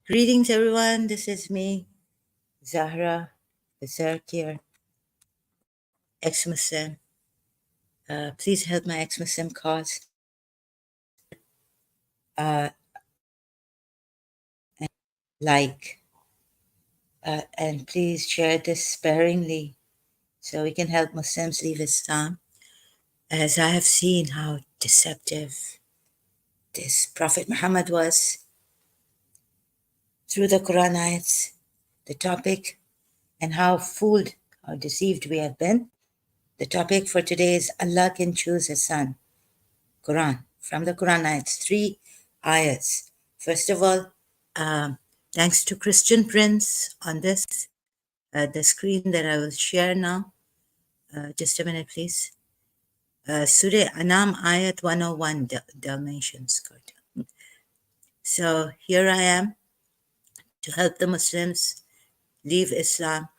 Greetings, everyone. This is me, Zahra Berserkir, ex-Muslim. Please help my ex-Muslim cause. Uh, and like, and please share this sparingly so we can help Muslims leave Islam. As I have seen how deceptive this Prophet Muhammad was through the Quran ayats, the topic, and how fooled or deceived we have been. The topic for today is Allah can choose His son. Quran, from the Quran ayats, 3 ayats. First of all, thanks to Christian Prince on this, the screen that I will share now. Just a minute, please. Surah Anam ayat 101, Dalmatians. So here I am to help the Muslims leave Islam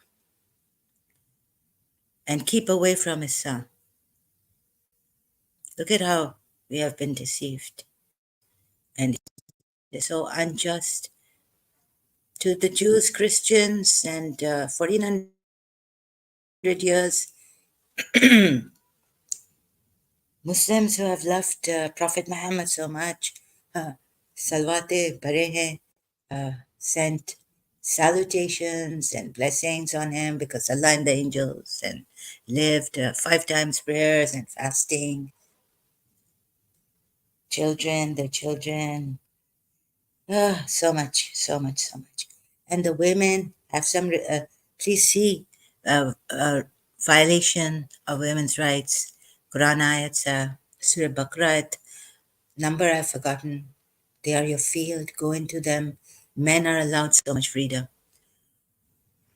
and keep away from Islam. Look at how we have been deceived. And it's so unjust to the Jews, Christians, and 1400 years Muslims who have loved Prophet Muhammad so much, salwate parehe, sent salutations and blessings on him because Allah and the angels, and lived 5 times prayers and fasting. Their children, so much, so much, so much. And the women have some, please see, violation of women's rights. Quran ayats, Surah Baqarah, number I've forgotten. They are your field, go into them. Men are allowed so much freedom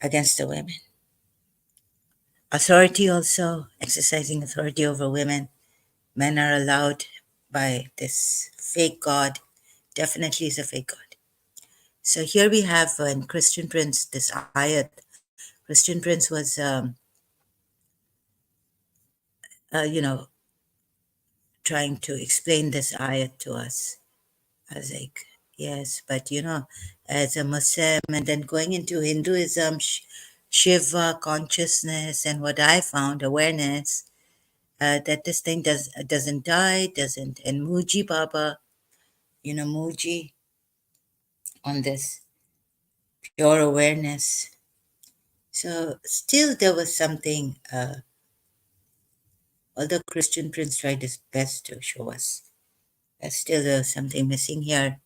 against the women. Authority also, exercising authority over women. Men are allowed by this fake God. Definitely is a fake God. So here we have in Christian Prince, this ayat. Christian Prince was, trying to explain this ayat to us. I was like, yes, but as a Muslim and then going into Hinduism, Shiva consciousness, and what I found, awareness, that this thing doesn't die, doesn't, and Muji Baba, Muji on this pure awareness. So still there was something, although Christian Prince tried his best to show us, still there was something missing here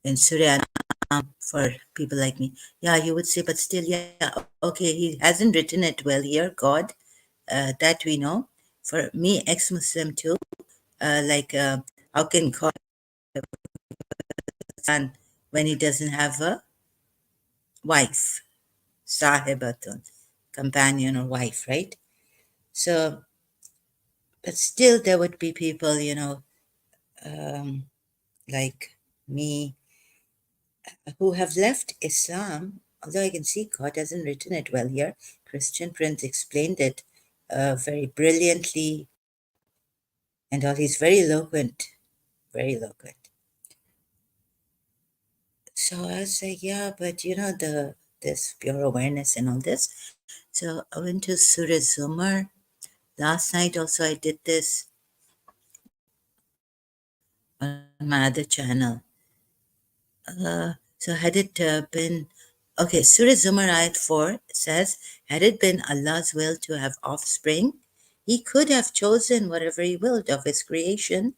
in Surya for people like me. Yeah, you would say, but still, yeah, okay, he hasn't written it well here, God, that we know. For me, ex-Muslim too, how can God have a son when he doesn't have a wife, sahibatun, companion or wife, right? So, but still there would be people, like me, who have left Islam, although I can see God hasn't written it well here. Christian Prince explained it very brilliantly, and all. He's very eloquent, very eloquent. So I was like, yeah, but this pure awareness and all this. So I went to Surah Zumar. Last night also I did this on my other channel. So had it been, okay, Surah Zumar ayat 4 says, had it been Allah's will to have offspring, he could have chosen whatever he willed of his creation.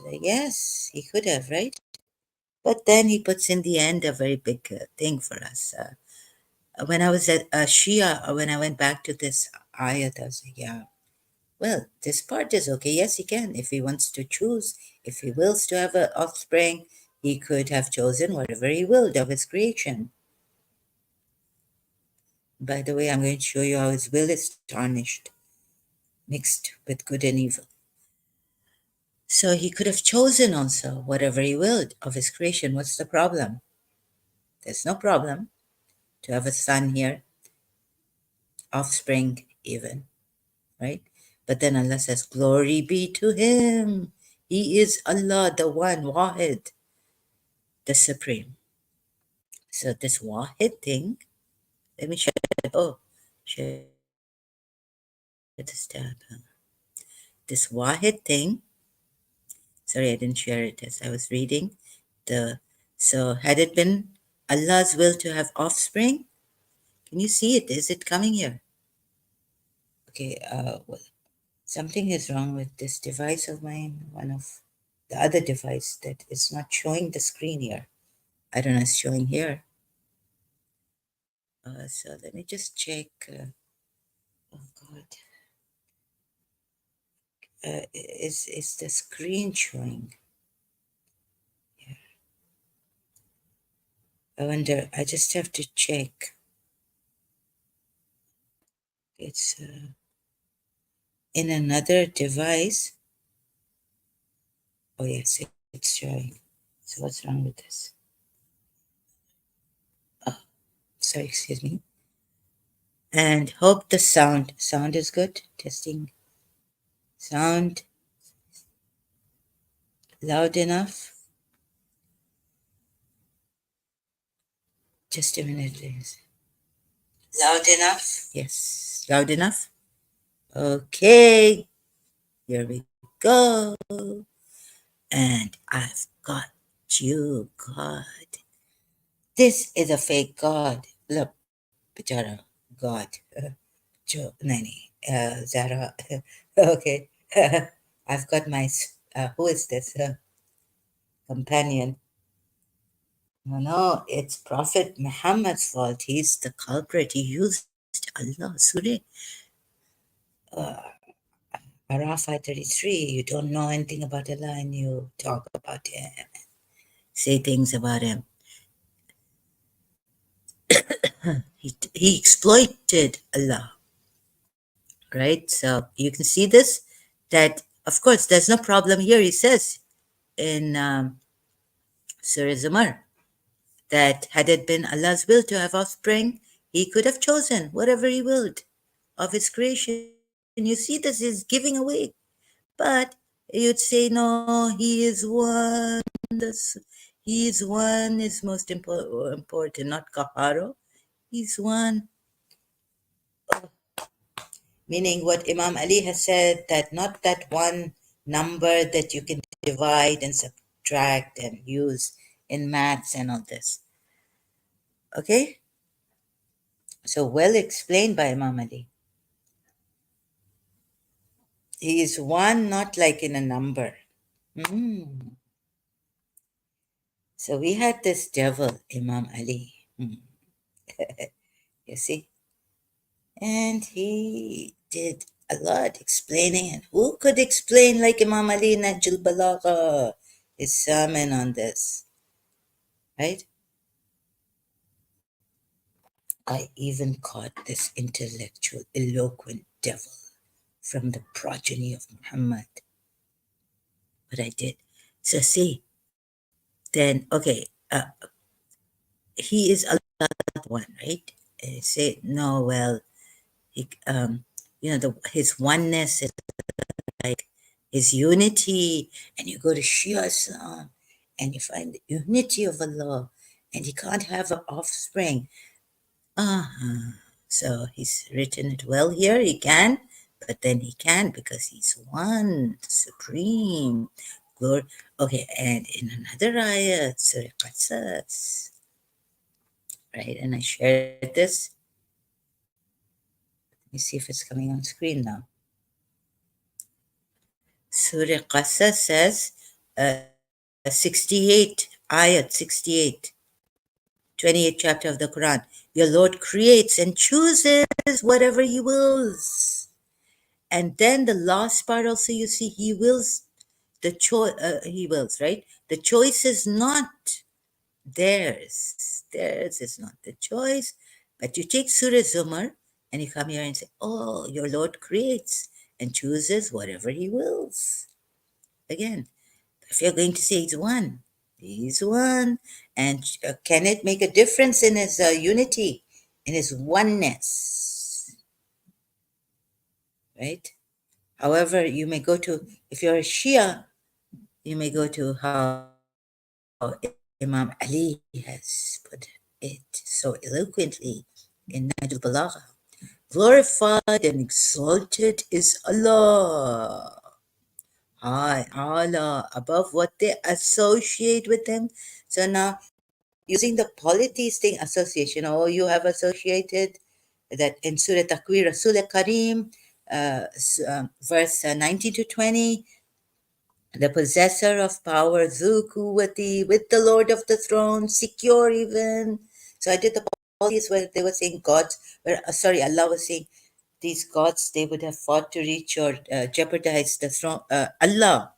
Yes, he could have, right? But then he puts in the end a very big thing for us. When I was at Shia, or when I went back to this ayat, I was like, yeah, well, this part is okay. Yes, he can. If he wants to choose, if he wills to have an offspring, he could have chosen whatever he willed of his creation. By the way, I'm going to show you how his will is tarnished, mixed with good and evil. So he could have chosen also whatever he willed of his creation. What's the problem? There's no problem to have a son here, offspring even, right? But then Allah says, glory be to him. He is Allah, the one, Wahid, the Supreme. So this Wahid thing, let me share it. Oh, share this tab. This Wahid thing, sorry, I didn't share it as I was reading. The So had it been Allah's will to have offspring, can you see it? Is it coming here? Okay, well, something is wrong with this device of mine, one of the other device that is not showing the screen here. I don't know, it's showing here. So let me just check. Oh God, is the screen showing? Here. I wonder. I just have to check. It's in another device. Oh yes, it's showing. So what's wrong with this? Oh, sorry, excuse me. And hope the sound is good. Testing sound loud enough. Just a minute, please. Loud enough? Yes, loud enough. Okay, here we go. And I've got you, God. This is a fake God. Look, Bichara, God. Jo, Nani, Zara. Okay. I've got my, who is this? Companion. No, it's Prophet Muhammad's fault. He's the culprit. He used Allah, Surah. Uh, Araf 33. You don't know anything about Allah and you talk about him, say things about him. He exploited Allah, right? So you can see this, that of course there's no problem here. He says in Surah Zumar that had it been Allah's will to have offspring, he could have chosen whatever he willed of his creation. You see this is giving away. But you'd say, no, he is one. He is one is most important, not Kaharo. He's one. Meaning what Imam Ali has said, that not that one number that you can divide and subtract and use in maths and all this. Okay? So well explained by Imam Ali. He is one, not like in a number. Mm. So we had this devil, Imam Ali. You see? And he did a lot explaining. And who could explain like Imam Ali Najul Balagha, his sermon on this? Right? I even caught this intellectual, eloquent devil from the progeny of Muhammad. But I did. So see, then, okay, he is Allah one, right? And say, no, well, he, his oneness is like his unity. And you go to Shia Islam and you find the unity of Allah, and he can't have an offspring. Uh-huh. So he's written it well here. He can, but then he can't because he's one, supreme. Glory. Okay, and in another ayat, Surah Qasas, right? And I shared this. Let me see if it's coming on screen now. Surah Qasas says, 68, ayat 68, 28th chapter of the Quran. Your Lord creates and chooses whatever he wills. And then the last part also, you see, he wills the choice, he wills, right? The choice is not theirs. Theirs is not the choice. But you take Surah Zumar and you come here and say, oh, your Lord creates and chooses whatever he wills. Again, if you're going to say he's one. And can it make a difference in his unity, in his oneness? Right? However, you may go to, if you're a Shia, you may go to how Imam Ali has put it. it so eloquently in Nahjul Balagha. Glorified and exalted is Allah. High, Allah, above what they associate with Him. So now, using the polytheistic association, or you have associated that in Surah Takwir, Rasul Kareem, verse 19 to 20, the possessor of power, Zukuwati, with the Lord of the throne, secure even. So I did the policies where they were saying gods, where, Allah was saying these gods, they would have fought to reach or jeopardize the throne, Allah,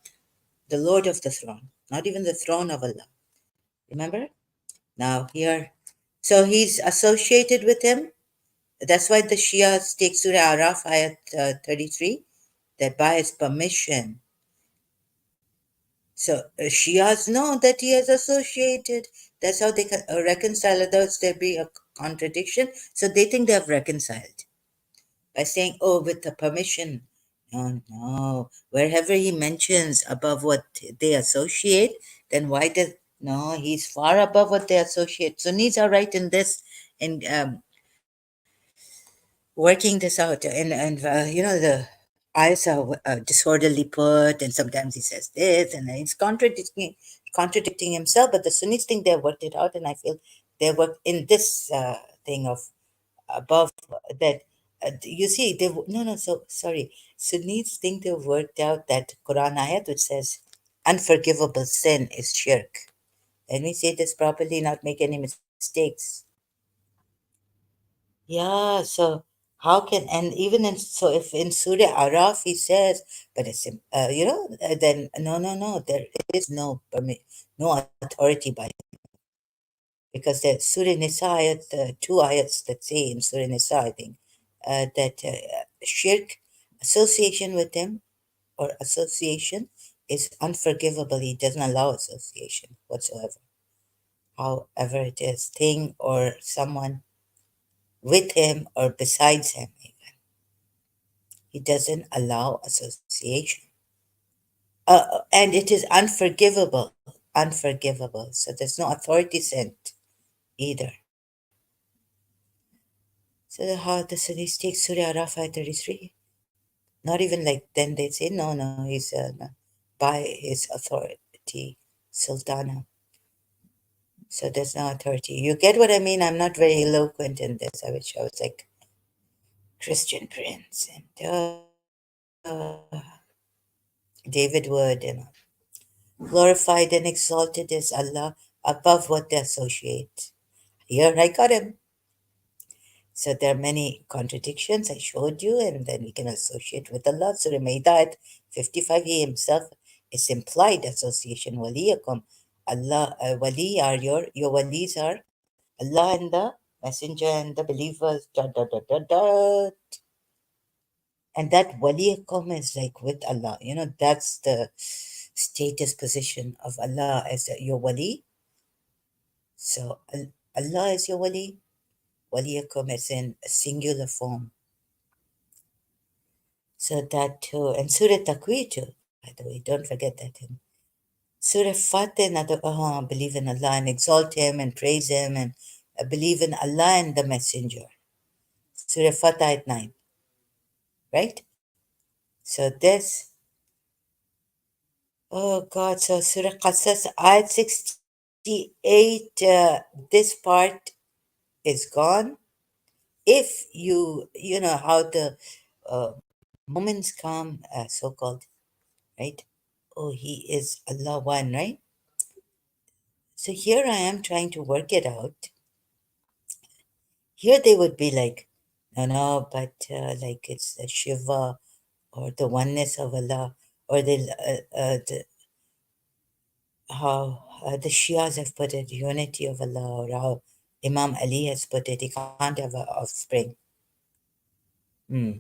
the Lord of the throne, not even the throne of Allah. Remember? Now here, so he's associated with him. That's why the Shias take Surah Araf, ayat 33, that by his permission. So Shias know that he has associated. That's how they can reconcile. Otherwise, there be a contradiction. So they think they have reconciled by saying, "Oh, with the permission." No, no. Wherever he mentions above what they associate, then why does no? He's far above what they associate. Sunnis are right in this, in working this out, and the eyes are disorderly put, and sometimes he says this, and then he's contradicting himself. But the Sunnis think they've worked it out, and I feel they work in this thing of above that. You see, they no no. So sorry, Sunnis think they've worked out that Quran ayat which says unforgivable sin is shirk. Let me say this properly, not make any mistakes. Yeah, so how can, and even in, so if in Surah Araf he says, but it's, then no, no, no, there is no permit, no authority by him. Because the Surah Nisa ayat, two ayats that say in Surah Nisa, I think, that shirk, association with him or association is unforgivable. He doesn't allow association whatsoever. However it is, thing or someone with him or besides him. He doesn't allow association. And it is unforgivable. Unforgivable. So there's no authority sent either. So how the Sunnis take Surah Araf 33? Not even like then they say, no, no, he's by his authority, Sultana. So there's no authority. You get what I mean? I'm not very eloquent in this. I wish I was like Christian Prince and David Wood and glorified and exalted is Allah above what they associate. Here I got him. So there are many contradictions I showed you, and then we can associate with Allah. Surah Ma'idah at 55, he himself is implied association. Waliyakum. Allah, wali are your walis are Allah and the messenger and the believers. Dot, dot, dot, dot, dot. And that waliyakum is like with Allah. That's the status position of Allah as your wali. So Allah is your wali. Waliyakum is in a singular form. So that too. And Surah Taqweer too, by the way. Don't forget that. In Surah Fatih, believe in Allah and exalt Him and praise Him and believe in Allah and the Messenger. Surah Fatih at 9. Right? So this, oh God, so Surah Qasas ayat 68, this part is gone. If you know how the uh, moments come, so-called, right? Oh, he is Allah one, right? So here I am trying to work it out. Here they would be like, no, no, but like it's the Shiva or the oneness of Allah, or how the Shias have put it, unity of Allah, or how Imam Ali has put it, he can't have an offspring. Hmm.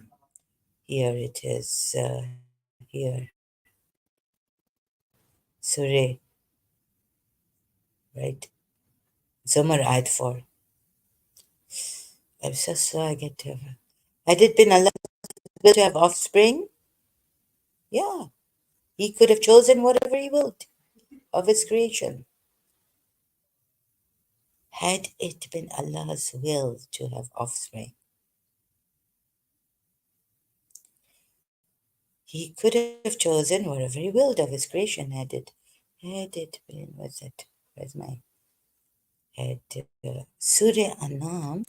Here it is, here, Surah, right? Zumar ayat 4. I'm so sorry I get to have. Had it been Allah will to have offspring, yeah, he could have chosen whatever he willed of his creation. Had it been Allah's will to have offspring, He could have chosen whatever He willed of His creation. Had it been, what's it? Where's my head? Surah Anam.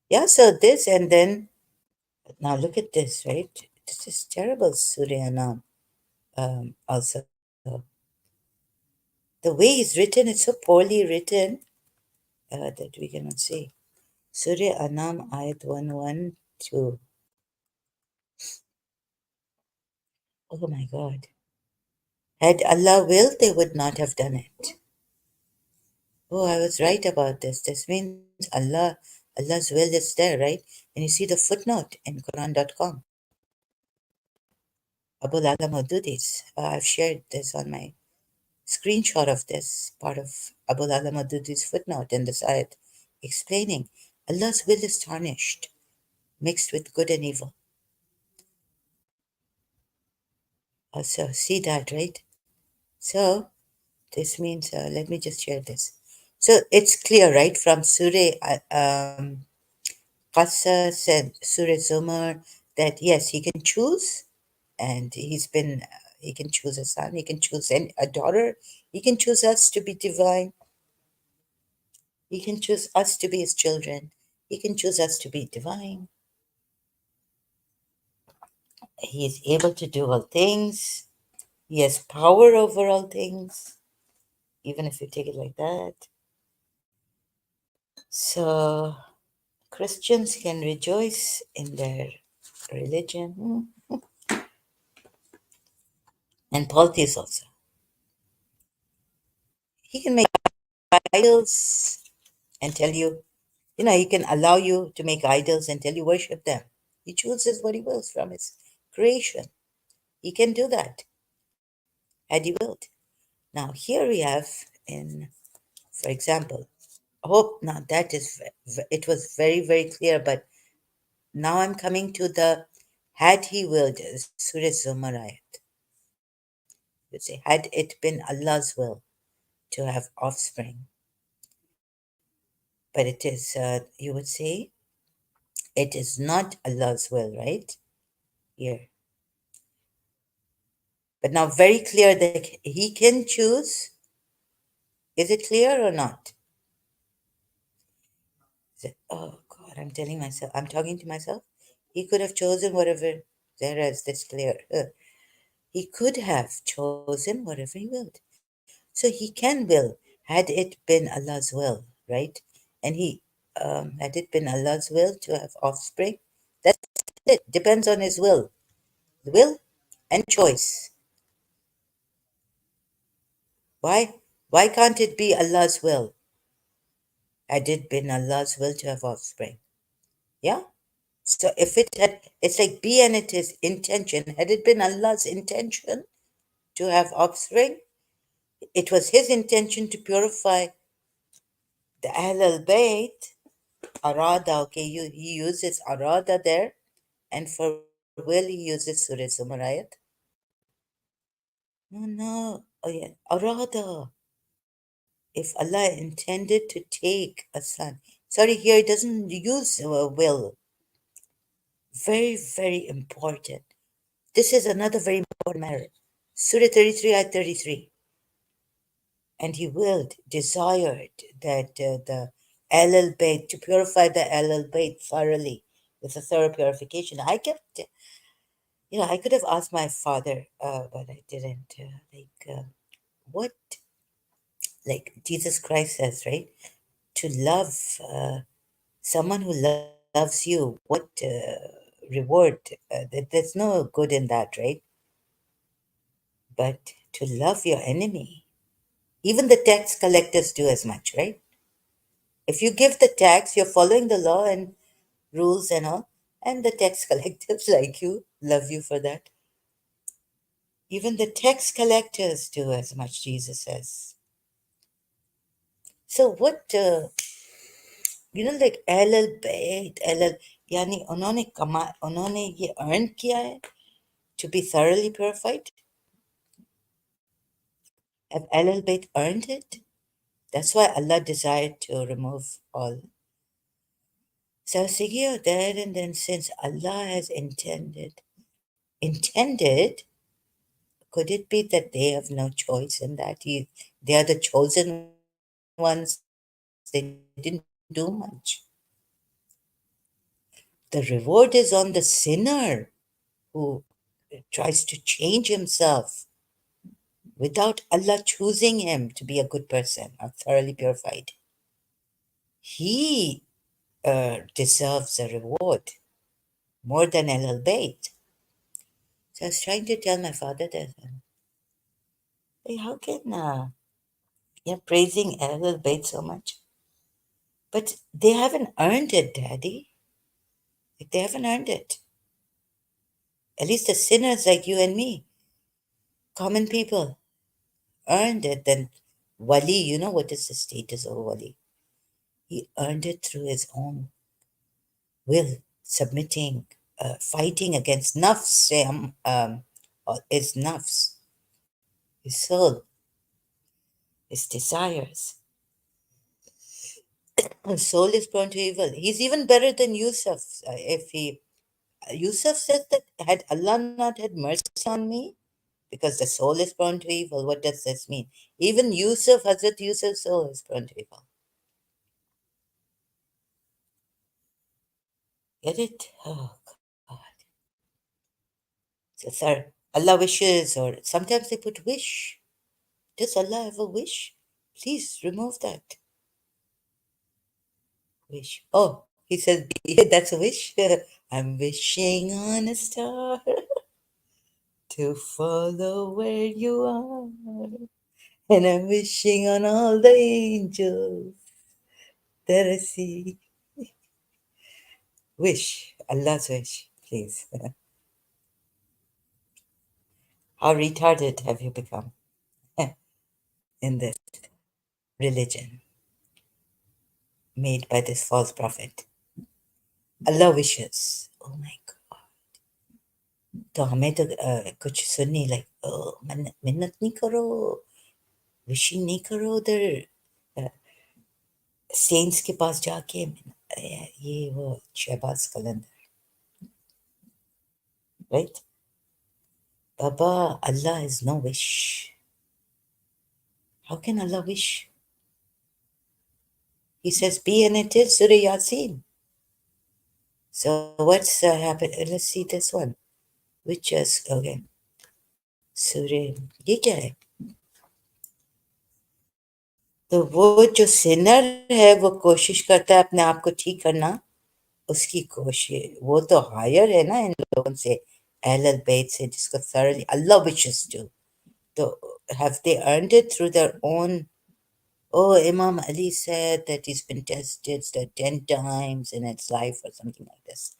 Yeah, so this and then, now look at this, right? This is terrible, Surah Anam. Also, the way it's written, it's so poorly written that we cannot see. Surah Anam, ayat 112. Oh my God. Had Allah willed, they would not have done it. Oh, I was right about this. This means Allah's will is there, right? And you see the footnote in Quran.com. Abu Lala Maududis. I've shared this on my screenshot of this part of Abu Lala Maududi's footnote in this ayat, explaining Allah's will is tarnished, mixed with good and evil. Also, see that, right? So, this means, let me just share this. So, it's clear, right, from Surah Qasas and Surah Zumar that yes, he can choose, and he can choose a son, he can choose a daughter, he can choose us to be divine, he can choose us to be his children, he can choose us to be divine. He is able to do all things, he has power over all things, even if you take it like that. So, Christians can rejoice in their religion, and polytheists also. He can make idols and tell you, he can allow you to make idols and tell you worship them. He chooses what he wills from his creation. He can do that had he willed. Now, here we have for example, now that it was very, very clear, but now I'm coming to the had he willed, Surah Zumar ayat. You say, had it been Allah's will to have offspring, but it is, you would say, it is not Allah's will, right? Here. But now, very clear that he can choose. Is it clear or not? Oh God, I'm telling myself, I'm talking to myself. He could have chosen whatever. There is this clear. He could have chosen whatever he willed. So he can will, had it been Allah's will, right? And had it been Allah's will to have offspring, that's it. Depends on his will. The will and choice. Why? Why can't it be Allah's will? Had it been Allah's will to have offspring? Yeah? So if it's like be and it is intention. Had it been Allah's intention to have offspring, it was His intention to purify the Ahl al Bayt, Arada, okay, he uses Arada there, and for will he uses Surah Zumarayat. No, no, oh yeah, Arada. If Allah intended to take a son, sorry, here it doesn't use will. Very, very important. This is another very important matter. Surah 33, ayat 33. And he willed, desired that the Al Bayt, to purify the Al Bayt thoroughly with a thorough purification. I could have asked my father, but I didn't. What, like Jesus Christ says, right? To love someone who loves you, what reward? There's no good in that, right? But to love your enemy, even the tax collectors do as much, right? If you give the tax, you're following the law and rules and all, and the tax collectors like you, love you for that. Even the tax collectors do as much, Jesus says. So what, like LL Bait, LL, यानी उन्होंने ये earn किया है to be thoroughly purified? Have LL Bait earned it? That's why Allah desired to remove all. So Sigio there and then, since Allah has intended, could it be that they have no choice in that? They are the chosen ones, they didn't do much. The reward is on the sinner who tries to change himself without Allah choosing him to be a good person or thoroughly purified. He deserves a reward more than Ahlul Bayt. So I was trying to tell my father that, hey, how can you're praising Ahlul Bayt so much? But they haven't earned it, Daddy. Like, they haven't earned it. At least the sinners like you and me, common people, earned it. Then Wali, you know what is the status of a Wali? He earned it through his own will, submitting, fighting against nafs, his nafs, his soul, his desires. His soul is prone to evil. He's even better than Yusuf. If he, Yusuf says that had Allah not had mercy on me, because the soul is prone to evil. What does this mean? Even Yusuf, Hazrat Yusuf's soul is prone to evil. Get it? Oh God. So, sir, Allah wishes, or sometimes they put wish. Does Allah have a wish? Please remove that wish. Oh, he says, yeah, that's a wish. I'm wishing on a star to follow where you are. And I'm wishing on all the angels that I see. Wish, Allah's wish, please. How retarded have you become in this religion made by this false prophet? Allah wishes. Oh my God. तो हमें तो कुछ सुननी like मिन्नत नहीं करो wishing नहीं करो उधर सेंट्स के पास जाके ये वो शहबाज कलंदर राइट बाबा Allah has no wish. How can Allah wish? He says be and it is Surah Yasin. So what's happened? Let's see this one. Which is okay. Surah ये क्या है? तो वो जो सिनर है वो कोशिश करता है अपने आप को ठीक करना उसकी कोशिश वो तो हायर है ना इन लोगों से अहल बैत से जिसको thoroughly Allah wishes to. So have they earned it through their own? Oh, Imam Ali said that he's been tested 10 times in its life or something like this.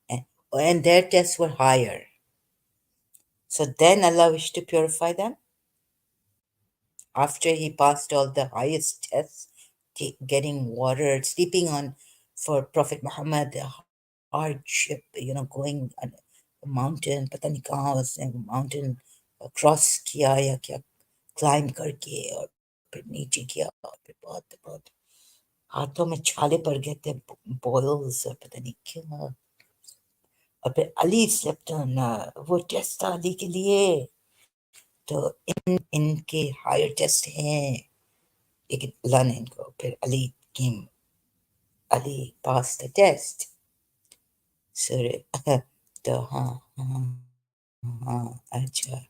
And their tests were higher. So then Allah wished to purify them after he passed all the highest tests, getting water, sleeping on for Prophet Muhammad, the hardship, going on a mountain, पता नहीं कहाँ उसने mountain cross किया या क्या climb करके और फिर नीचे किया और फिर बहुत बहुत हाथों में छाले पड़ गए थे boils और पता नहीं क्या और फिर अली slept on वो टेस्ट था अली के लिए तो इनके हायर टेस्ट हैं लेकिन अल्लाह ने इनको फिर Ali came Ali passed the test. So तो हाँ अच्छा.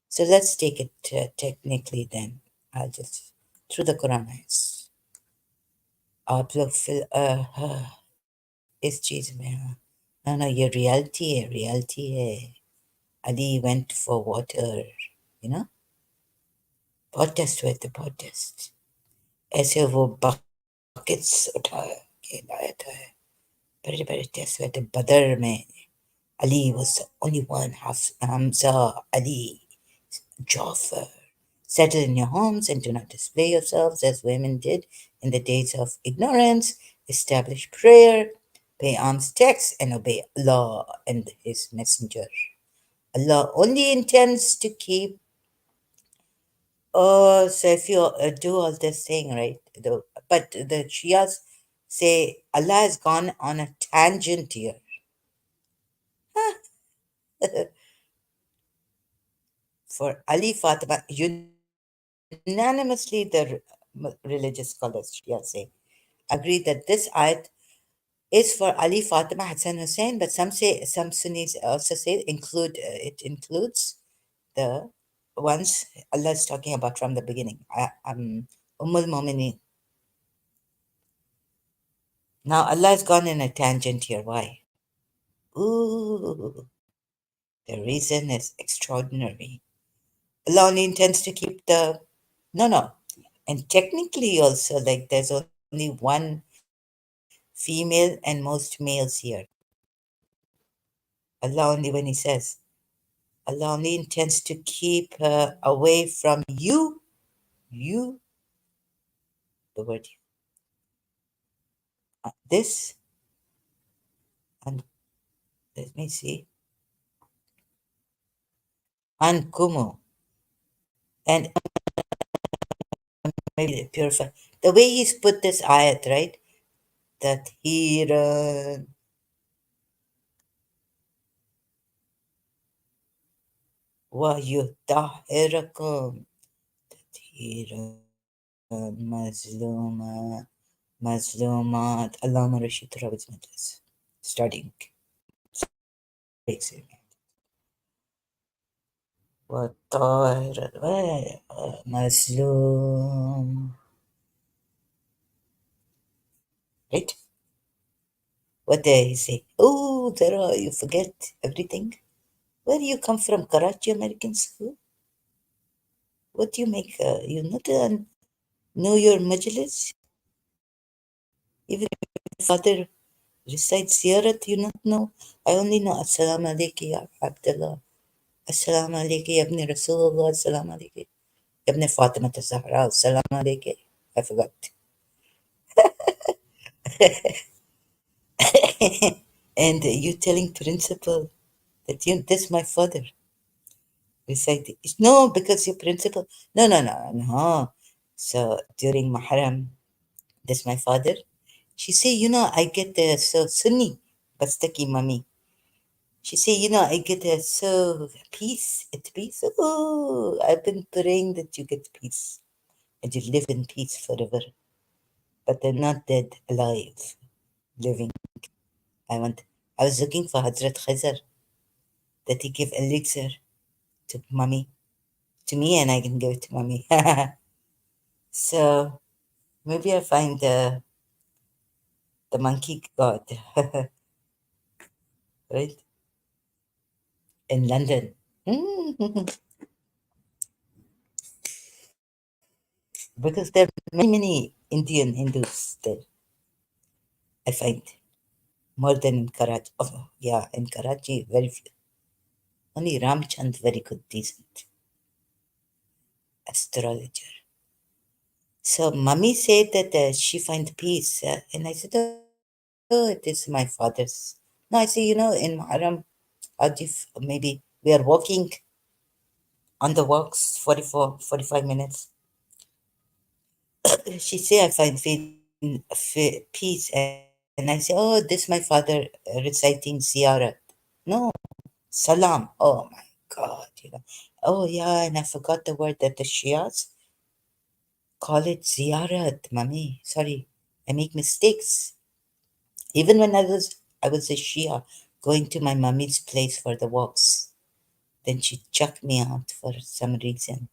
So let's take it technically then. I'll just through the Quran eyes. आप लोग फिर इस चीज में no no ये reality है Ali went for water you know बहुत टेस्ट हुए थे बहुत टेस्ट ऐसे वो buckets उठा के लाया था बड़े बड़े टेस्ट हुए थे बदर में Ali was the only one, Hamza, Ali, Jafar. Settle in your homes and do not display yourselves as women did in the days of ignorance. Establish prayer, pay alms tax, and obey Allah and His Messenger. Allah only intends to keep Oh, so if you do all this thing, right? But the Shias say Allah has gone on a tangent here. For Ali Fatima, unanimously, religious scholars, Shia say, agree that this ayat is for Ali, Fatima, Hassan, Hussein, but some Sunnis also say it includes the ones Allah is talking about from the beginning. Ummul Mumineen. Now Allah has gone in a tangent here. Why? Ooh, the reason is extraordinary. Allah only intends to keep the. No, no. And technically, also, like there's only one female and most males here. Allah only, when He says, Allah only intends to keep her away from you, the word this, and let me see, ankumu, and maybe purify. The way He's put this ayat, right? That Hiran wa yutahirakum, Hiran mazlumat. Allama Rashid Rabbit's Majlis. Starting. Mazlum. Right? What did he say? Oh, Zara, you forget everything. Where do you come from? Karachi American School? What do you make? You not know your majlis? Even if father recites ziyarat, you not know? I only know Assalamu alaikum ya Abdullah. Assalamu alaikum ya Ibn Rasulullah. Assalamu alaikum. Ibn Fatima Zahra. Assalamu alaikum. I forgot. And you telling principal that this my father recite. No, because your principal. No, no, no, no. So during Muharram, this my father. She say, I get so Sunni, Bastaki mummy. She say, I get so peace at peace. Oh, I've been praying that you get peace and you live in peace forever. But they're not dead, alive, living. I want. I was looking for Hazrat Khazar that he give elixir to mummy, to me, and I can give it to mummy. So maybe I find the monkey god, right, in London. Because there are many, many Indian Hindus there, I find, more than in Karachi. Oh, yeah, in Karachi, very few. Only Ramchand, very good, decent astrologer. So mummy said that she find peace. And I said, oh, it is my father's. No, I say, in Muharram, maybe we are walking on the walks 45 minutes. She say, I find peace. And I say, oh, this my father reciting ziyarat. No, salam. Oh my God. Oh yeah, and I forgot the word that the Shias call it ziyarat, mummy. Sorry, I make mistakes. Even when I was a Shia going to my mummy's place for the walks. Then she chucked me out for some reason.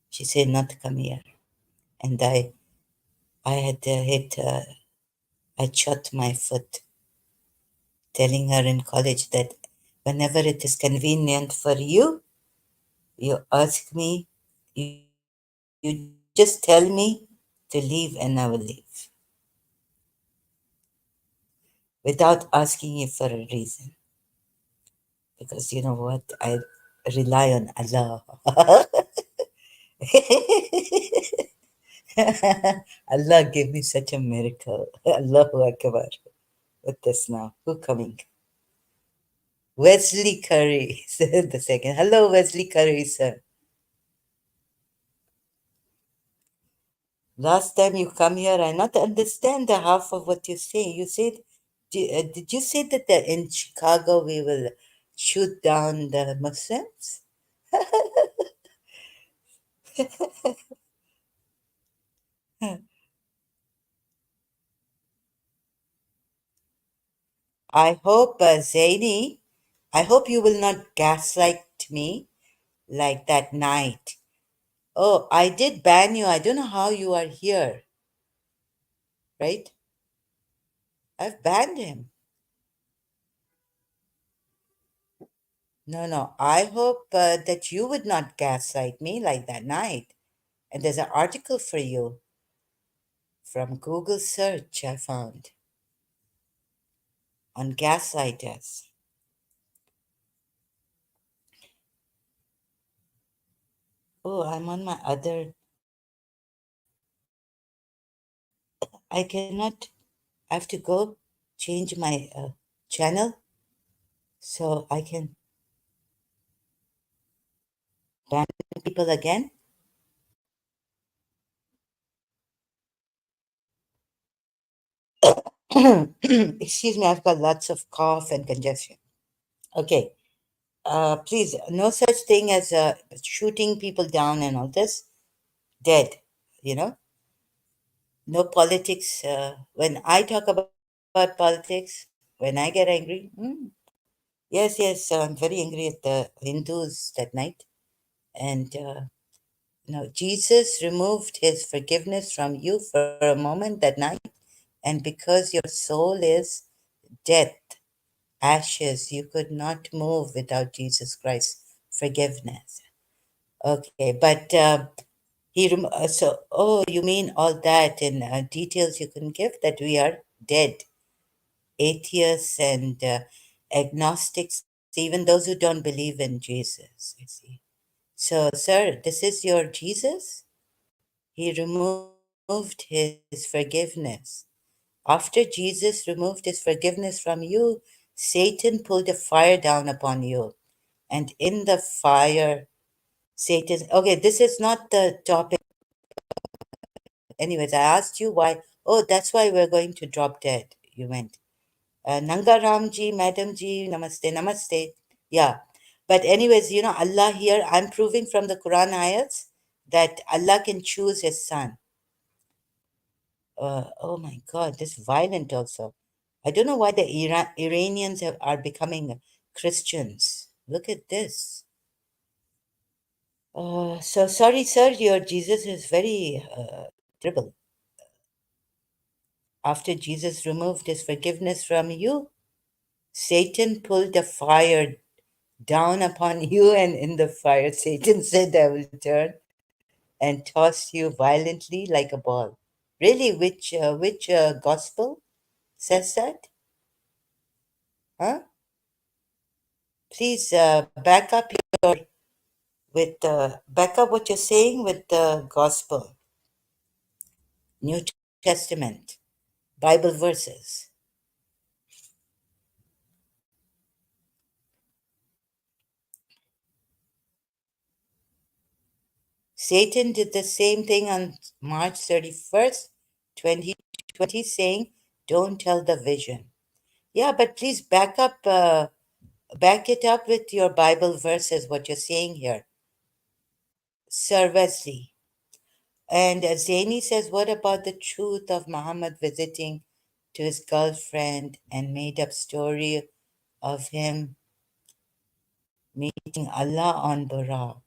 She said not to come here. And I had I shot my foot, telling her in college that whenever it is convenient for you, you ask me, you just tell me to leave and I will leave. Without asking you for a reason. Because you know what? I rely on Allah. Allah gave me such a miracle. Allahu Akbar. What this now? Who coming? Wesley Curry, the second. Hello, Wesley Curry, sir. Last time you come here, I not understand the half of what you say. You said, did you say that in Chicago we will shoot down the Muslims? I hope, Zaini, I hope you will not gaslight me like that night. Oh, I did ban you. I don't know how you are here, right? I've banned him. No, no. I hope that you would not gaslight me like that night. And there's an article for you from Google search I found on gaslighters. Oh, I'm on my other. I cannot. I have to go change my channel so I can ban people again. Excuse me, I've got lots of cough and congestion. Okay, please, no such thing as shooting people down and all this. Dead, you know. No politics. When I talk about politics, when I get angry, yes, yes, I'm very angry at the Hindus that night. And Jesus removed his forgiveness from you for a moment that night. And because your soul is death, ashes, you could not move without Jesus Christ's forgiveness. Okay, but oh, you mean all that in details you can give that we are dead, atheists and agnostics, even those who don't believe in Jesus, I see. So, sir, this is your Jesus? He removed his forgiveness. After Jesus removed his forgiveness from you, Satan pulled a fire down upon you. And in the fire, Satan. Okay, this is not the topic. Anyways, I asked you why. Oh, that's why we're going to drop dead. You went. Nanga Ramji, Madam Ji, Namaste, Namaste. Yeah. But, anyways, Allah here, I'm proving from the Quran ayats that Allah can choose His son. Oh my God, this violent also. I don't know why the Iranians are becoming Christians. Look at this. So sorry, sir, your Jesus is very terrible. After Jesus removed his forgiveness from you, Satan pulled the fire down upon you, and in the fire, Satan said, I will turn and toss you violently like a ball. Really, which gospel says that? Huh? Please back up your back up what you're saying with the gospel, New Testament, Bible verses. Satan did the same thing on March 31st, 2020, saying, Don't tell the vision. Yeah, but please back it up with your Bible verses, what you're saying here. Sir Wesley. And Zaini says, what about the truth of Muhammad visiting to his girlfriend and made up story of him meeting Allah on Buraq?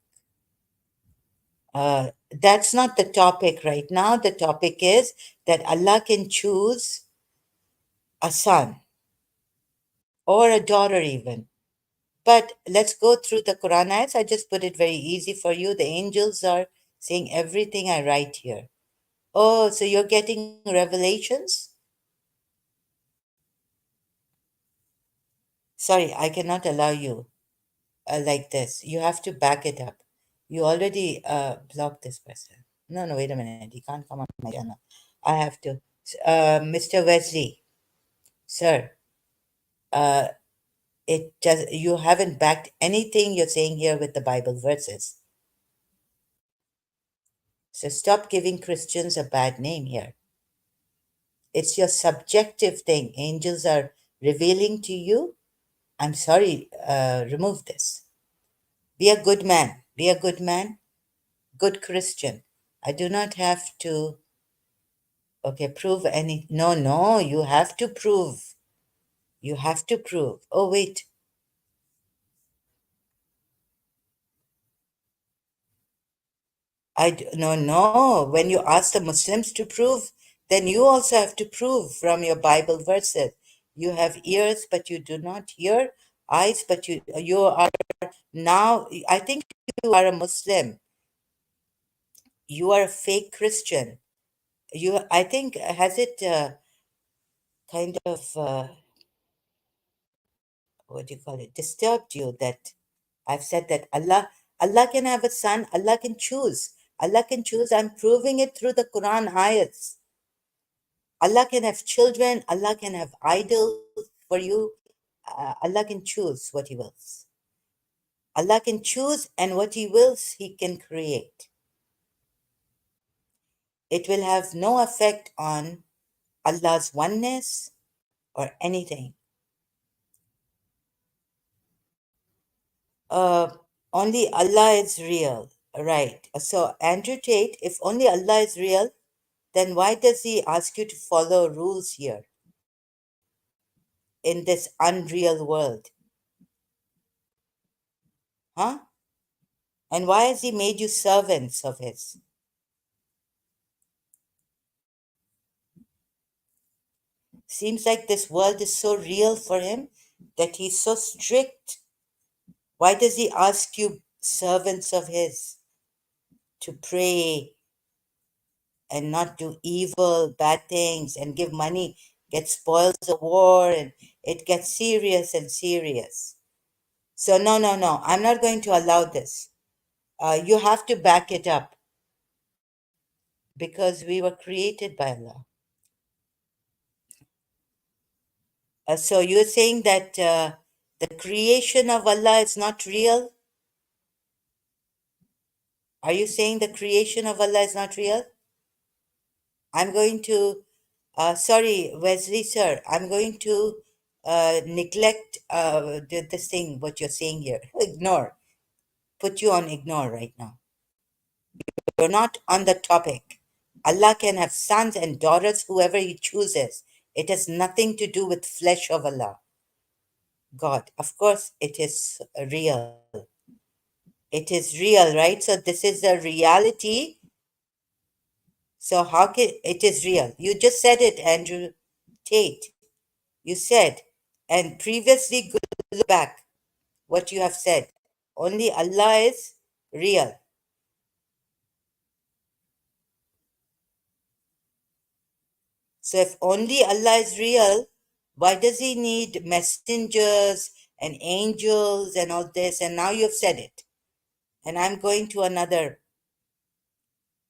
That's not the topic right now. The topic is that Allah can choose a son or a daughter, even. But let's go through the Quran ayats. I just put it very easy for you. The angels are saying everything I write here. Oh, so you're getting revelations? Sorry, I cannot allow you like this. You have to back it up. You already blocked this person. No, no, wait a minute. He can't come on my channel. I have to. Mr. Wesley, sir, uh, it does. You haven't backed anything you're saying here with the Bible verses. So stop giving Christians a bad name here. It's your subjective thing. Angels are revealing to you. I'm sorry, remove this. Be a good man. Be a good man. Good Christian. I do not have to, okay, prove any. No, no, you have to prove. You have to prove. Oh, wait. No, no. When you ask the Muslims to prove, then you also have to prove from your Bible verses. You have ears, but you do not hear, eyes, but you are now. I think you are a Muslim. You are a fake Christian. I think, has it kind of what do you call it, disturbed you that I've said that Allah can have a son, Allah can choose. Allah can choose. I'm proving it through the Quran ayats. Allah can have children, Allah can have idols for you. Allah can choose what He wills. Allah can choose, and what He wills, He can create. It will have no effect on Allah's oneness or anything. Uh, Only Allah is real, right? So, Andrew Tate, if only Allah is real, then why does He ask you to follow rules here in this unreal world? Huh? And why has He made you servants of His? Seems like this world is so real for Him that He's so strict. Why does He ask you, servants of His, to pray and not do evil, bad things, and give money, get spoils of war, and it gets serious and serious. So, no, no, no, I'm not going to allow this. You have to back it up because we were created by Allah. So, you're saying that the creation of Allah is not real? Are you saying the creation of Allah is not real? I'm going to, sorry, Wesley, sir, I'm going to neglect this thing, what you're saying here. Ignore. Put you on ignore right now. You're not on the topic. Allah can have sons and daughters, whoever He chooses. It has nothing to do with flesh of Allah. God. Of course, it is real. It is real, right? So, this is the reality. So, how can it is real? You just said it, Andrew Tate. You said, and previously, go look back what you have said. Only Allah is real. So if only Allah is real, why does He need messengers and angels and all this? And now you've said it. And I'm going to another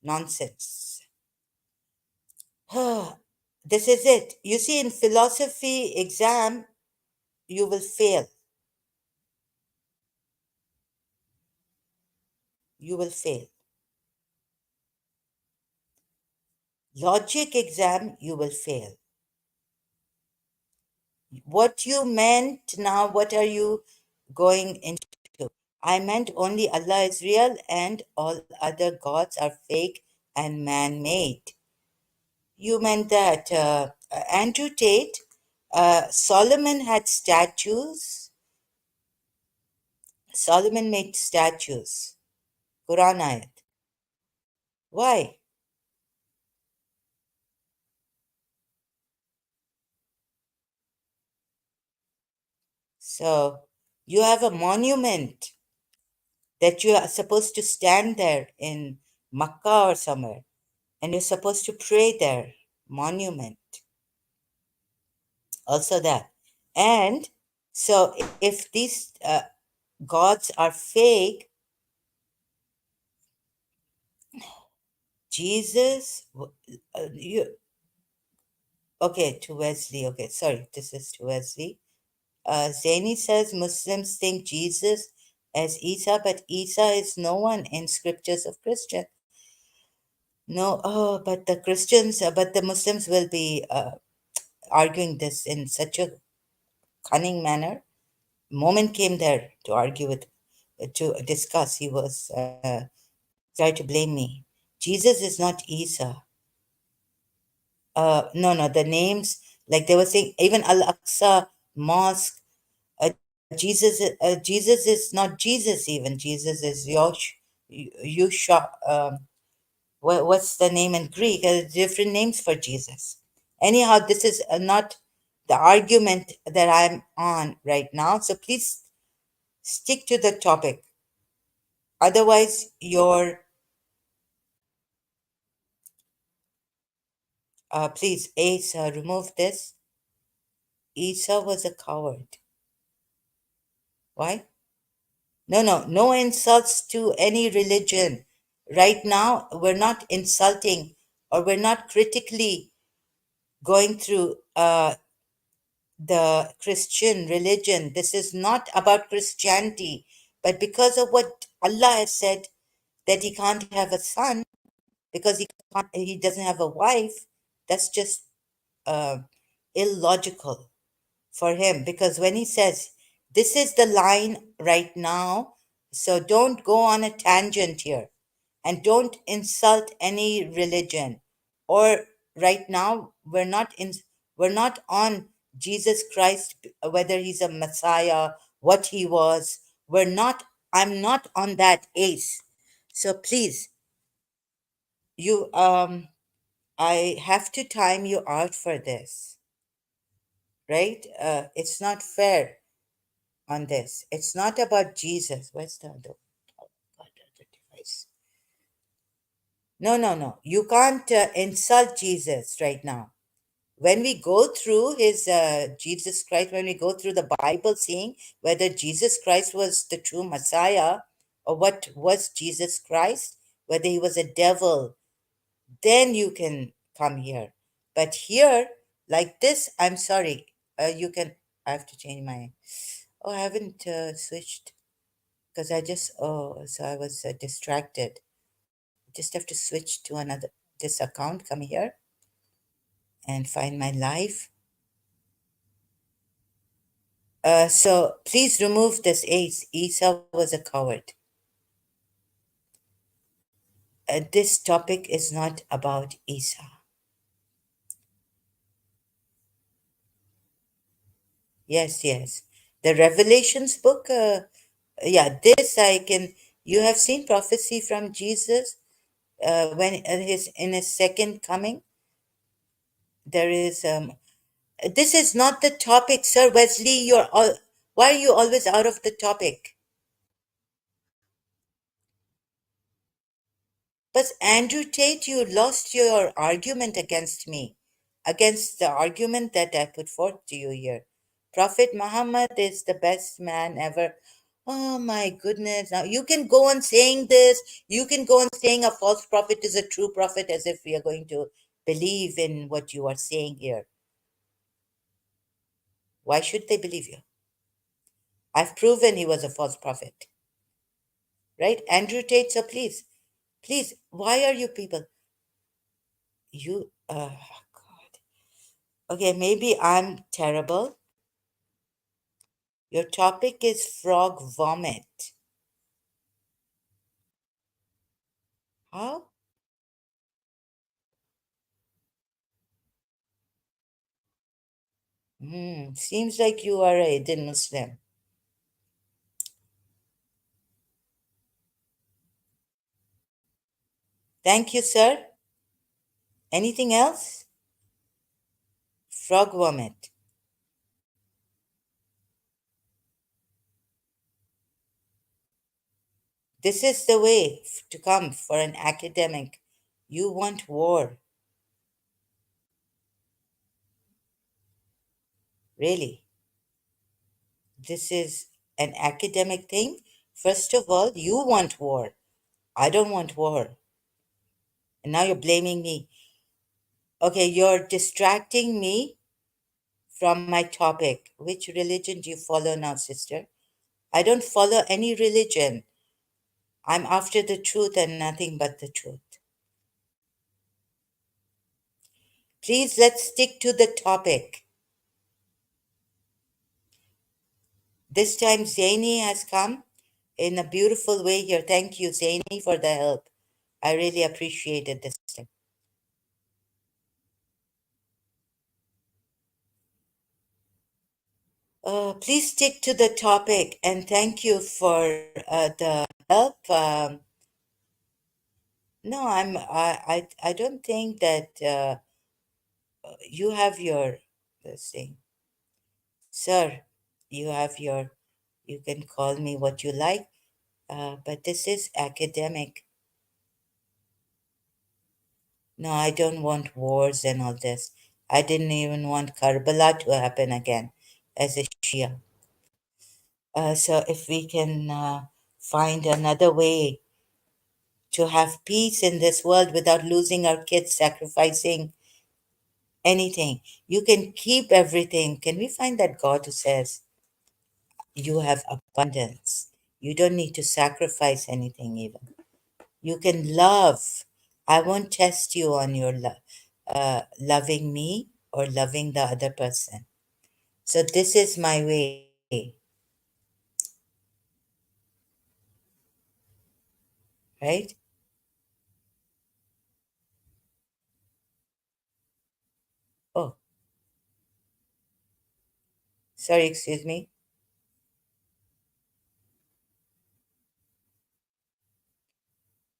nonsense. This is it. You see, in philosophy exam, you will fail. You will fail. Logic exam, you will fail. What you meant now, what are you going into? I meant only Allah is real and all other gods are fake and man made. You meant that Andrew Tate, Solomon had statues. Solomon made statues. Quran ayat. Why? So you have a monument that you are supposed to stand there in Makkah or somewhere, and you're supposed to pray there. Monument. Also that. And so if these gods are fake, Jesus, you, okay, to Wesley. Okay, sorry, this is to Wesley. Zaini says Muslims think Jesus as Isa, but Isa is no one in scriptures of Christian. No, oh, but the Christians, but the Muslims will be arguing this in such a cunning manner. Moment came there to argue with, to discuss. He was tried to blame me. Jesus is not Isa. No, no, the names, like they were saying, even Al Aqsa Mosque, Jesus is not Jesus, even. Jesus is Yusha. What's the name in Greek? Different names for Jesus. Anyhow, this is not the argument that I'm on right now. So please stick to the topic. Otherwise, please, Ace, remove this. Esau was a coward. Why? No, no, no insults to any religion. Right now, we're not insulting or we're not critically going through the Christian religion. This is not about Christianity, but because of what Allah has said that He can't have a son because He doesn't have a wife. That's just uh, illogical for him, because when he says this is the line right now, so don't go on a tangent here and don't insult any religion. Or right now we're not on Jesus Christ, whether he's a Messiah, what he was. We're not I'm not on that, Ace. So please, you I have to time you out for this, right? It's not fair on this. It's not about Jesus. Where's the other, oh, God, the other device? No, no, no. You can't insult Jesus right now. When we go through his Jesus Christ, when we go through the Bible, seeing whether Jesus Christ was the true Messiah or what was Jesus Christ, whether he was a devil, then you can come here. But here, like this, I'm sorry. You can. I have to change my. Oh, I haven't switched because I just so I was distracted. Just have to switch to another this account. Come here and find my live. So please remove this ace. Esau was a coward. This topic is not about Esau. Yes, yes. The Revelations book. Yeah, this I can. You have seen prophecy from Jesus when his in his second coming. There is this is not the topic, Sir Wesley. Why are you always out of the topic? But Andrew Tate, you lost your argument against me, against the argument that I put forth to you here. Prophet Muhammad is the best man ever. Oh my goodness. Now you can go on saying this. You can go on saying a false prophet is a true prophet as if we are going to believe in what you are saying here. Why should they believe you? I've proven he was a false prophet. Right? Andrew Tate, so please, please, why are you people? You, God. Okay, maybe I'm terrible. Your topic is frog vomit. How? Seems like you are a Indian Muslim. Thank you, sir. Anything else? Frog vomit. This is the way to come for an academic. You want war. Really? This is an academic thing? First of all, you want war. I don't want war. And now you're blaming me. Okay, you're distracting me from my topic. Which religion do you follow now, sister? I don't follow any religion. I'm after the truth and nothing but the truth. Please, let's stick to the topic. This time, Zaini has come in a beautiful way here. Thank you, Zaini, for the help. I really appreciate it this time. Please stick to the topic, and thank you for the help. No, I don't think that you have your this thing, sir. You have your. You can call me what you like, but this is academic. No, I don't want wars and all this. I didn't even want Karbala to happen again as a Shia. So if we can find another way to have peace in this world without losing our kids, sacrificing anything, you can keep everything. Can we find that God who says you have abundance? You don't need to sacrifice anything, even. You can love. I won't test you on your loving me or loving the other person. So this is my way, right? Oh, sorry, excuse me.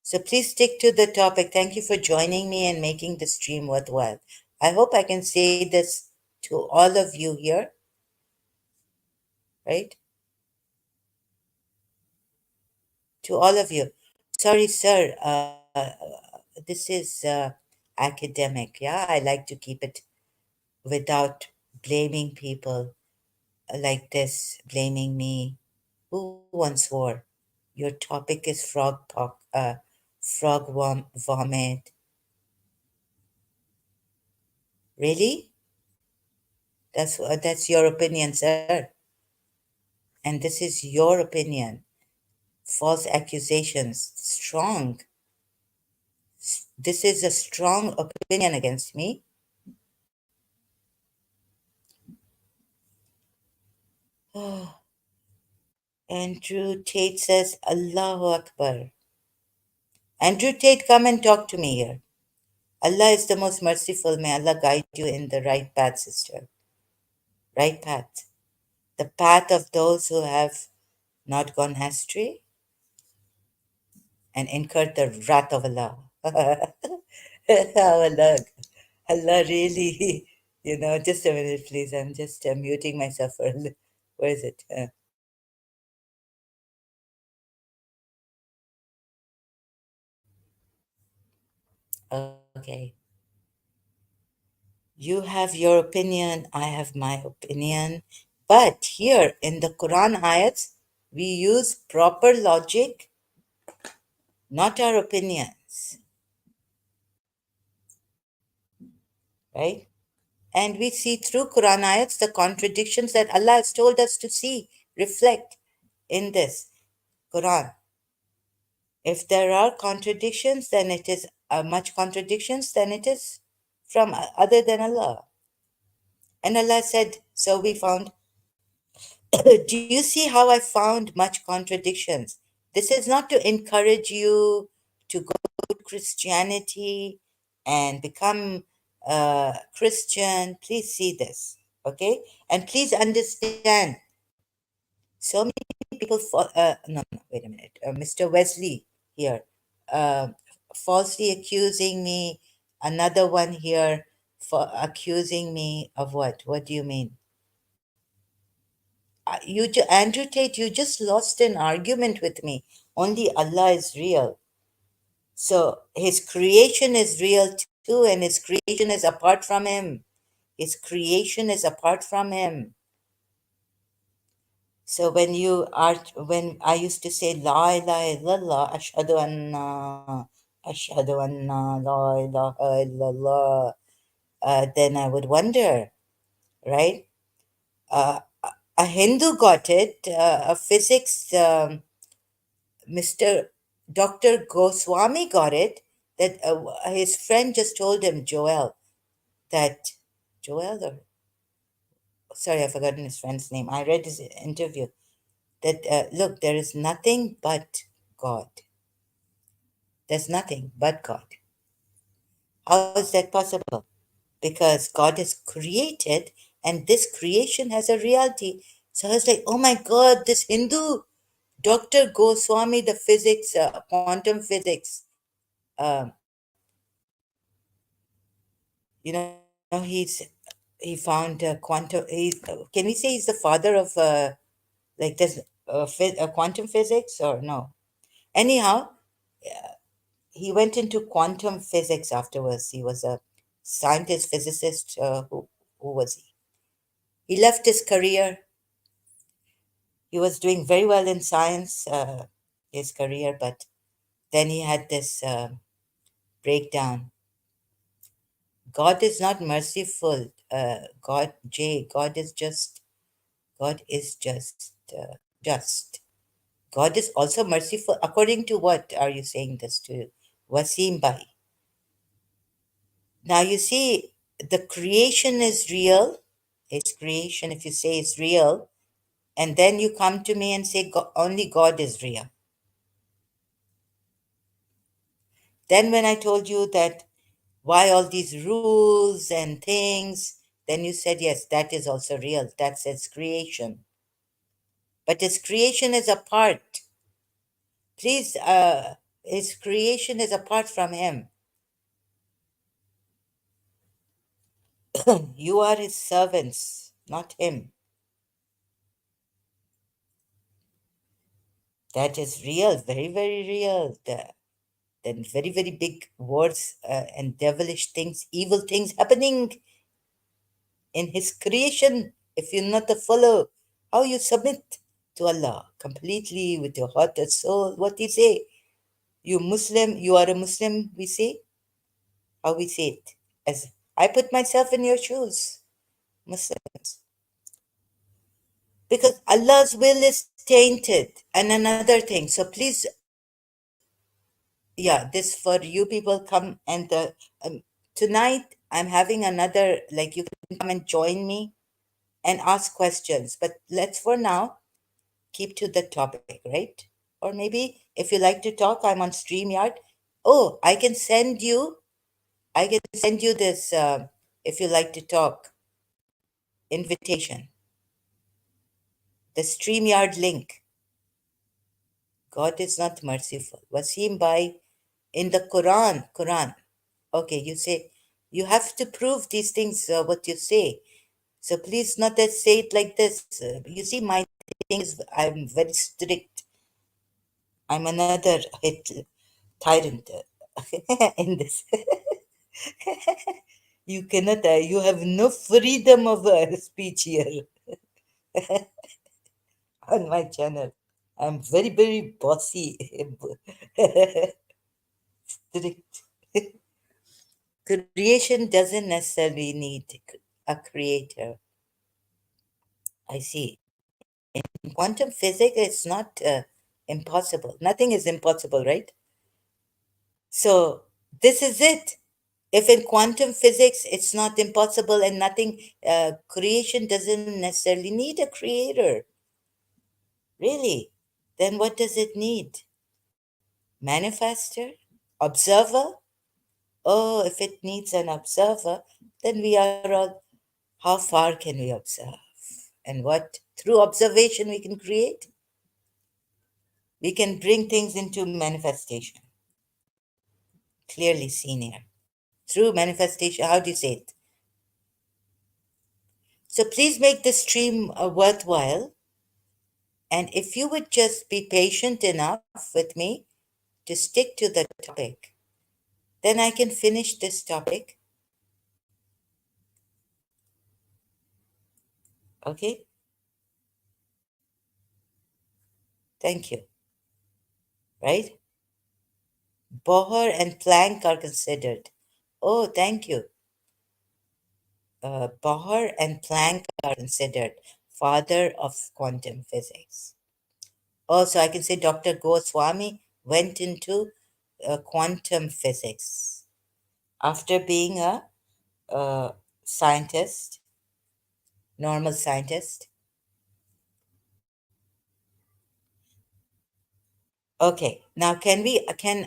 So please stick to the topic. Thank you for joining me and making the stream worthwhile. I hope I can say this to all of you here, right? To all of you. Sorry, sir. This is academic. Yeah, I like to keep it without blaming people like this, blaming me. Who wants war? Your topic is frog vomit. Really? That's your opinion, sir. And this is your opinion. False accusations. Strong. This is a strong opinion against me. Oh, Andrew Tate says, Allahu Akbar. Andrew Tate, come and talk to me here. Allah is the most merciful. May Allah guide you in the right path, sister. Right path. The path of those who have not gone astray and incurred the wrath of Allah. Allah, Allah really, just a minute, please. I'm just muting myself for a little. Where is it? Okay. You have your opinion, I have my opinion. But here in the Quran ayats, we use proper logic, not our opinions, right? And we see through Quran ayats the contradictions that Allah has told us to see, reflect in this Quran. If there are contradictions, then it is much contradictions, then it is from other than Allah. And Allah said, so we found. Do you see how I found much contradictions? This is not to encourage you to go to Christianity and become Christian. Please see this, okay? And please understand. So many people, no, no, wait a minute. Mr. Wesley here, uh, falsely accusing me. Another one here for accusing me of what? What do you mean? Andrew Tate, you just lost an argument with me. Only Allah is real. So his creation is real too, and his creation is apart from him. His creation is apart from him. So when I used to say La ilaha illallah, ashhadu anna la ilaha illallah, then I would wonder, right? Uh, a Hindu got it, a physics Mr. Dr. Goswami got it that his friend just told him, Joel, that Joel, or sorry, I've forgotten his friend's name. I read his interview that look, there is nothing but God. There's nothing but God. How is that possible? Because God is created and this creation has a reality. So I was like, oh my God, this Hindu Dr. Goswami, the physics, quantum physics, um, he found quantum. Can we say he's the father of like this quantum physics or no? Anyhow, he went into quantum physics afterwards. He was a scientist, physicist. Who was he? He left his career. He was doing very well in science, his career, but then he had this breakdown. God is not merciful. God is just. God is also merciful. According to what are you saying this to? Wasim Bhai. Now you see, the creation is real. It's creation, if you say it's real, and then you come to me and say only God is real. Then when I told you that why all these rules and things, then you said, yes, that is also real. That's its creation. But its creation is apart. Please, his creation is apart from him. You are his servants, not him. That is real, very, very real. Then very, very big words and devilish things, evil things happening in his creation. If you're not a follower, how you submit to Allah completely with your heart and soul? What do you say? You Muslim, you are a Muslim, we say? How we say it? As I put myself in your shoes, Muslims. Because Allah's will is tainted. And another thing, so please, yeah, this for you people come and tonight I'm having another, like you can come and join me and ask questions. But let's for now keep to the topic, right? Or maybe if you like to talk, I'm on StreamYard. Oh, I can send you this if you like to talk invitation, the StreamYard link. God is not merciful. Wasim Bhai in the Quran. Okay, you say you have to prove these things, what you say. So please not just say it like this. You see, my thing is I'm very strict. I'm another tyrant in this. You cannot, you have no freedom of speech here on my channel. I'm very, very bossy, strict. Creation doesn't necessarily need a creator. I see. In quantum physics, it's not impossible. Nothing is impossible, right? So this is it. If in quantum physics it's not impossible and nothing, creation doesn't necessarily need a creator. Really? Then what does it need? Manifester? Observer? Oh, if it needs an observer, then we are all, how far can we observe? And what, through observation, we can create? We can bring things into manifestation. Clearly seen here. Through manifestation, how do you say it? So please make the stream worthwhile. And if you would just be patient enough with me to stick to the topic, then I can finish this topic. Okay? Thank you. Right? Bohr and Planck are considered. Oh, thank you. Bohr and Planck are considered father of quantum physics. Also, I can say Dr. Goswami went into quantum physics after being a uh, scientist, normal scientist. Okay, now can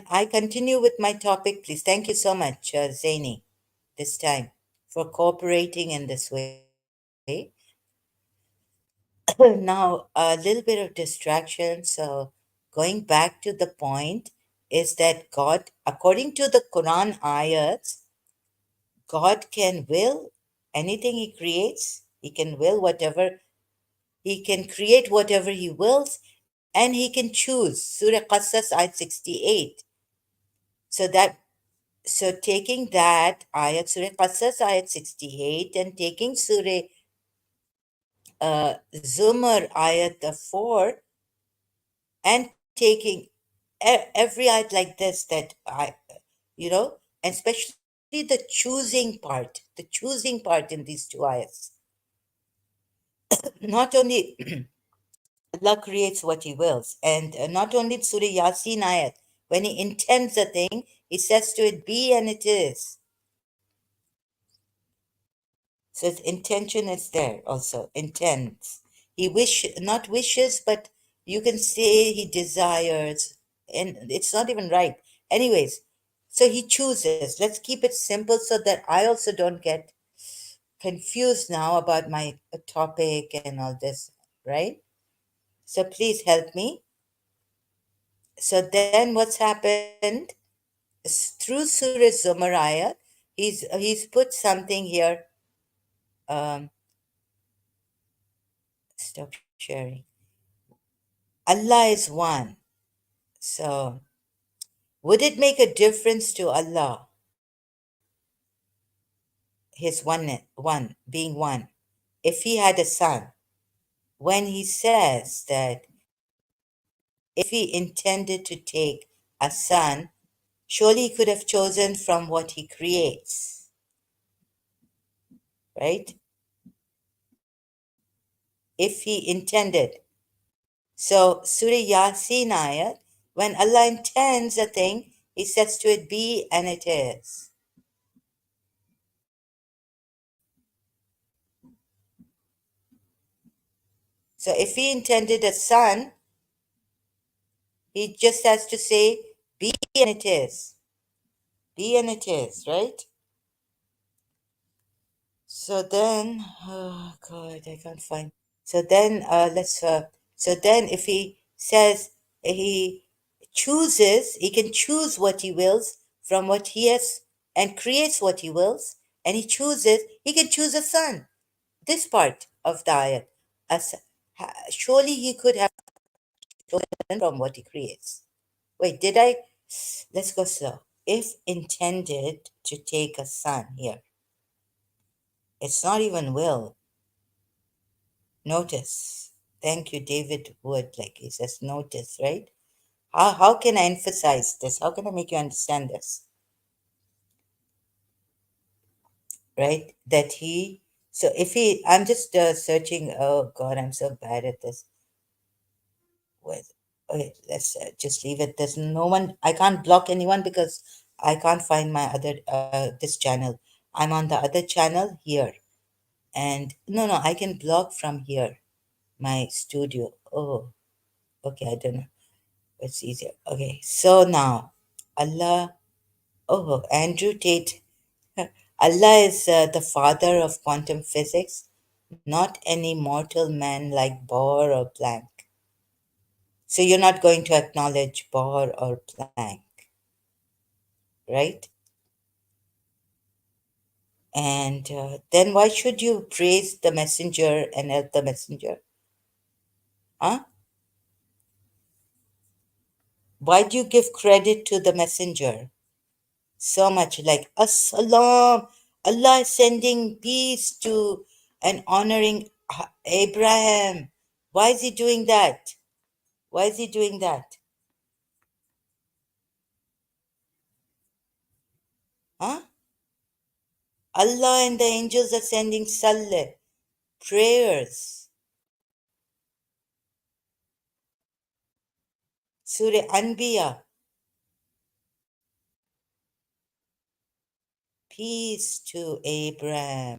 I continue with my topic, please? Thank you so much, Zaini, this time for cooperating in this way. Now, a little bit of distraction. So, going back to the point is that God, according to the Quran ayats, God can will anything He creates. He can will whatever, He can create whatever He wills, and He can choose. Surah Qasas, ayat 68. So, taking that ayat, Surah Qasas, ayat 68, and taking Surah Zumar, ayat 4, and taking every art like this that you know, and especially the choosing part in these two ayats. Not only Allah creates what He wills, and not only Surah Yasin ayat, when He intends a thing, He says to it, be, and it is. So His intention is there also, intends. He not wishes, but you can say He desires, and it's not even right. Anyways, so He chooses. Let's keep it simple so that I also don't get confused now about my topic and all this, right? So please help me. So then what's happened through Surah Zumarayat, he's put something here. Stop sharing. Allah is one. So would it make a difference to Allah, His being one, if He had a son, when He says that if He intended to take a son, surely He could have chosen from what He creates, right? If He intended. So, Surah Yasin ayat, when Allah intends a thing, He says to it, be, and it is. So, if He intended a son, He just has to say, be, and it is. Be, and it is, right? So then, oh God, I can't find. So then, so then if He says He chooses, He can choose what He wills from what He has and creates what He wills, and He chooses, He can choose a son. This part of the ayat. Surely He could have chosen from what He creates. Wait, did I? Let's go slow. If intended to take a son here, it's not even will. Notice. Thank you, David Wood. Like he says, notice, right? How can I emphasize this? How can I make you understand this? Right? That he, so if he, I'm just searching, oh God, I'm so bad at this. Wait, okay, let's just leave it. There's no one, I can't block anyone because I can't find my other, this channel. I'm on the other channel here. And no, I can block from here, my studio. Oh, okay, I don't know. It's easier. Okay, so now Allah, oh, Andrew Tate. Allah is the father of quantum physics, not any mortal man like Bohr or Planck. So you're not going to acknowledge Bohr or Planck, right? And then why should you praise the messenger and help the messenger? Huh? Why do you give credit to the messenger so much? Like, Assalam, Allah is sending peace to and honoring Abraham. Why is He doing that? Why is He doing that? Huh? Allah and the angels are sending saleh, prayers. Surah Anbiya, Peace to Abraham.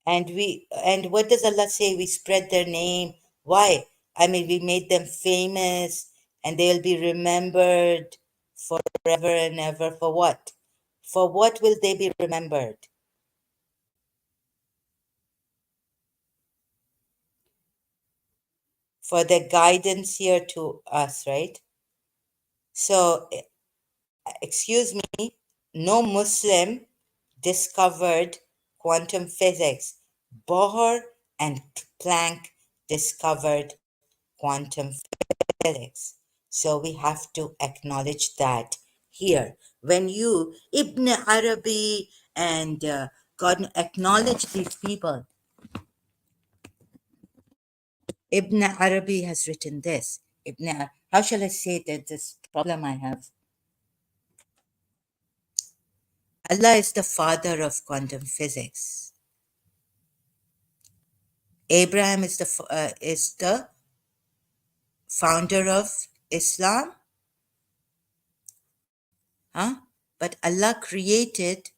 And what does Allah say? We spread their name. Why? I mean, we made them famous and they'll be remembered forever and ever. For what? For what will they be remembered? For their guidance here to us, right? So, excuse me, no Muslim discovered quantum physics. Bohr and Planck discovered quantum physics. So we have to acknowledge that here. When you, Ibn Arabi, and God acknowledge these people, Ibn Arabi has written this. How shall I say that this problem I have? Allah is the father of quantum physics. Abraham is the founder of Islam, huh? But Allah created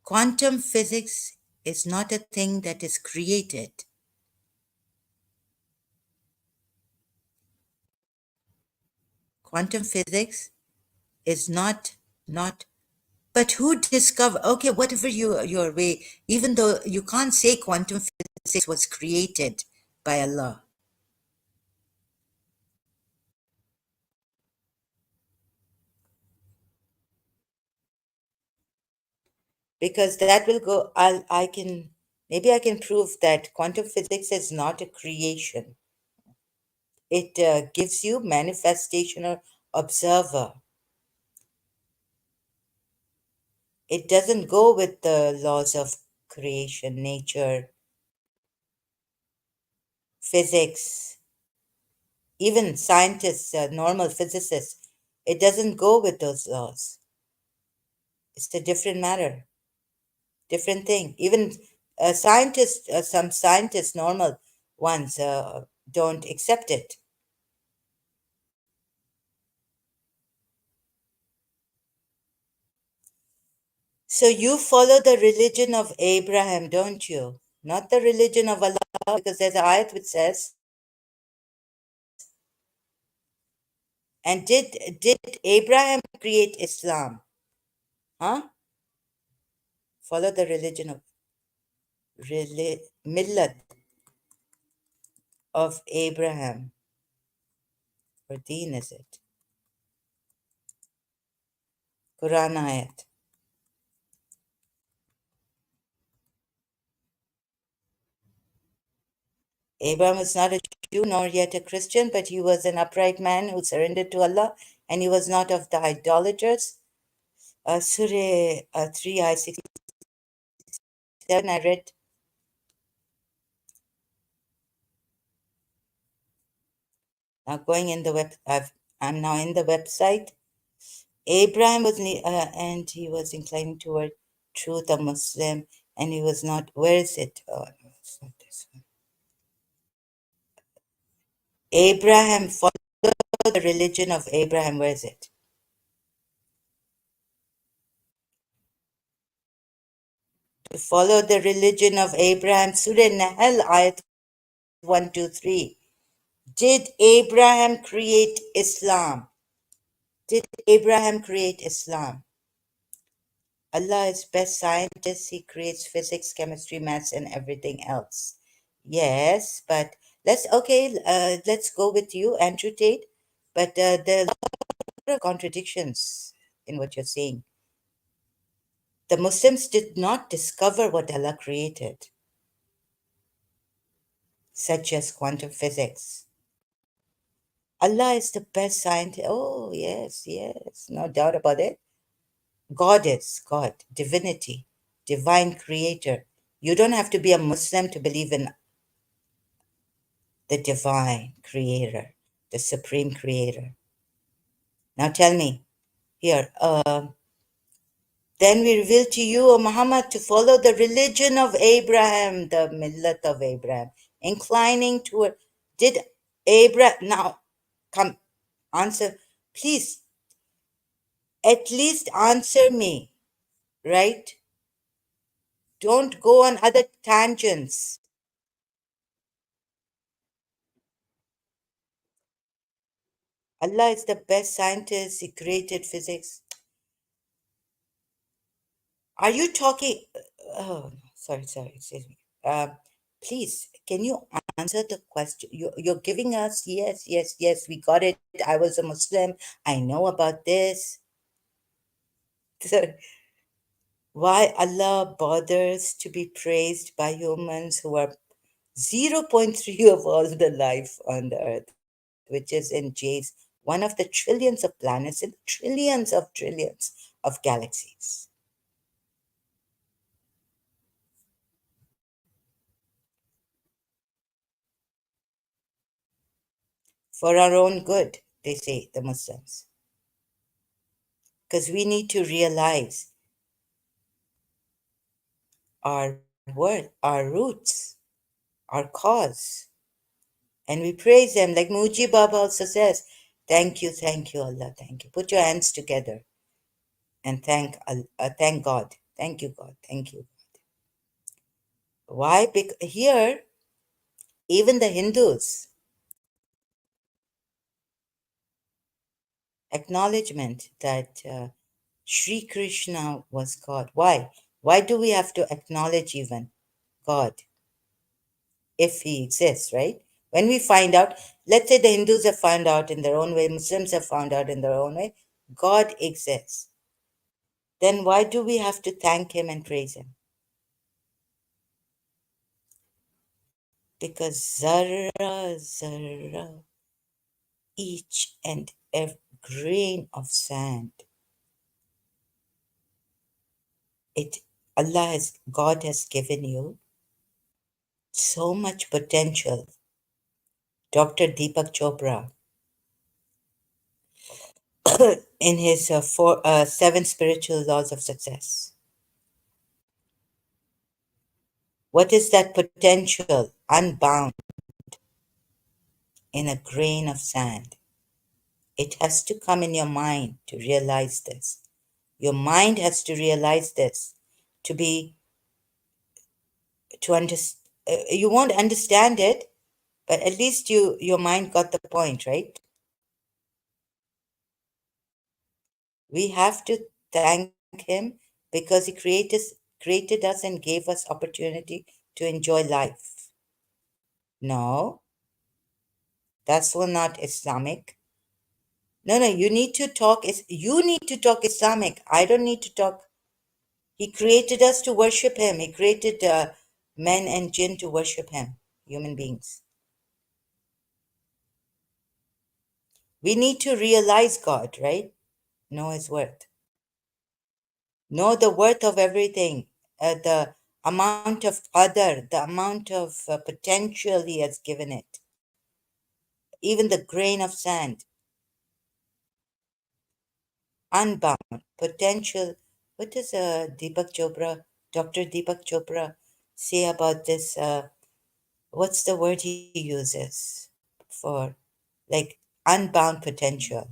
quantum physics is not a thing that is created. Quantum physics is not but who discovered, okay, whatever your way, even though you can't say quantum physics was created by Allah, because that will go, I can, maybe I can prove that quantum physics is not a creation. It gives you manifestation or observer. It doesn't go with the laws of creation, nature, physics, even scientists, normal physicists. It doesn't go with those laws. It's a different matter, different thing. Even scientists, some scientists, normal ones, don't accept it. So you follow the religion of Abraham, don't you? Not the religion of Allah, because there's an ayat which says, and did Abraham create Islam? Huh? Follow the religion of millat of Abraham. Or deen is it? Quran ayat. Abraham was not a Jew nor yet a Christian, but he was an upright man who surrendered to Allah, and he was not of the idolaters. Surah 3, I 67, I read. Now going in the I'm now in the website. Abraham was, and he was inclining toward truth, a Muslim, and he was not, where is it? Oh, no, it's not this one. Abraham, follow the religion of Abraham, where is it? To follow the religion of Abraham, Surah Nahl, ayat 123. Did Abraham create Islam? Did Abraham create Islam? Allah is best scientist. He creates physics, chemistry, maths, and everything else. Yes, but let's go with you, Andrew Tate. But there are a lot of contradictions in what you're saying. The Muslims did not discover what Allah created, such as quantum physics. Allah is the best scientist. Oh, yes, yes, no doubt about it. God is God, divinity, divine creator. You don't have to be a Muslim to believe in the divine creator, the supreme creator. Now tell me, here, then we reveal to you, O Muhammad, to follow the religion of Abraham, the millat of Abraham, inclining toward. Did Abraham, now come, answer, please. At least answer me, right? Don't go on other tangents. Allah is the best scientist. He created physics. Are you talking? Oh, sorry, excuse me. Please, can you answer the question? You're giving us, yes, we got it. I was a Muslim. I know about this. Why Allah bothers to be praised by humans who are zero point 0.3 of all the life on the earth, which is in J's, one of the trillions of planets and trillions of galaxies. For our own good, they say, the Muslims. Because we need to realize our worth, our roots, our cause. And we praise them, like Muji Baba also says, thank you, Allah, thank you. Put your hands together and thank God. Thank you, God. Thank you. Why? Because here, even the Hindus, acknowledgement that Sri Krishna was God. Why? Why do we have to acknowledge even God if he exists, right? When we find out, let's say the Hindus have found out in their own way, Muslims have found out in their own way, God exists. Then why do we have to thank him and praise him? Because zarra, each and every grain of sand, it God has given you so much potential. Dr. Deepak Chopra, in his seven spiritual laws of success. What is that potential? Unbound in a grain of sand. It has to come in your mind to realize this. Your mind has to realize this to be, to understand. You won't understand it, but at least your mind got the point, right? We have to thank him because he created us and gave us opportunity to enjoy life. No, that's all not Islamic. No, you need to talk Islamic. I don't need to talk. He created us to worship him. He created men and jinn to worship him, human beings. We need to realize God, right? Know his worth. Know the worth of everything. The amount of the amount of potential he has given it. Even the grain of sand, unbound potential. What does Dr. Deepak Chopra say about this? What's the word he uses for like unbound potential?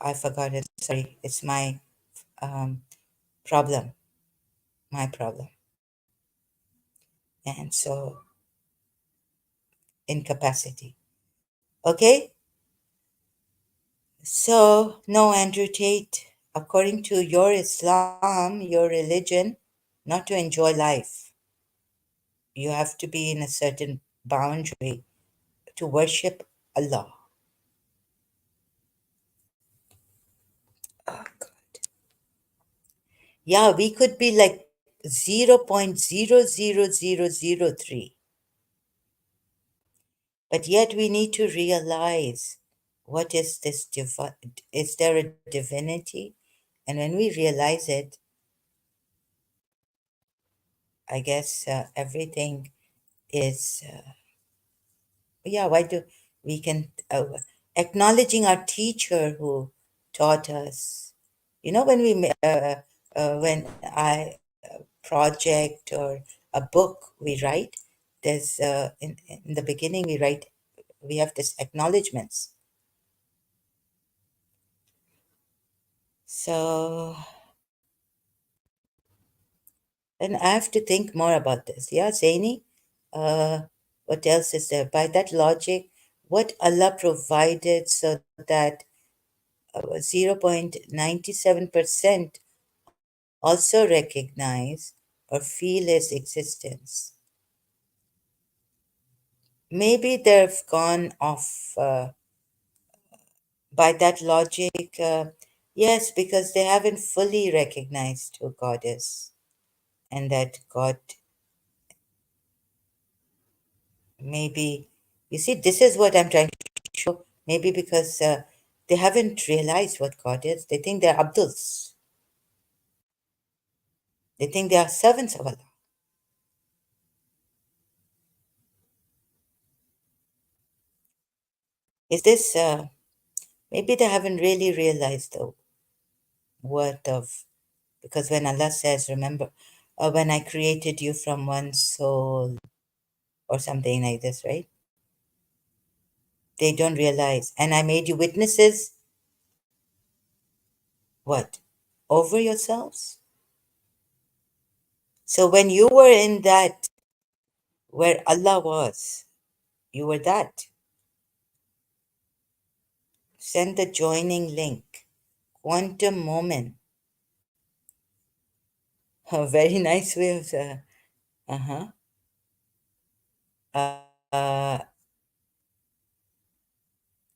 I forgot it. Sorry, it's my um, problem. My problem. And so, incapacity. Okay? So, no, Andrew Tate, according to your Islam, your religion, not to enjoy life, you have to be in a certain boundary to worship Allah. Oh, God. Yeah, we could be like 0.00003, but yet we need to realize what is this is there a divinity? And when we realize it, I guess everything is, yeah, why do we can, acknowledging our teacher who taught us. You know, when I project or a book we write, in the beginning we have this acknowledgements. So, and I have to think more about this. Yeah, Zaini? Uh, what else is there? By that logic, what Allah provided so that 0.97% also recognize or feel his existence. Maybe they've gone off by that logic. Yes, because they haven't fully recognized who God is and that God maybe, you see, this is what I'm trying to show. Maybe because they haven't realized what God is. They think they're Abduls, they think they are servants of Allah. Is this, maybe they haven't really realized the worth of, because when Allah says, remember, when I created you from one soul or something like this, right? They don't realize. And I made you witnesses, what? Over yourselves? So when you were in that, where Allah was, you were that. Send the joining link. Quantum moment. A very nice way of, uh-huh. Uh, uh,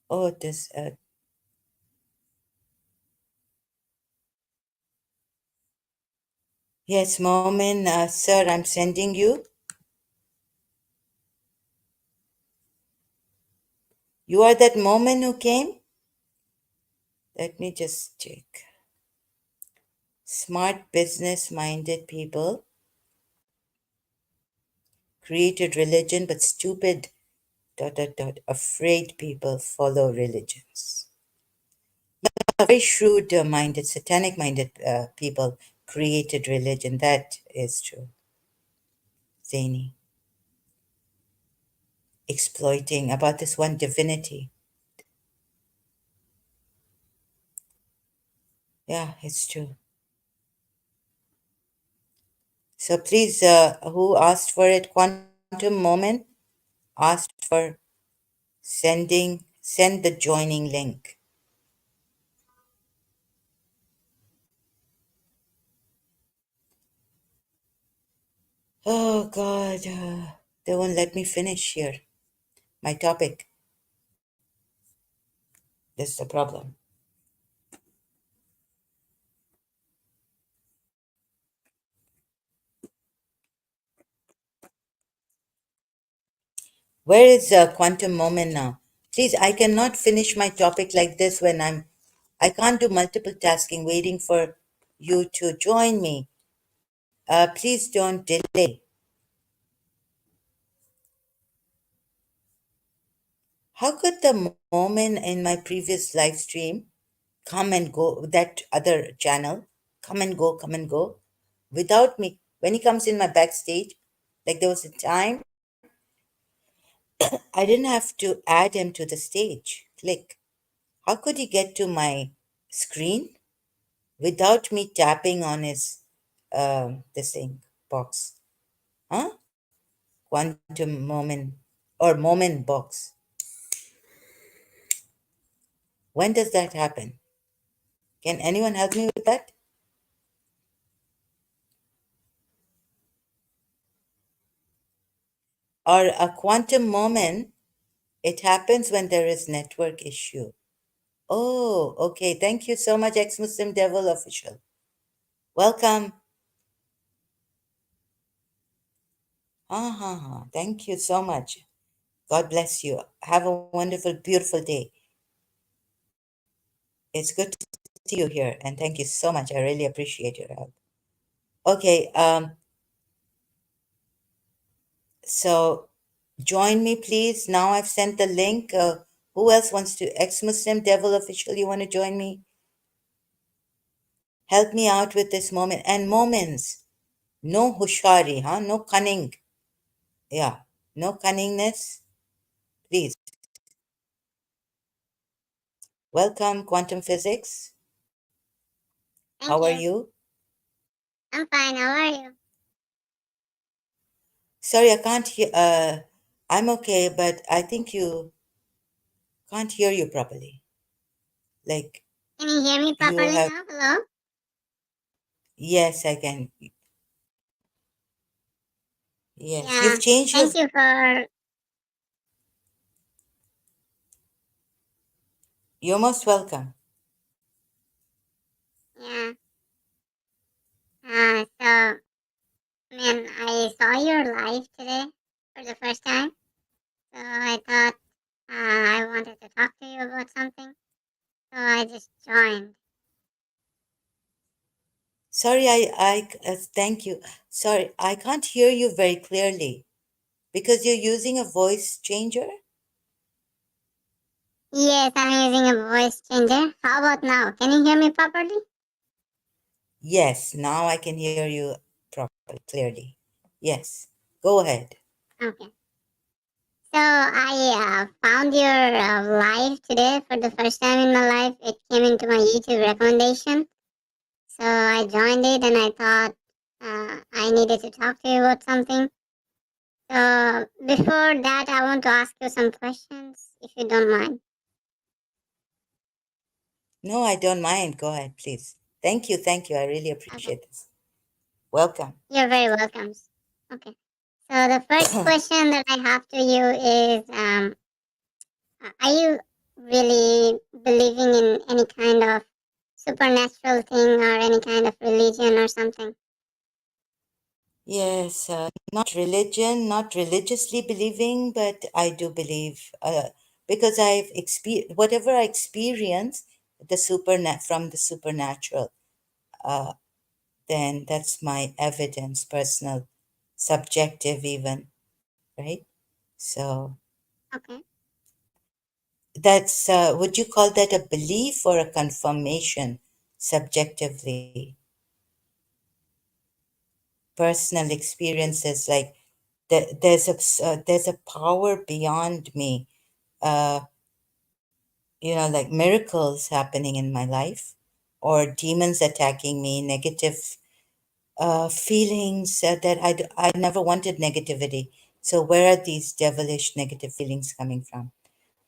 oh, this, yes, moment, sir, I'm sending you. You are that moment who came? Let me just check. Smart business minded people created religion, but stupid afraid people follow religions. Very shrewd minded, satanic minded people created religion. That is true. Zaini. Exploiting about this one divinity. Yeah, it's true. So please, who asked for it? Quantum Moment asked for send the joining link. Oh God, they won't let me finish here. My topic. This is the problem. Where is quantum moment now? Please, I cannot finish my topic like this when I can't do multiple tasking waiting for you to join me. Please don't delay. How could the moment in my previous live stream come and go, that other channel, come and go, without me? When he comes in my backstage, like there was a time, I didn't have to add him to the stage. Click. How could he get to my screen without me tapping on his this thing box? Huh? Quantum moment or moment box. When does that happen? Can anyone help me with that? Or a quantum moment, it happens when there is network issue. Oh, okay. Thank you so much, ex-Muslim Devil Official. Welcome. Thank you so much. God bless you. Have a wonderful, beautiful day. It's good to see you here, and thank you so much. I really appreciate your help. Okay, so join me, please. Now I've sent the link. Who else wants to? Ex-Muslim Devil Official, you want to join me? Help me out with this moment and moments. No hushari, huh? No cunning. Yeah, no cunningness. Please. Welcome, quantum physics. Thank How are you. you? I'm fine. How are you? Sorry, I can't hear. I'm okay, but I think you can't hear you properly. Like Can you hear me you properly have. now? Hello? Yes, I can. Yes, Yeah. you've changed your. Thank you for, You're most welcome. yeah. So, man, I saw your live today for the first time. So I thought I wanted to talk to you about something. So I just joined. Sorry, thank you. Sorry, I can't hear you very clearly because you're using a voice changer. Yes, I'm using a voice changer. How about now? Can you hear me properly? Yes, now I can hear you properly, clearly. Yes, go ahead. Okay. So I found your live today for the first time in my life. It came into my YouTube recommendation. So I joined it and I thought I needed to talk to you about something. So before that, I want to ask you some questions, if you don't mind. No, I don't mind. Go ahead, please. Thank you, thank you. I really Okay, appreciate this. Welcome. you're very welcome. Okay. So the first question that I have to you is, are you really believing in any kind of supernatural thing or any kind of religion or something? Yes, not religion, not religiously believing, but I do believe because I've experienced whatever I experience from the supernatural, uh, then that's my evidence, personal, subjective, even, right? So Okay. that's would you call that a belief or a confirmation, subjectively? Personal experiences like there's a power beyond me, uh, like miracles happening in my life, or demons attacking me, negative feelings I never wanted negativity. So where are these devilish negative feelings coming from,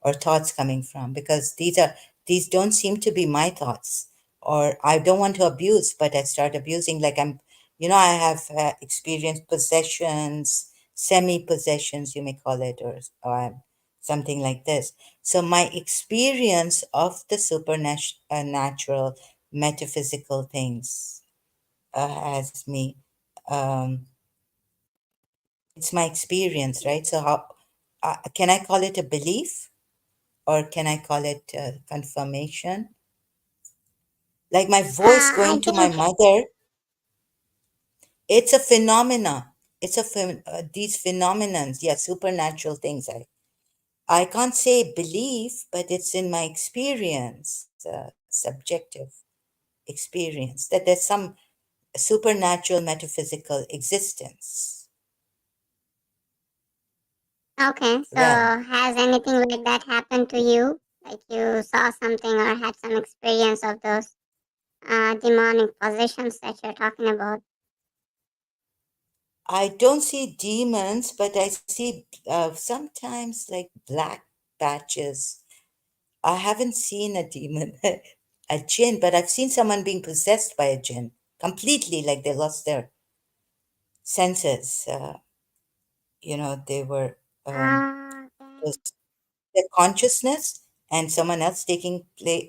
or thoughts coming from? Because these don't seem to be my thoughts, or I don't want to abuse, but I start abusing. Like I have experienced possessions, semi possessions, you may call it, or something like this. So my experience of the supernatural, natural, metaphysical things has me. Um, it's my experience, right? So how can I call it a belief? Or can I call it confirmation? Like my voice I going to my think mother, it's a phenomena. These phenomenons, yeah, supernatural things. I can't say belief, but it's in my experience, subjective experience, that there's some supernatural metaphysical existence. okay. So Realm. has anything like that happened to you? Like you saw something or had some experience of those demonic possessions that you're talking about? I don't see demons, but I see sometimes like black patches. I haven't seen a demon, a jinn, but I've seen someone being possessed by a jinn completely, like they lost their senses. They were Okay. lost their consciousness, and someone else taking play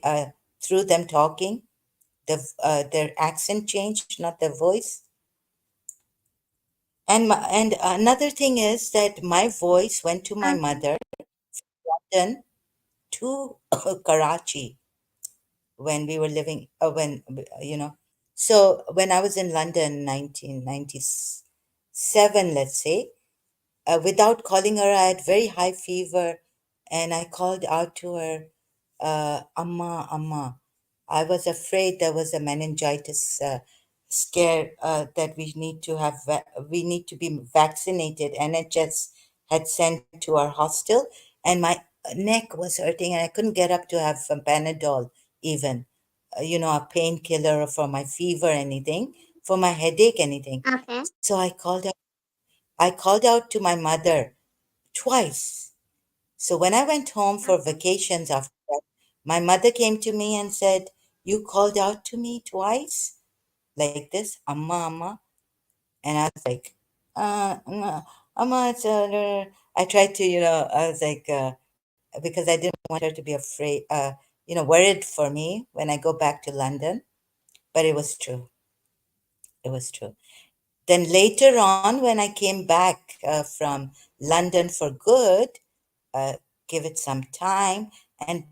through them talking. Their accent changed, not their voice. And another thing is that my voice went to my Okay. mother, London to Karachi, when we were living when so when I was in London 1997, let's say, without calling her, I had very high fever, and I called out to her, Amma, Amma. I was afraid there was a meningitis scare, that we need to be vaccinated. NHS had sent to our hostel, and my neck was hurting, and I couldn't get up to have some Panadol even. a painkiller for my fever, anything, for my headache, anything. Okay. So I called out to my mother twice. So when I went home for Okay. vacations after that, my mother came to me and said, "You called out to me twice like this, Amma, Amma." And I was like, Amma, Amma, I tried to, I was like, because I didn't want her to be afraid, worried for me when I go back to London. But it was true. It was true. Then later on, when I came back from London for good, uh, give it some time. And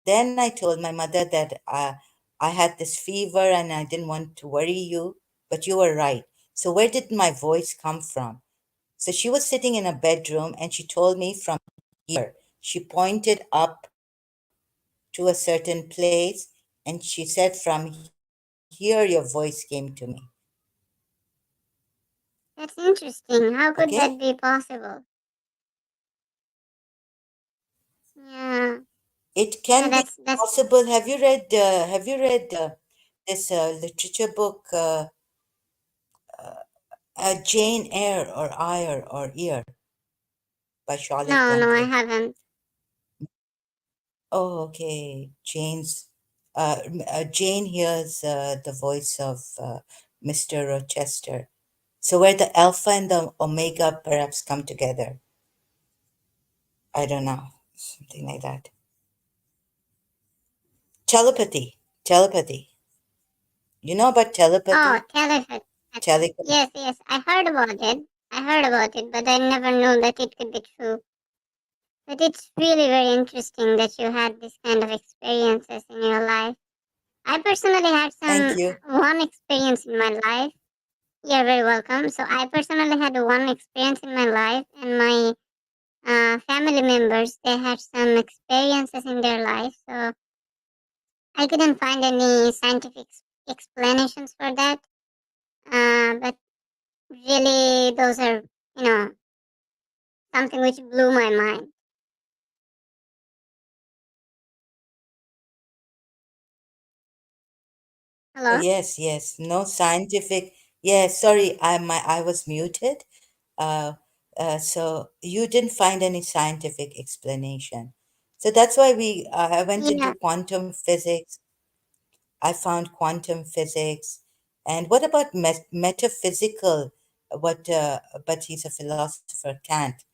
then I told my mother that I had this fever and I didn't want to worry you, but you were right. So where did my voice come from? So she was sitting in a bedroom and she told me from here. She pointed up to a certain place and she said, "From here, your voice came to me." That's interesting. How Okay? could that be possible? Yeah. It Yeah, can be that's possible. Have you read this literature book, Jane Eyre or Eyre or Ear by Charlotte no, I Bronte? haven't. Oh, okay. Jane hears the voice of Mr. Rochester. So where the alpha and the omega perhaps come together. I don't know. Something like that. Telepathy. Telepathy. You know about Oh, telepathy? telepathy. Telepathy. Yes, yes, I heard about it. I heard about it, but I never knew that it could be true. But it's really very interesting that you had this kind of experiences in your life. I personally had Thank some you. one experience in my life. You're very welcome. So I personally had one experience in my life, and my family members they had some experiences in their life. So I couldn't find any scientific explanations for that. But really, those are something which blew my mind. Hello. Yes, yes. No scientific. Yes, sorry, I was muted. Uh, so you didn't find any scientific explanation. So that's why I went into Yeah, quantum physics. I found quantum physics. And what about metaphysical? But he's a philosopher, Kant.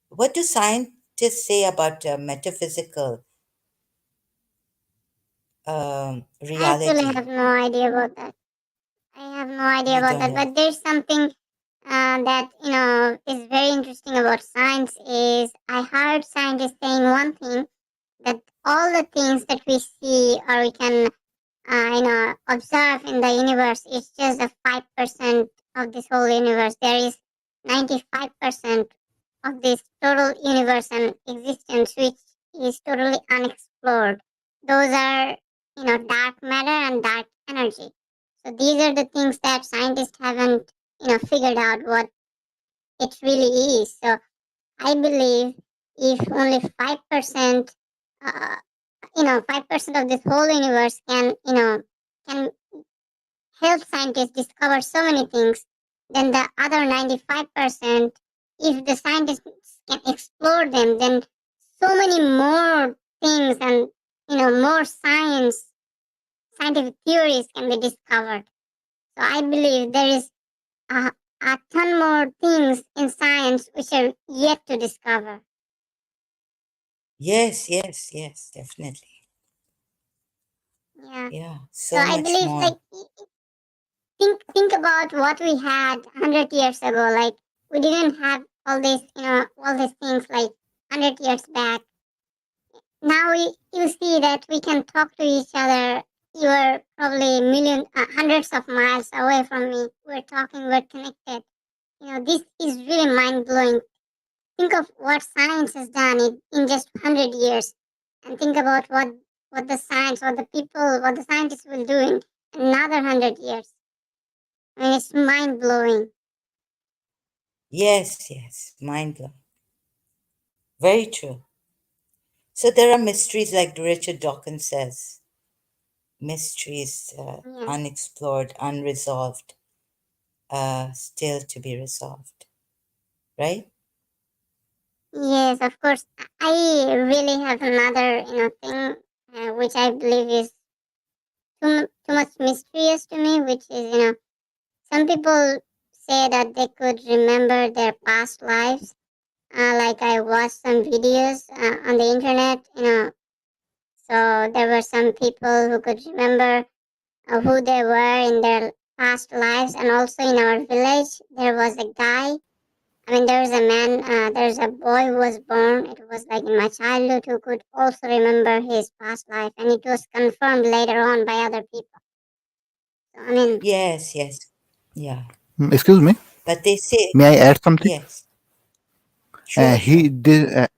What do scientists say about metaphysical I actually reality? have no idea about that. I have no idea You about don't that. know. But there's something that is very interesting about science. Is I heard scientists saying one thing that all the things that we see or we can observe in the universe is just a 5% of this whole universe. There is 95% of this total universe and existence which is totally unexplored. Those are dark matter and dark energy. So these are the things that scientists haven't figured out what it really is. So I believe if only 5% uh, 5% of this whole universe can help scientists discover so many things, then the other 95%, if the scientists can explore them, then so many more things and more scientific theories can be discovered. So I believe there is a, a ton more things in science which are yet to discover. Yes, yes, yes, definitely. Yeah. Yeah, So so I much believe more. like think about what we had 100 years ago. Like we didn't have all these things like 100 years back. Now you see that we can talk to each other. You are probably hundreds of miles away from me. We're talking. We're connected. This is really mind blowing. Think of what science has done in just 100 years, and think about what the science, what the people, what the scientists will do in another 100 years. I mean, it's mind blowing. Yes, yes, mind blowing. Very true. So there are mysteries, like Richard Dawkins says. mysteries, Yeah. unexplored, unresolved, still to be resolved, right? Yes, of course. I really have another, thing which I believe is too much mysterious to me, which is, some people say that they could remember their past lives. Like I watched some videos on the internet, so there were some people who could remember who they were in their past lives, and also in our village there was a guy. I mean, there's a man, there's a boy who was born. It was like in my childhood who could also remember his past life, and it was confirmed later on by other people. So, I mean, Yes, yes, yeah. Excuse me, But they say, may I add something? yes, sure, He sure. did.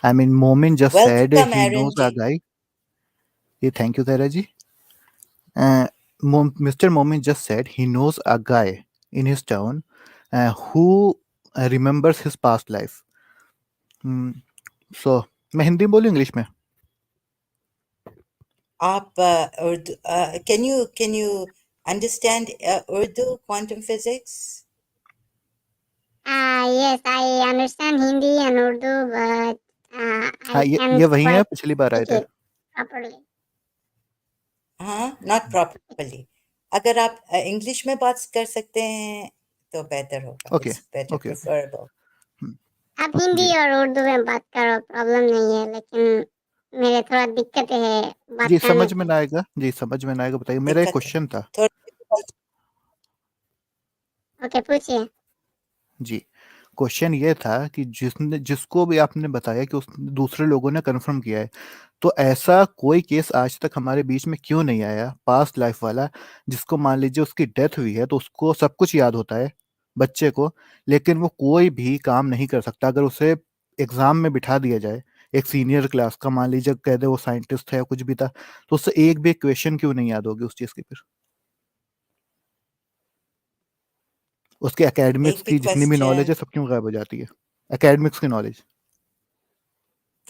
I mean, Momin just said Welcome, he Aaron knows a G. guy. Thank you, Taraji. Uh, Mr. Momin just said he knows a guy in his town who remembers his past life. Hmm, so, मैं हिंदी में बोलूं English में? आप Urdu can you understand Urdu quantum physics? yes, I understand Hindi and Urdu, but हाँ, I ये can't वही है quite पिछली बार आए speak थे. it properly. हाँ, not properly. अगर आप इंग्लिश में बात कर सकते हैं तो बेहतर होगा. Okay, It's better, okay, okay. preferable. हम्म, आप हिंदी जी, और उर्दू में बात करो, प्रॉब्लम नहीं है, लेकिन मेरे थोड़ा दिक्कत है बात जी करने समझ में में। ना आएगा. जी समझ में ना आएगा. बताइए, मेरा एक दिक्कत है क्वेश्चन था. थोड़ा. ओके, पूछिए। जी, क्वेश्चन ये था कि जिसको भी आपने बताया कि उस दूसरे लोगों ने कंफर्म किया है, तो ऐसा कोई केस आज तक हमारे बीच में क्यों नहीं आया पास्ट लाइफ वाला, जिसको मान लीजिए उसकी डेथ हुई है तो उसको सब कुछ याद होता है बच्चे को, लेकिन वो कोई भी काम नहीं कर सकता. अगर उसे एग्जाम में बिठा दिया जाए, एक सीनियर क्लास का, मान लीजिए कह दे वो साइंटिस्ट है या कुछ भी था, तो उससे एक भी क्वेश्चन क्यों नहीं याद होगी उस चीज की? फिर उसके एकेडमिक्स एक भी की जितनी भी नॉलेज क्वेश्चन है सब क्यों गायब हो जाती है? एकेडमिक्स की नॉलेज.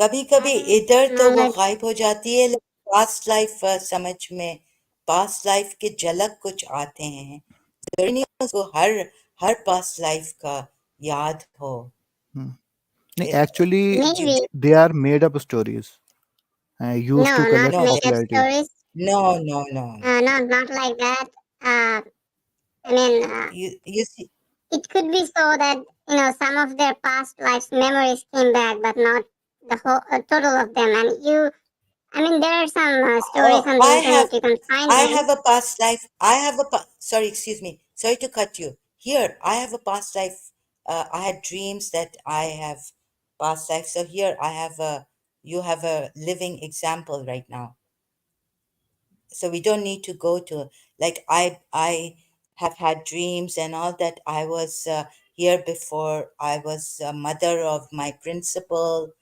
कभी कभी इधर तो वो नॉलेज। गायब हो जाती है, लेकिन पास्ट लाइफ समझ में, पास्ट लाइफ के झलक कुछ आते हैं. जरूरी नहीं है उसको हर पास्ट लाइफ का याद हो. नहीं, It- actually may you be. get, they are made up stories no, used to not collect no, made up popularity. Stories. no, no, no, no. Not like that. I mean, You see, it could be so that some of their past lives memories came back, but not the whole total of them. And I mean, there are some stories oh, on the internet. You can find I them. have a past life. I have a sorry, excuse me. Sorry to cut you. Here, I have a past life. I had dreams that I have past life. So here, you have a living example right now. So we don't need to go to, like, I have had dreams and all that. I was here before. I was a mother of my principal,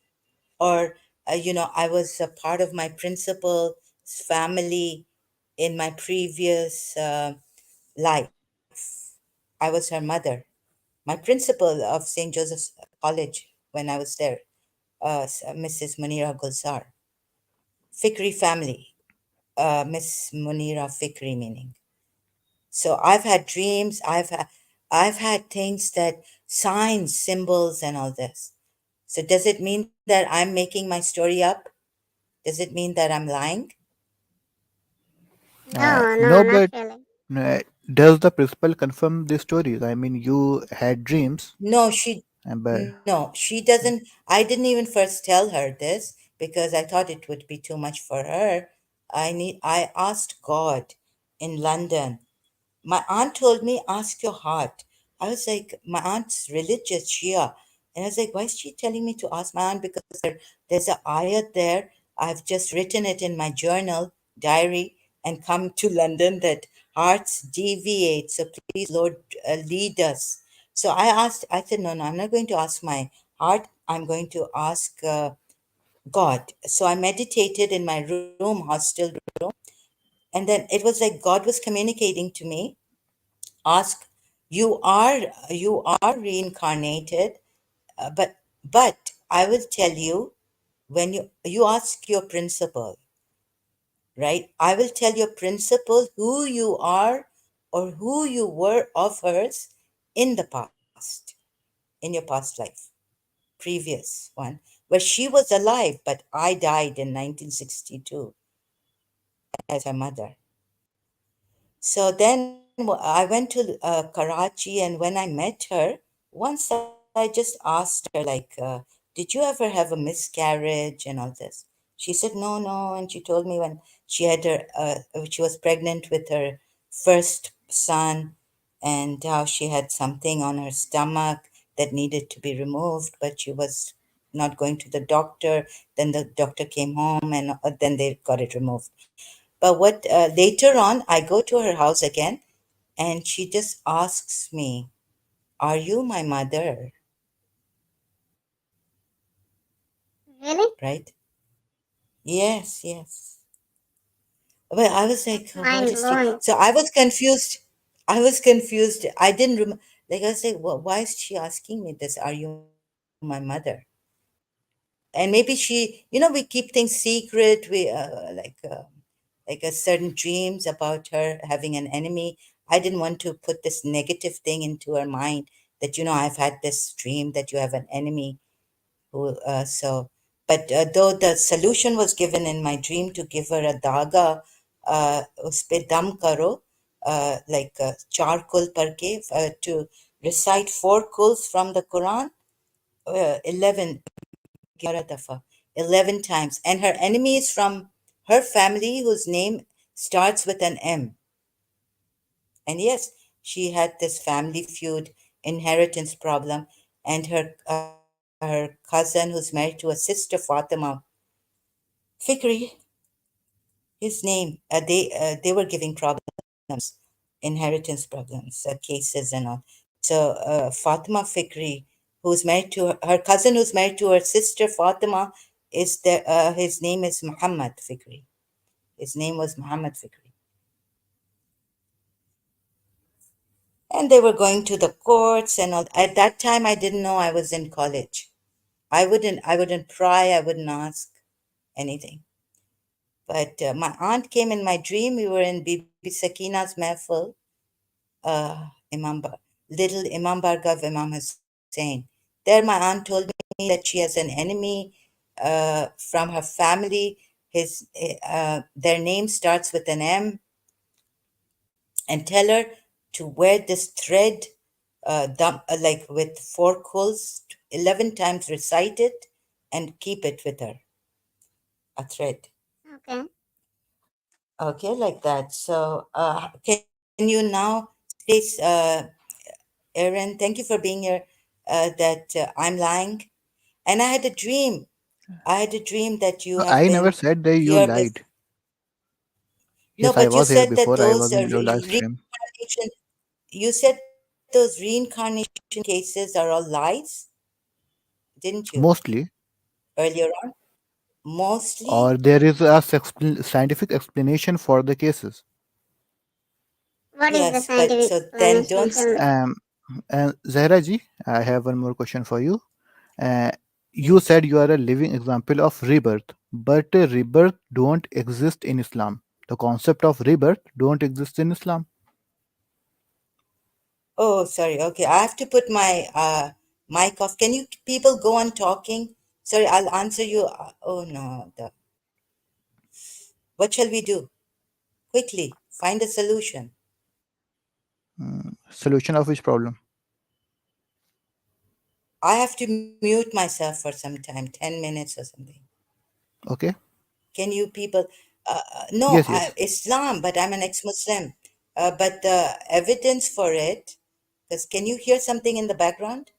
or I was a part of my principal's family in my previous life. I was her mother, my principal of St. Joseph's College when I was there, Mrs. Munira Gulzar. Fikri family, Miss Munira Fikri meaning. So I've had dreams. I've had things that signs, symbols, and all this. So does it mean that I'm making my story up? Does it mean that I'm lying? No, no, No, not but really. uh, does the principal confirm the stories? I mean, you had dreams, No, she but no, she doesn't. I didn't even first tell her this because I thought it would be too much for her. I asked God in London. My aunt told me, ask your heart. I was like, my aunt's religious, Shia. And I was like, why is she telling me to ask my aunt? Because there's a ayat there. I've just written it in my journal, diary, and come to London that hearts deviate. So please, Lord, lead us. So I said, no, no, I'm not going to ask my heart. I'm going to ask God. So I meditated in my room, hostel room. And then it was like God was communicating to me, ask, you are reincarnated, but I will tell you, when you ask your principal, right? I will tell your principal who you are or who you were of hers in the past, in your past life, previous one, where she was alive, but I died in 1962 as her mother. So then I went to Karachi, and when I met her, once I just asked her, like, did you ever have a miscarriage and all this? She said, no, no. And she told me when she was pregnant with her first son, and how she had something on her stomach that needed to be removed, but she was not going to the doctor. Then the doctor came home, and then they got it removed. But what later on, I go to her house again, and she just asks me, "Are you my mother?" Really? Right? Yes, yes. But I was like, That's "Oh, what mind is she?" blowing. So I was confused. I was confused. I didn't like I was like, well, why is she asking me this? Are you my mother? And maybe we keep things secret. Like a certain dreams about her having an enemy. I didn't want to put this negative thing into her mind that I've had this dream that you have an enemy who but though the solution was given in my dream to give her a daga, us pe dam karo, charcoal parke, to recite four kuls from the Quran, 11 dafa, 11 times, and her enemy is from her family whose name starts with an M. And yes, she had this family feud, inheritance problem, and her cousin who's married to a sister, Fatima Fikri, his name, they were giving problems, inheritance problems, cases and all. So Fatima Fikri, who's married to her cousin, who's married to her sister Fatima, his name is Muhammad Fikri. His name was Muhammad Fikri. And they were going to the courts and all. At that time, I didn't know I was in college. I wouldn't pry. I wouldn't ask anything. But my aunt came in my dream. We were in Bibi Sakina's mehfil, Imam, little Imam Barga of Imam Hussein. There, my aunt told me that she has an enemy from her family. Their name starts with an M, and tell her to wear this thread, like with four quills, 11 times recite it, and keep it with her, a thread. Okay. Okay, like that. So, can you now please, Aaron, thank you for being here, that I'm lying. And I had a dream. I had a dream that you have I never been said that you here with. lied. No, Yes, I but you was here said that before. I those was in your live stream. reincarnation, you said those reincarnation cases are all lies, didn't you, Mostly, earlier on? Mostly? or there is a scientific explanation for the cases. What is the Yes, but scientific so then explanation? don't. Tell me. Um, and Zahra ji, I have one more question for you. Uh, you Yes. said you are a living example of rebirth, but rebirth don't exist in Islam. The concept of rebirth don't exist in Islam. Oh, sorry. Okay, I have to put my mic off. Can you people go on talking? Sorry, I'll answer you. Oh no, what shall we do? Quickly, find a solution. Solution of which problem? I have to mute myself for some time, 10 minutes or something. Okay. Can you people? No, Yes, yes. Islam, but I'm an ex-Muslim. But the evidence for it, because can you hear something in the background?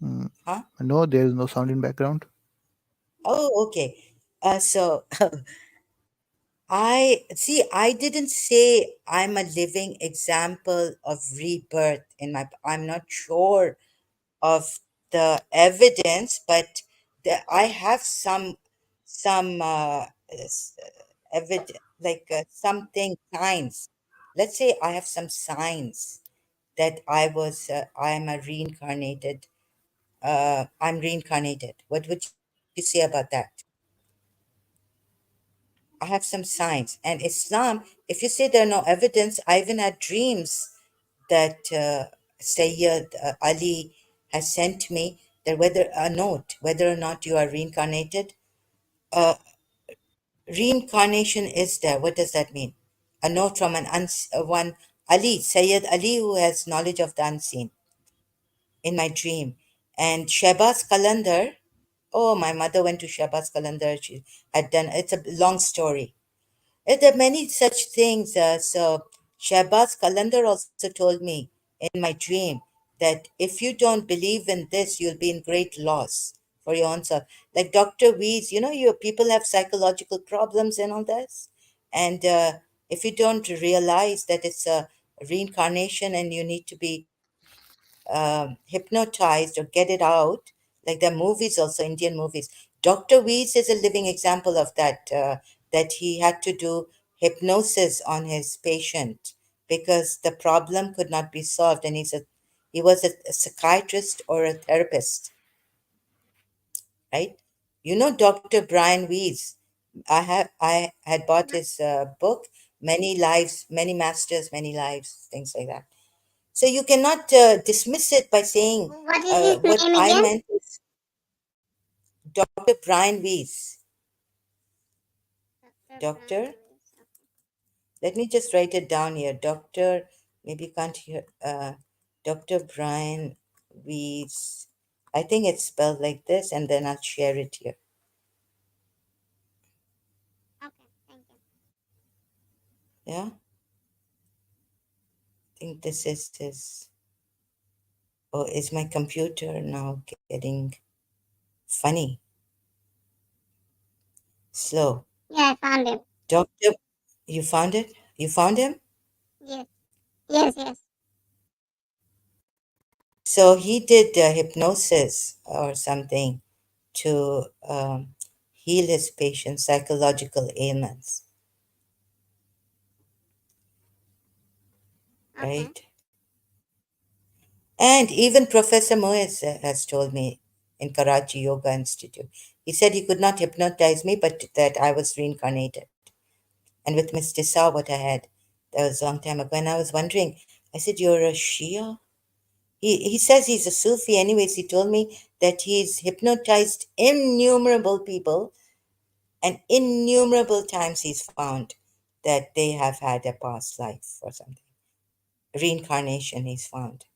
Mm, Huh? no, there is no sound in background. Oh, okay. So I didn't say I'm a living example of rebirth I'm not sure of the evidence, but I have some something signs. Let's say I have some signs that I am a reincarnated. I'm reincarnated. What would you say about that? I have some signs. And Islam, if you say there are no evidence, I even had dreams that Sayyid Ali has sent me, that whether a note, whether or not you are reincarnated. Uh, Reincarnation is there. What does that mean? A note from one Ali, Sayyid Ali, who has knowledge of the unseen in my dream. And Shehbaz Kalandar, oh, my mother went to Shehbaz Kalandar. She had done, it's a long story. There are many such things. So Shehbaz Kalandar also told me in my dream that if you don't believe in this, you'll be in great loss for your own self. Like Dr. Wees, you people have psychological problems and all this. And if you don't realize that it's a reincarnation and you need to be hypnotized or get it out, like the movies, also Indian movies. Dr. Wees is a living example of that, that he had to do hypnosis on his patient because the problem could not be solved. And he was a psychiatrist or a therapist, right? Dr. Brian Weiss. I had bought his book, Many Lives, Many Masters, Many Lives, things like that. So you cannot dismiss it by saying What is his what name I again? meant is Dr. Brian Weiss. Dr. Brian Doctor, Lewis. Okay. let me just write it down here. Doctor, maybe you can't hear. Dr. Brian Weiss. I think it's spelled like this, and then I'll share it here. Okay, thank you. Yeah, I think this is his. Oh, is my computer now getting funny, slow? Yeah, I found him. Doctor, you found it? You found him? Yes, yes, yes. So he did hypnosis or something to heal his patient's psychological ailments, Okay, right? And even Professor Moez has told me in Karachi Yoga Institute. He said he could not hypnotize me, but that I was reincarnated. And with Miss Tissa, what I had, that was a long time ago. And I was wondering, I said, "You're a Shia?" He says he's a Sufi. Anyways, he told me that he's hypnotized innumerable people, and innumerable times he's found that they have had a past life or something. Reincarnation, he's found.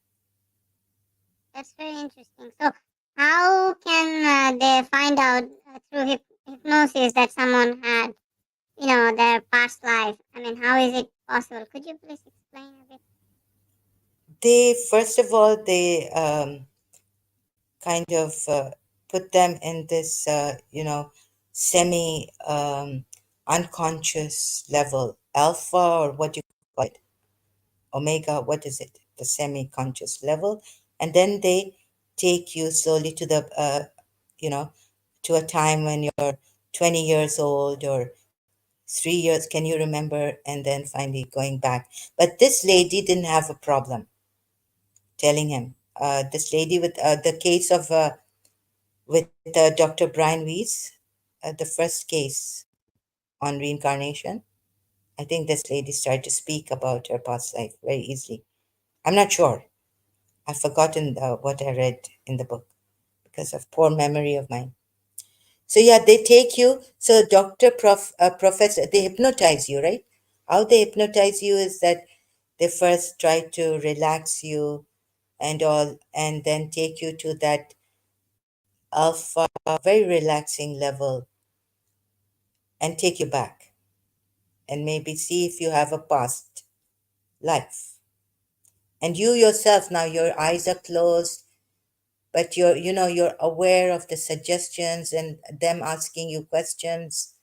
that's very interesting. So, how can they find out through hypnosis that someone had, their past life? I mean, how is it possible? Could you please explain a bit? They, first of all, they kind of put them in this, semi unconscious level, alpha, or what you call it, omega, what is it? The semi conscious level. And then they take you slowly to the, to a time when you're 20 years old or 3 years, can you remember? And then finally going back. But this lady didn't have a problem telling him. This lady with the case of with Dr. Brian Weiss, the first case on reincarnation. I think this lady started to speak about her past life very easily. I'm not sure. I've forgotten what I read in the book because of poor memory of mine. So yeah, they take you. So doctor, professor, they hypnotize you, right? How they hypnotize you is that they first try to relax you and all, and then take you to that alpha, very relaxing level, and take you back and maybe see if you have a past life. And you yourself, now your eyes are closed, but you're aware of the suggestions and them asking you questions.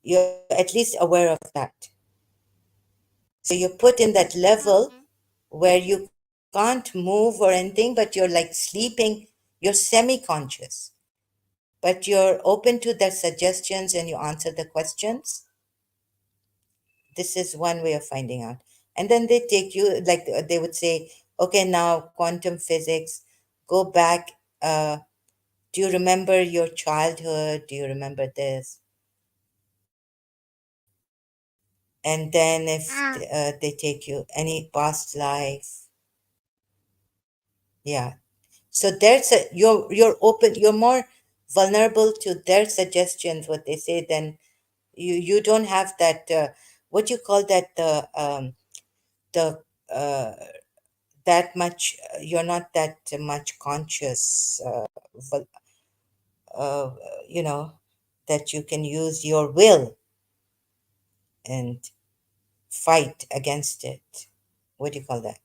You're at least aware of that. So you're put in that level Okay, where you can't move or anything, but you're like sleeping. You're semi-conscious, but you're open to their suggestions and you answer the questions. This is one way of finding out. And then they take you, like they would say, okay, now quantum physics, go back. Do you remember your childhood? Do you remember this? And then if Ah, they take you any past life, yeah. So there's a you're open, you're more vulnerable to their suggestions, what they say, than you don't have that what you call that the uh, that much you're not that much conscious uh, you know, that you can use your will and fight against it. What do you call that?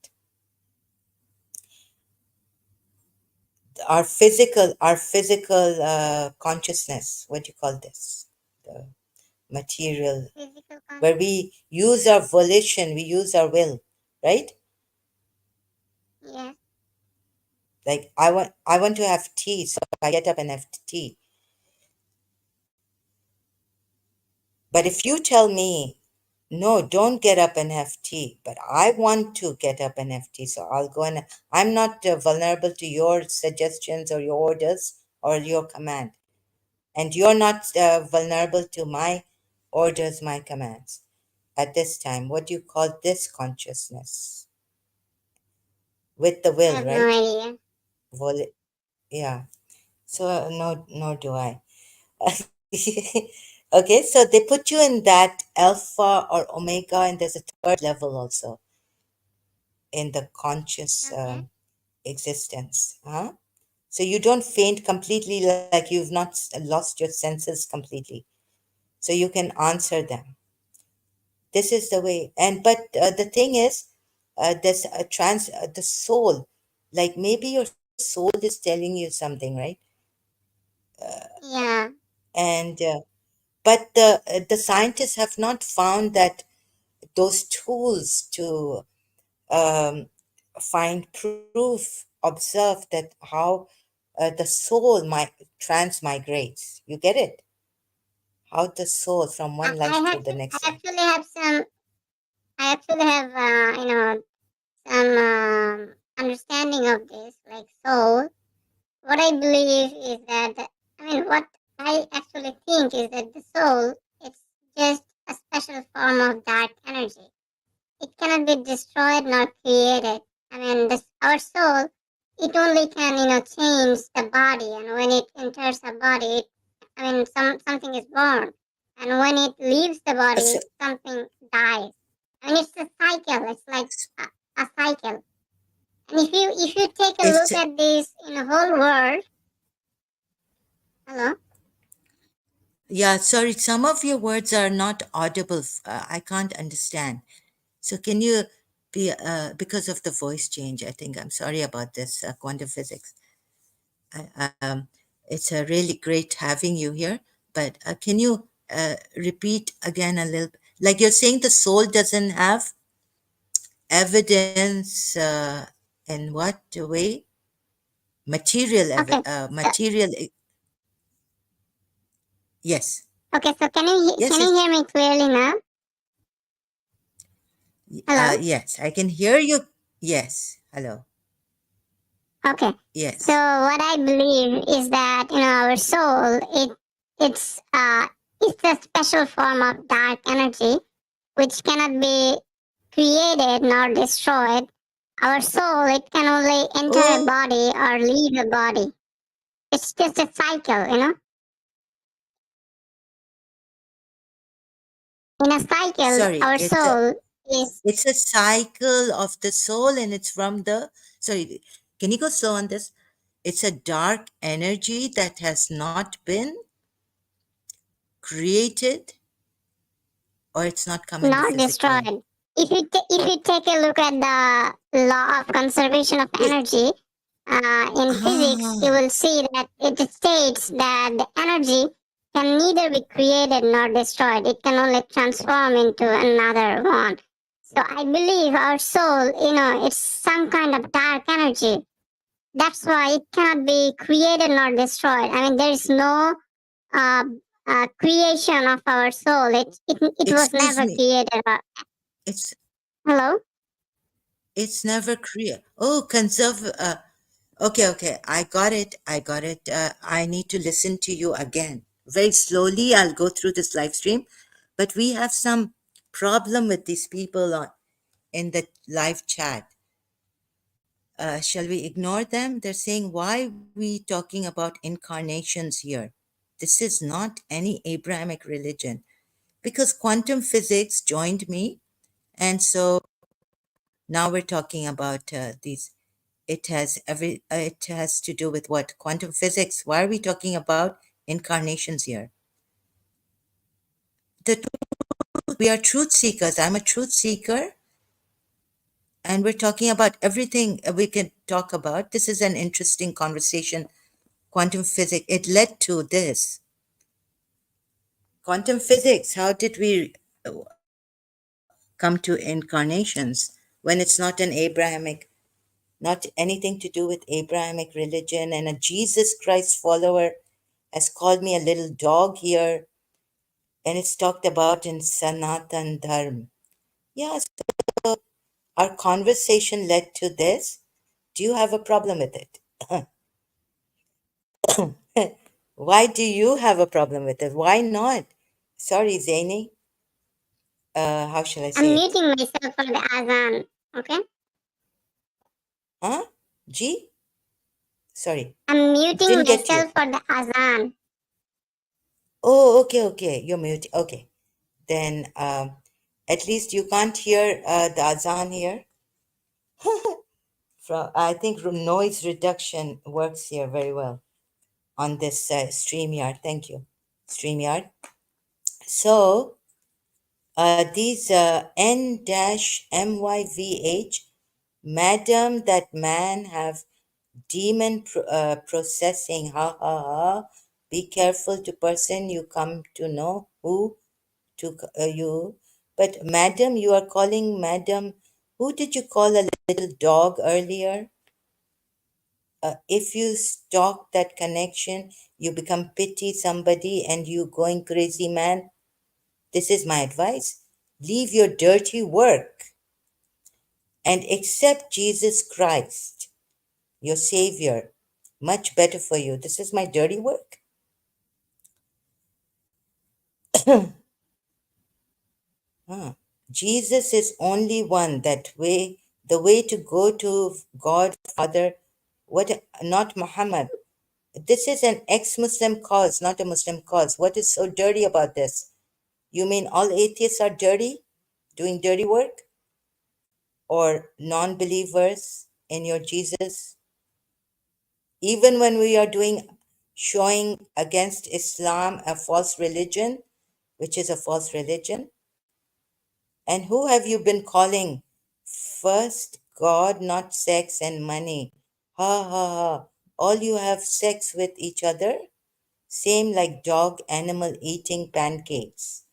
Our physical consciousness. What do you call this? The material, physical where consciousness. we use our volition, we use our will, right? Yes. Like I want to have tea, so I get up and have tea. But if you tell me, no, don't get up and have tea, but I want to get up and have tea, so I'll go and I'm not vulnerable to your suggestions or your orders or your command. And you're not vulnerable to my orders, my commands. At this time, what do you call this consciousness? With the I will, have no right? idea. Yeah. So, no, nor do I. Okay, so they put you in that alpha or omega, and there's a third level also in the conscious Okay. existence. Huh? So you don't faint completely, like you've not lost your senses completely. So you can answer them. This is the way. And but the thing is, there's a the soul, like maybe your soul is telling you something, right? Yeah. And but the scientists have not found that those tools to um, find proof, observe that how the soul transmigrates. You get it? How the soul from one I life to have the I next life. actually have some. I actually have some understanding of this. Like soul. What I believe is that what I actually think is that the soul it's just a special form of dark energy. It cannot be destroyed nor created. Our soul, it only can, change the body, and when it enters a body, something is born, and when it leaves the So, body, something dies. It's a cycle. It's like a cycle. And if you take a it's look at this in the whole world, hello, yeah. Sorry, some of your words are not audible. I can't understand. So can you be because of the voice change? I think I'm sorry about this quantum physics. It's really great having you here, but can you repeat again a little? Like you're saying, the soul doesn't have evidence in what way? okay, so Material. Yes, okay, so yes, can you yes, hear me clearly now? Hello. yes. I can hear you. Yes. Hello. Okay. So Yes. what I believe is that our soul it's a special form of dark energy which cannot be created nor destroyed. Our soul it can only enter a Oh, body or leave a body. It's just a cycle. In a cycle, sorry. our soul is It's a cycle of the soul, and it's from the. Sorry. Can you go slow on this? It's a dark energy that has not been created, or it's not come in the not physical. destroyed. If you take a look at the law of conservation of Wait. energy in physics, you Ah. will see that it states that the energy can neither be created nor destroyed. It can only transform into another one. So I believe our soul, it's some kind of dark energy. That's why it cannot be created nor destroyed. There is no uh, creation of our soul. It was Excuse never me. created. It's Hello? it's never clear. Oh, conserve. Okay, okay. I got it. I got it. I need to listen to you again. Very slowly, I'll go through this live stream. But we have some. problem with these people in the live chat. Shall we ignore them? They're saying, why we talking about incarnations here? This is not any Abrahamic religion. Because quantum physics joined me, and so now we're talking about these. It has to do with what? Quantum physics. Why are we talking about incarnations here? The truth, we are truth seekers. I'm a truth seeker, and we're talking about everything we can talk about. This is an interesting conversation. Quantum physics, it led to this. Quantum physics, how did we come to incarnations when it's not an Abrahamic, not anything to do with Abrahamic religion? And a Jesus Christ follower has called me a little dog here, and it's talked about in Sanatan Dharma. Yeah, so our conversation led to this. Do you have a problem with it? Why do you have a problem with it? Why not? Sorry, Zaini. How shall I I'm say it? muting myself for the azan. Okay? Huh? G? Sorry, I'm muting didn't get you. myself for the azan. Oh, okay, okay. You're mute. Okay. Then at least you can't hear the azan here. I think noise reduction works here very well on this StreamYard. Thank you, StreamYard. So these N-MYVH, madam, that man have demon processing, ha ha ha. Be careful to person you come to know who to you. But madam, you are calling madam. Who did you call a little dog earlier? If you stalk that connection, you become pity somebody and you going crazy, man. This is my advice. Leave your dirty work and accept Jesus Christ, your Savior. Much better for you. This is my dirty work. Huh. Jesus is only one that way, the way to go to God Father. What? Not Muhammad. This is an ex-Muslim cause, not a Muslim cause. What is so dirty about this? You mean all atheists are dirty, doing dirty work, or non-believers in your Jesus? Even when we are doing showing against Islam, a false religion, which is a false religion. And who have you been calling first? God, not sex and money. Ha ha ha. All you have sex with each other? Same like dog animal eating pancakes.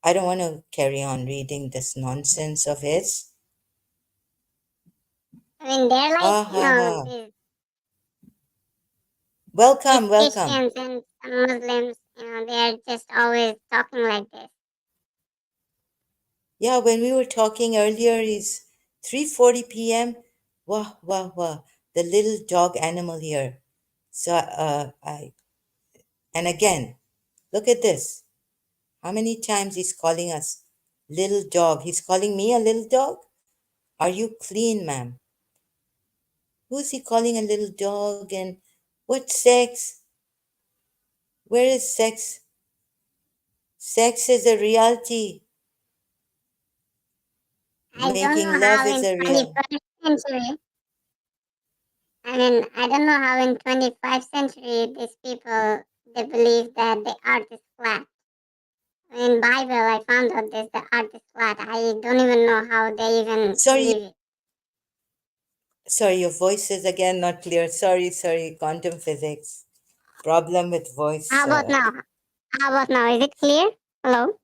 I don't want to carry on reading this nonsense of his. I mean, they're like, Ha ha ha. these Welcome, welcome. Christians and some Muslims, they're just always talking like this. Yeah, when we were talking earlier, it's 3:40 p.m. Wah, wah, wah. The little dog animal here. So, and again, look at this. How many times he's calling us little dog? He's calling me a little dog? Are you clean, ma'am? Who's he calling a little dog? And what sex? Where is sex? Sex is a reality. I don't Making know love how is in a real. 21st century, I mean, I don't know how in 25th century these people, they believe that the earth is flat. In Bible, I found out this, the earth is flat. I don't even know how they even Sorry, believe it. sorry, your voice is again not clear. Sorry, quantum physics. Problem with voice. How about now? How about now? Is it clear? Hello?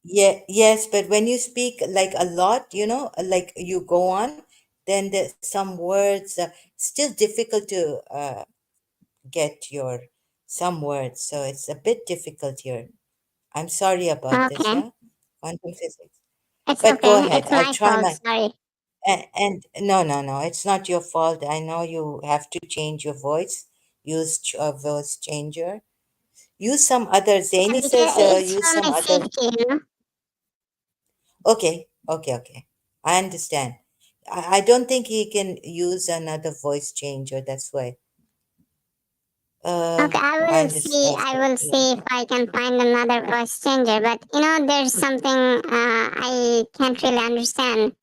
Yeah, yes, but when you speak like a lot, like you go on, then there's some words still difficult to get your some words. So it's a bit difficult here. I'm sorry about this, Okay. yeah? Quantum physics. It's But go okay. ahead. It's I'll my try fault. my Sorry. and no, it's not your fault. I know you have to change your voice. Use a voice changer. Use some other. Yeah, Zaini because says it's use for some my other. safety. Okay. I understand. I don't think he can use another voice changer. That's why. Uh, Okay, I understand. I will see if I can find another voice changer. But there's something I can't really understand.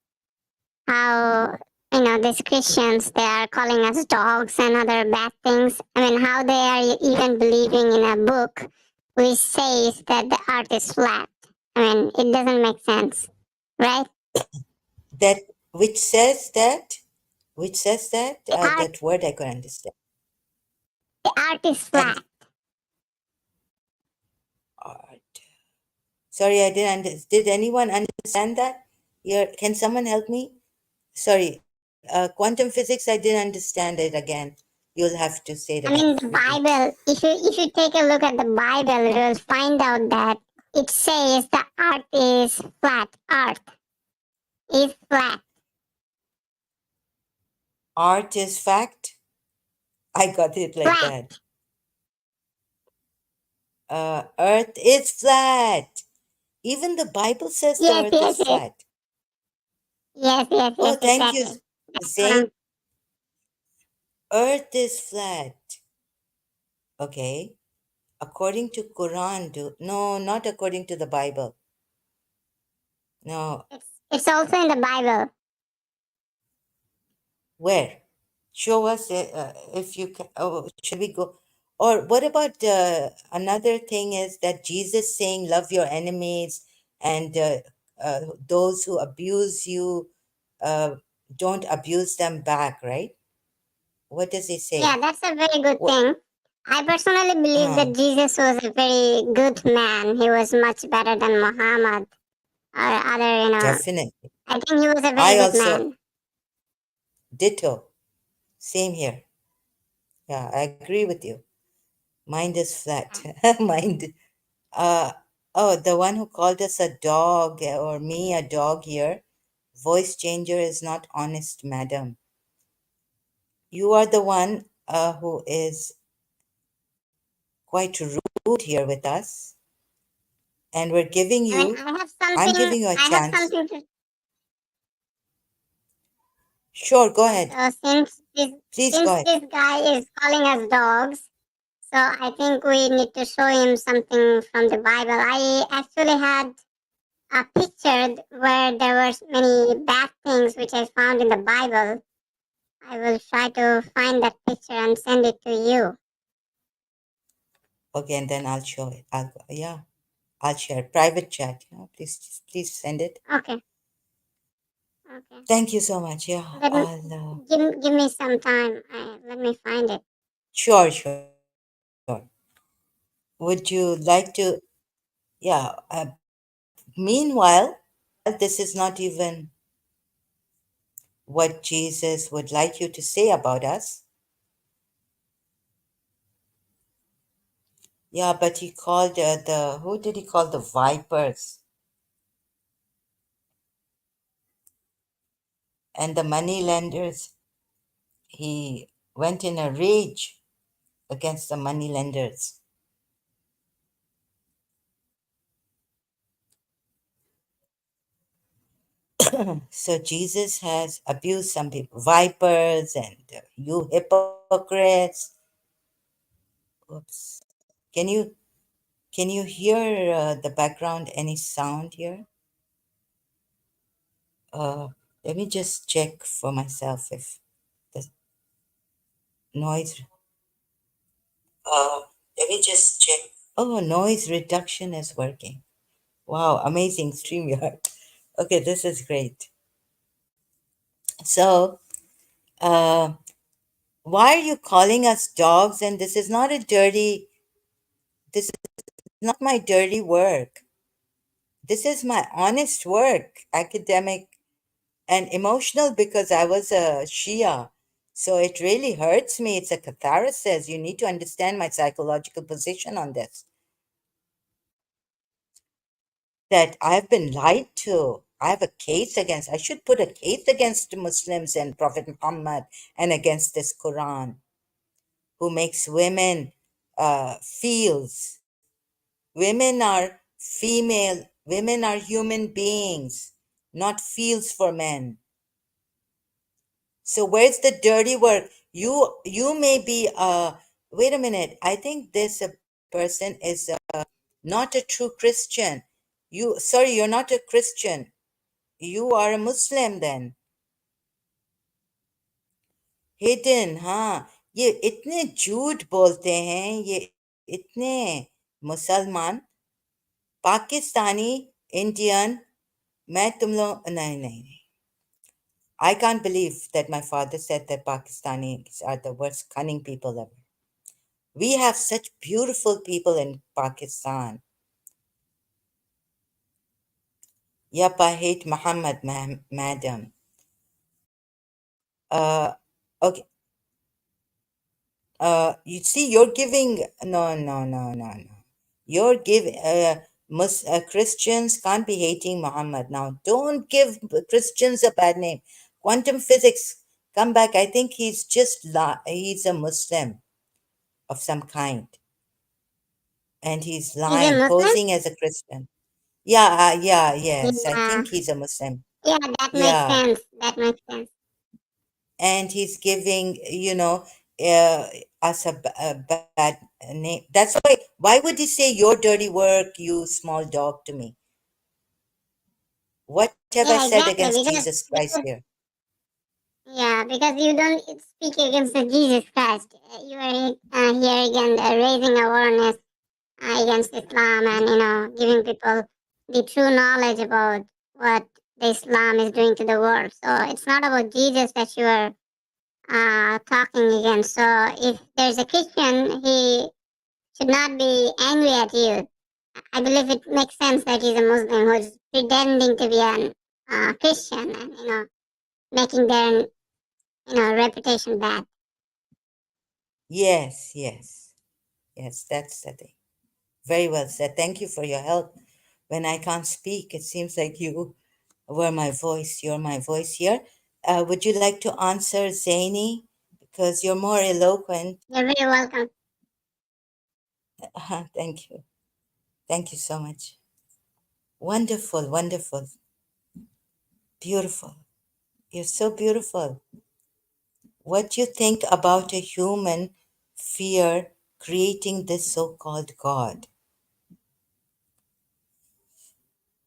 How these Christians, they are calling us dogs and other bad things. I mean, how they are even believing in a book which says that the earth is flat. I mean, it doesn't make sense, right? That which says that The earth, that word I could understand. the earth is And flat. art. Sorry, I didn't. Did anyone understand that? Here, can someone help me? Sorry, quantum physics. I didn't understand it again. You'll have to say it I again, mean, the repeat. Bible. If you take a look at the Bible, you will find out that it says the earth is flat. Earth is flat. Art is fact. I got it like Flat. that. Earth is flat. Even the Bible says the Yes, earth yes, is yes, flat. yes, Oh, thank you, exactly. That's what Zain. Earth is flat. Okay. According to Quran, no, not according to the Bible. No, it's also in the Bible. where? Show us if you can. Oh, should we go? Or what about another thing is that Jesus saying, "Love your enemies," and those who abuse you, uh, don't abuse them back, right? What does he Yeah, say? that's a very good What? thing. I personally believe Huh, that Jesus was a very good man. He was much better than Muhammad or other, definitely. I think he was a very I good also man. ditto. Same here. Yeah, I agree with you. Mind is flat. Mind. Uh, oh, the one who called us a dog or me a dog here. Voice changer is not honest, madam. You are the one who is quite rude here with us, and we're giving I mean, you, I'm giving you a I have chance. something to. Sure, go Yeah, ahead. so Please go since ahead. this guy is calling us dogs, so I think we need to show him something from the Bible. I actually had a picture where there were many bad things which I found in the Bible. I will try to find that picture and send it to you. Okay, and then I'll show it. Yeah, I'll share private chat. Yeah, please send it. Okay, okay. Thank you so much. Yeah, Let me I'll. give me some time. Let me find it. Sure. Would you like to? Yeah. Meanwhile, this is not even what Jesus would like you to say about us. Yeah, but he called who did he call the vipers and the money lenders? He went in a rage against the money lenders. So Jesus has abused some people, vipers, and you hypocrites. Oops. Can you can you hear the background? Any sound here? Uh, Let me just check for myself if the noise. Uh, Let me just check. Oh, noise reduction is working. Wow, amazing StreamYard. Okay, this is great. So, uh, why are you calling us dogs? And this is not my dirty work. This is my honest work, academic and emotional because I was a Shia. So it really hurts me. It's a catharsis. You need to understand my psychological position on this. That I've been lied to. I have a case against, I should put a case against Muslims and Prophet Muhammad and against this Quran who makes women feels. Women are female, women are human beings, not feels for men. So where's the dirty work? You may be wait a minute. I think this person is not a true Christian. You're not a Christian. You are a Muslim then. Hidden हाँ ये इतने झूठ बोलते हैं ये इतने मुसलमान Pakistani Indian मैं तुम लोग नहीं नहीं नहीं I can't believe that my father said that Pakistanis are the worst cunning people ever. We have such beautiful people in Pakistan. Yep, I hate Muhammad, madam. Uh, okay. You see, you're giving no. You're giving Christians can't be hating Muhammad now. Don't give Christians a bad name. Quantum physics, come back. I think he's a Muslim of some kind, and he's He's a lying, Muslim? posing as a Christian. Yes. I Yeah. think he's a Muslim. Yeah, that makes Yeah, sense. That makes sense. and he's giving uh, us a bad name. That's why would he say your dirty work, you small dog, to me? What have I Yeah, said exactly. against Jesus Christ here? Yeah, because you don't speak against the Jesus Christ. You are here again raising awareness against Islam and giving people the true knowledge about what the Islam is doing to the world. So it's not about Jesus that you are talking against. So if there's a Christian, he should not be angry at you. I believe it makes sense that he's a Muslim who is pretending to be an Christian and making their reputation bad. Yes, that's the thing. Very well said. Thank you for your help. When I can't speak, it seems like you were my voice. You're my voice here. Would you like to answer Zaini? Because you're more eloquent. You're very welcome. Thank you. Thank you so much. Wonderful, wonderful, beautiful. You're so beautiful. What you think about a human fear creating this so-called God?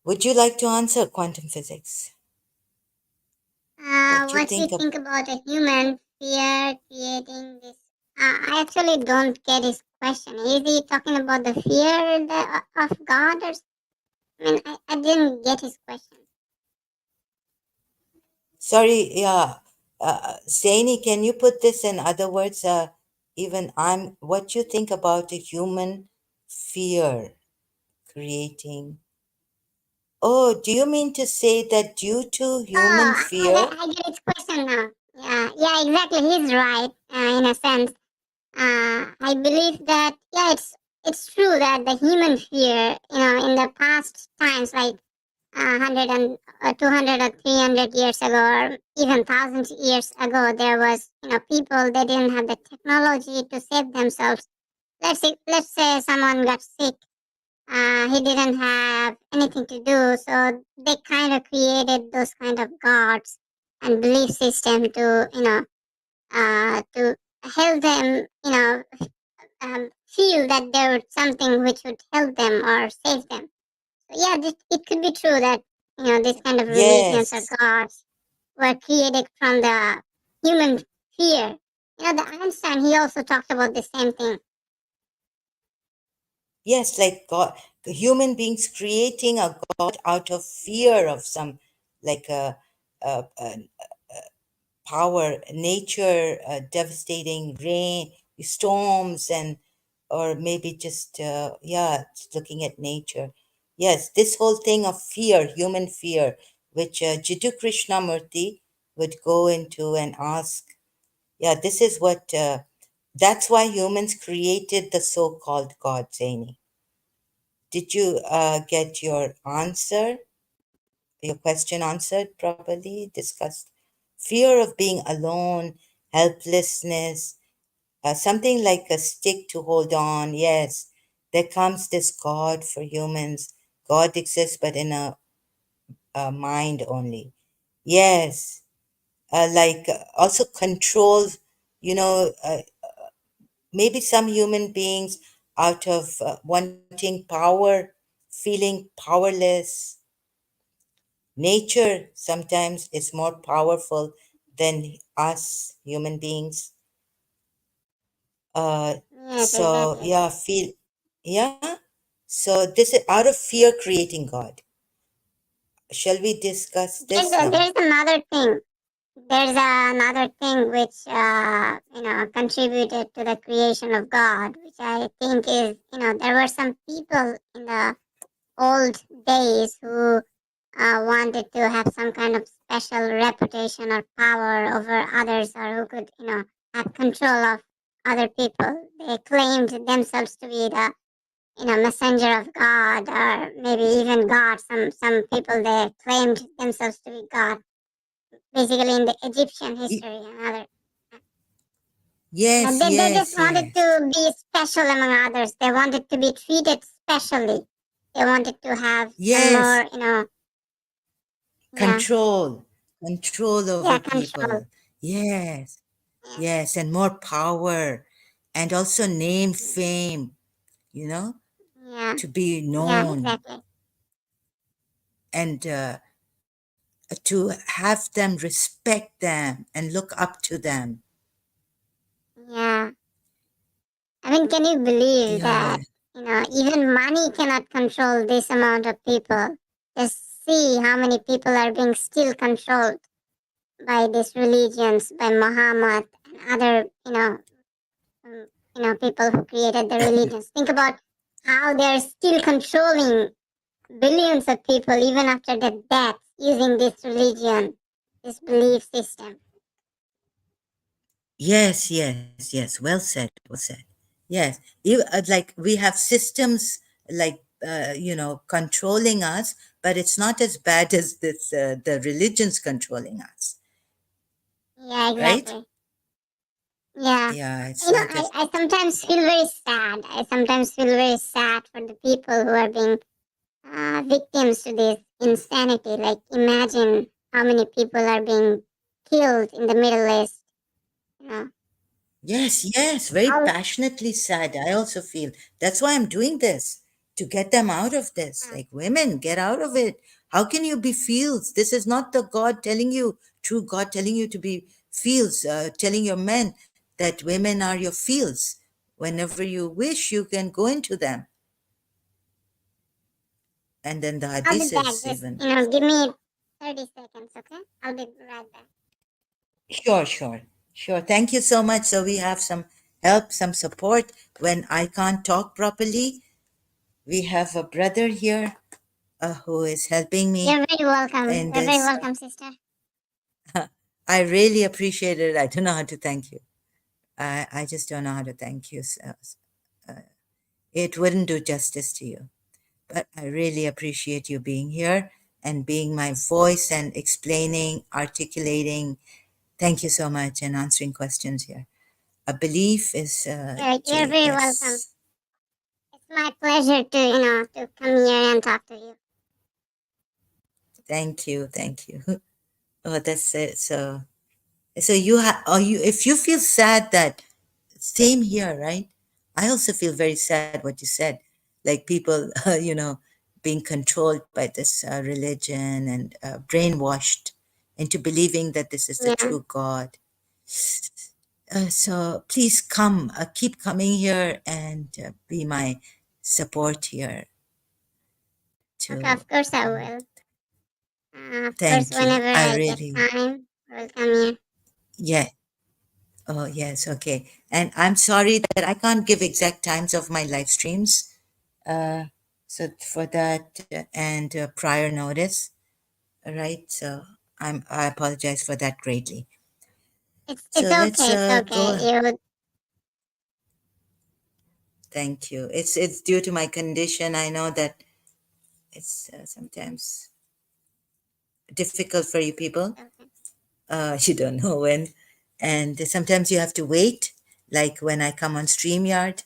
Would you like to answer quantum physics? What you What do you think of? think about a human fear creating this? I actually don't get his question. Is he talking about the fear of God, or I mean, I didn't get his question. Sorry, yeah. Zaini, can you put this in other words? Even I'm. What you think about a human fear creating? Oh, do you mean to say that due to human Oh, fear? I get his question now. Yeah, exactly. He's right in a sense. I believe that it's true that the human fear, in the past times, like 100 and 200 or 300 years ago, or even thousands years ago, there was people they didn't have the technology to save themselves. Let's say someone got sick. He didn't have anything to do, so they kind of created those kind of gods and belief system to help them, feel that there was something which would help them or save them. So yeah, it could be true that this kind of religions or Yes. gods were created from the human fear. The Einstein, he also talked about the same thing. Yes, like God, human beings creating a God out of fear of some, like a power, nature, devastating rain, storms, and or maybe just just looking at nature. Yes, this whole thing of fear, human fear, which Jiddu Krishnamurti would go into and ask. Yeah, this is what. That's why humans created the so-called God, Zaini. Did you get your answer, your question answered properly, discussed? Fear of being alone, helplessness, something like a stick to hold on. Yes, there comes this God for humans. God exists, but in a mind only. Yes, like also controls, you know, maybe some human beings out of wanting power, feeling powerless. Nature sometimes is more powerful than us human beings. Yes, So exactly. yeah, feel, yeah. So this is out of fear creating God. Shall we discuss this now? There's another thing. There's another thing which contributed to the creation of God, which I think is, there were some people in the old days who wanted to have some kind of special reputation or power over others, or who could, have control of other people. They claimed themselves to be the, messenger of God, or maybe even God. Some people, they claimed themselves to be God, basically in the Egyptian Y- history and other. Yes, They just yes, wanted yes. to be special among others. They wanted to be treated specially. They wanted to have some Yes, more, yeah, control over yeah, control. people. Yes, Yeah, yes, and more power, and also name, fame, you know, yeah, to be yeah, known, exactly. and to have them respect them and look up to them. Yeah. I mean, can you believe Yeah, that, even money cannot control this amount of people? Just see how many people are being still controlled by these religions, by Muhammad and other, um, people who created the religions. Think about how they're still controlling billions of people even after their death using this religion, this belief system. yes, yes, yes. Well said, well said. Yes, like we have systems like controlling us, but it's not as bad as this the religions controlling us, Yeah, right? exactly. Yeah. Yeah, it's You know, not as I sometimes feel very sad. I sometimes feel very sad for the people who are being victims to this insanity. Like, imagine how many people are being killed in the Middle East. You know, yes, yes, very all, passionately sad. I also feel that's why I'm doing this to get them out of this. uh, Like women, get out of it. How can you be feels? This is not the God telling you, true God telling you to be feels, telling your men that women are your feels. Whenever you wish, you can go into them. And then the I'll be hadith back. is Just, even. give me 30 seconds, okay? I'll be right back. Sure, sure, sure. Thank you so much. So we have some help, some support when I can't talk properly. We have a brother here who is helping me You're very welcome. in You're very this. welcome, sister. I really appreciate it. I don't know how to thank you. I just don't know how to thank you. So, it wouldn't do justice to you. But I really appreciate you being here and being my voice and explaining, articulating. Thank you so much and answering questions here. A belief is You're very welcome. JS. It's my pleasure to, to come here and talk to you. Thank you, thank you. Oh, that's it. So you have, or you, if you feel sad, that same here, right? I also feel very sad what you said, like people, being controlled by this religion and brainwashed into believing that this is the Yeah. true God. So please come, keep coming here and be my support here. Okay, To of course I will. Of course, thank you. whenever I I get really, time, I will come here. yeah. Oh, yes. Okay. And I'm sorry that I can't give exact times of my live streams. Uh, so for that and prior notice, all right? So I apologize for that greatly. It's So let's okay. It's go. okay. You would, Thank you. It's due to my condition. I know that it's sometimes difficult for you people. okay. You don't know when, and sometimes you have to wait. like when I come on StreamYard,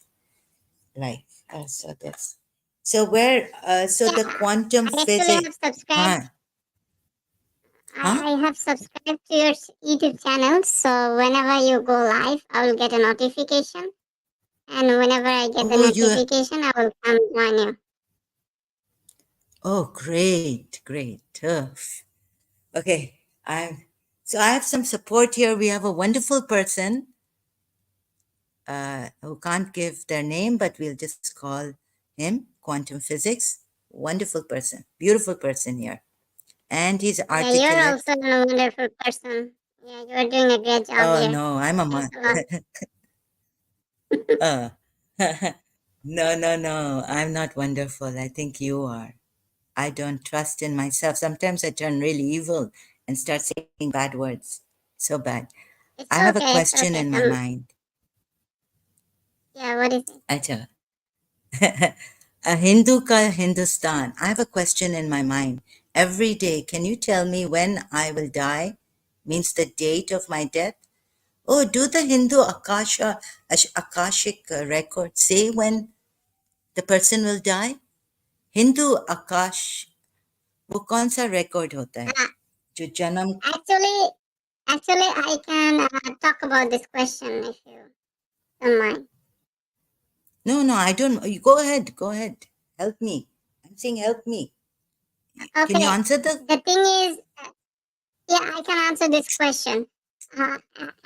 like so this. So where so the Yeah, quantum I actually physics, have subscribed. huh? Huh? I have subscribed to your YouTube channel, so whenever you go live, I will get a notification, and whenever I get the Oh, you. notification, I will come join you. Oh, great, great. Okay, so I have some support here. We have a wonderful person who can't give their name, but we'll just call him Quantum Physics. Wonderful person, beautiful person here, and he's Yeah, you're articulate. also a wonderful person. Yeah, you are doing a great job Oh here. no, I'm a Thanks man. a lot. uh, no, no, no. I'm not wonderful. I think you are. I don't trust in myself. Sometimes I turn really evil and start saying bad words. So bad. It's I have a okay. It's question okay. in my Some. mind. Yeah. What is it? Acha. A Hindu ka Hindustan. I have a question in my mind. Every day, can you tell me when I will die? Means the date of my death? Oh, do the Hindu Akashic record say when the person will die? Hindu आकाश वो कौन सा record होता है Uh, जो जन्म actually, actually, I can talk about this question if you don't mind. no I don't you go ahead help me I'm saying help me can you Okay. answer the The thing is, yeah, I can answer this question.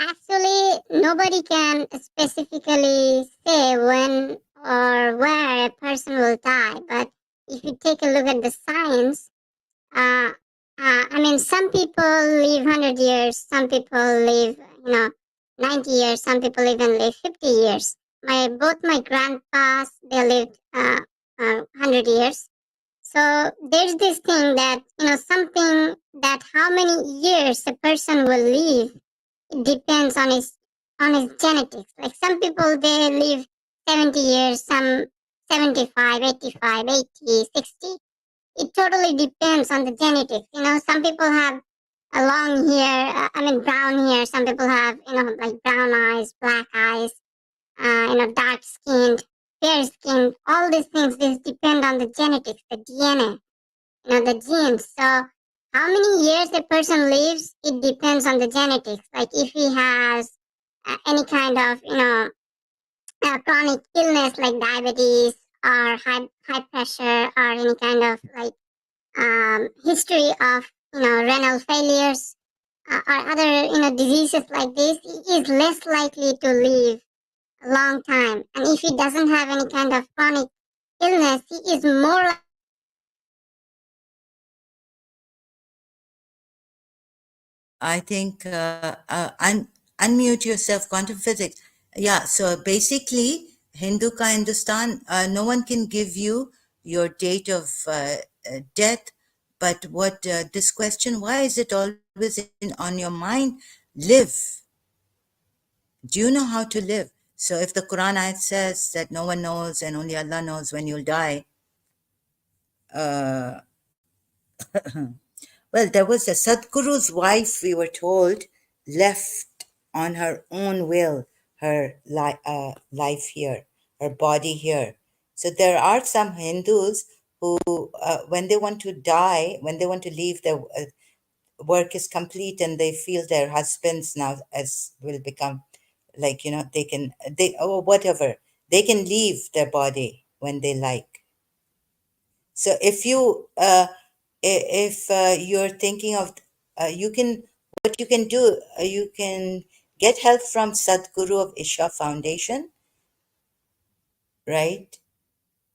Actually, nobody can specifically say when or where a person will die. But if you take a look at the science, uh, I mean, some people live 100 years, some people live, 90 years, some people even live 50 years. Both my grandpas, they lived 100 years. So there's this thing that, something that how many years a person will live, it depends on his genetics. Like some people they live 70 years, some 75, 85, 80, 60. It totally depends on the genetics. Some people have a long hair, brown hair. Some people have, like brown eyes, black eyes, dark skinned, fair skinned. All these things, this depend on the genetics, the DNA, the genes. So how many years a person lives, it depends on the genetics. Like if he has any kind of, chronic illness like diabetes or high pressure or any kind of like history of, renal failures or other, diseases like this, he is less likely to live a long time. And if he doesn't have any kind of chronic illness, he is more likely to live a long time. I think unmute yourself quantum physics yeah so basically Hindu ka Hindustan no one can give you your date of death but what this question why is it always on your mind live do you know how to live? So if the Quran ayat says that no one knows and only Allah knows when you'll die, uh, well, there was a Sadhguru's wife, we were told, left on her own will her life here, her body here. So there are some Hindus who, when they want to die, when they want to leave their work is complete and they feel their husbands now as will become like they can they or whatever they can leave their body when they like so if you if you're thinking of you can what you can do you can get help from Sadhguru of Isha Foundation, right?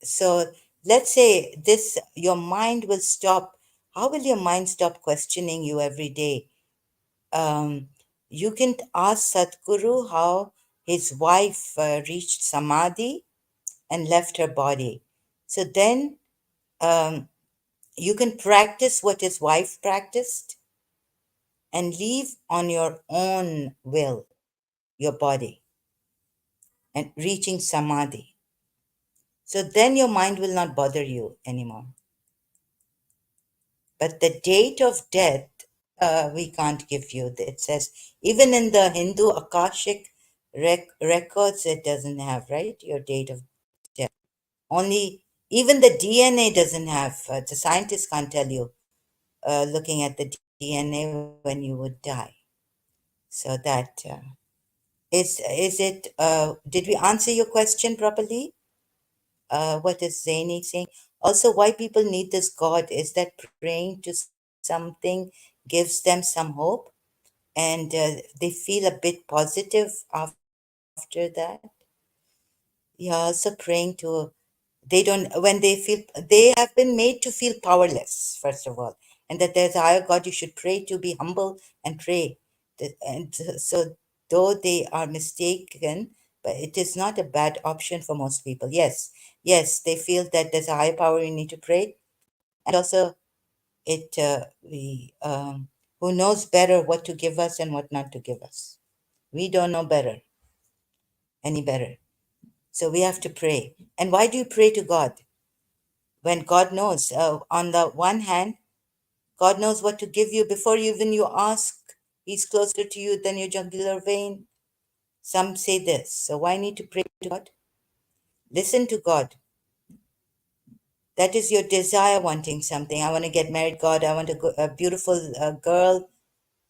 So let's say this your mind will stop. How will your mind stop questioning you every day? You can ask Sadhguru how his wife reached Samadhi and left her body. So then um, you can practice what his wife practiced and leave on your own will your body and reaching Samadhi. So then your mind will not bother you anymore. But the date of death, we can't give you. It says, even in the Hindu Akashic records it doesn't have, right? Your date of death. Only even the DNA doesn't have. The scientists can't tell you, looking at the DNA when you would die. So that is it. Did we answer your question properly? What is Zaini saying? Also, why people need this God is that praying to something gives them some hope, and they feel a bit positive after that. Yeah, also praying to, they don't, when they feel, they have been made to feel powerless, first of all, and that there's a higher God you should pray to, be humble and pray. And so, though they are mistaken, but it is not a bad option for most people. Yes, yes, they feel that there's a higher power you need to pray, and also it we who knows better what to give us and what not to give us. We don't know better, any better. So we have to pray. And why do you pray to God? When God knows, on the one hand, God knows what to give you before even you ask. He's closer to you than your jugular vein. Some say this. So why need to pray to God? Listen to God. That is your desire wanting something. I want to get married, God. I want a beautiful girl,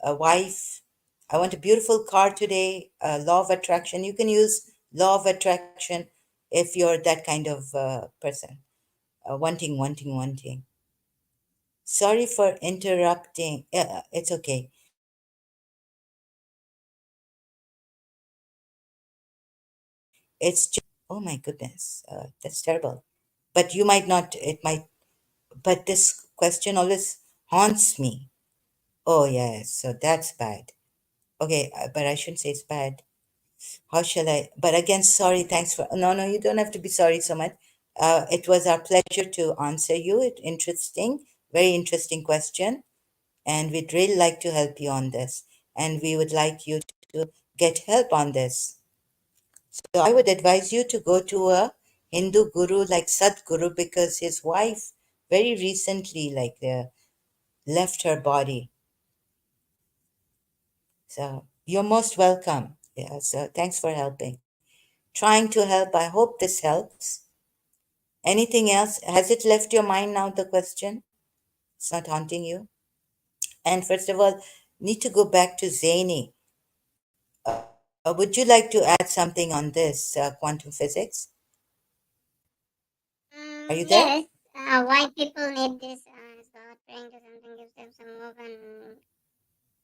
a wife. I want a beautiful car today. Law of attraction. You can use law of attraction if you're that kind of person. Wanting, wanting, wanting. Sorry for interrupting. It's okay. It's just, oh my goodness, that's terrible. But you might not, it might, but this question always haunts me. Oh, yes, so that's bad. Okay, but I shouldn't say it's bad. How shall I? But again, sorry, thanks for, no, no, you don't have to be sorry so much. It was our pleasure to answer you. Interesting, very interesting question. And we'd really like to help you on this. And we would like you to get help on this. So I would advise you to go to a Hindu guru like Sadhguru, because his wife very recently left her body. So you're most welcome. Yeah, so thanks for helping. Trying to help. I hope this helps. Anything else? Has it left your mind now, the question? It's not haunting you? And first of all, need to go back to Zaini. Would you like to add something on this quantum physics? Are you there? Yes. Why people need this? God praying to something gives them some hope, and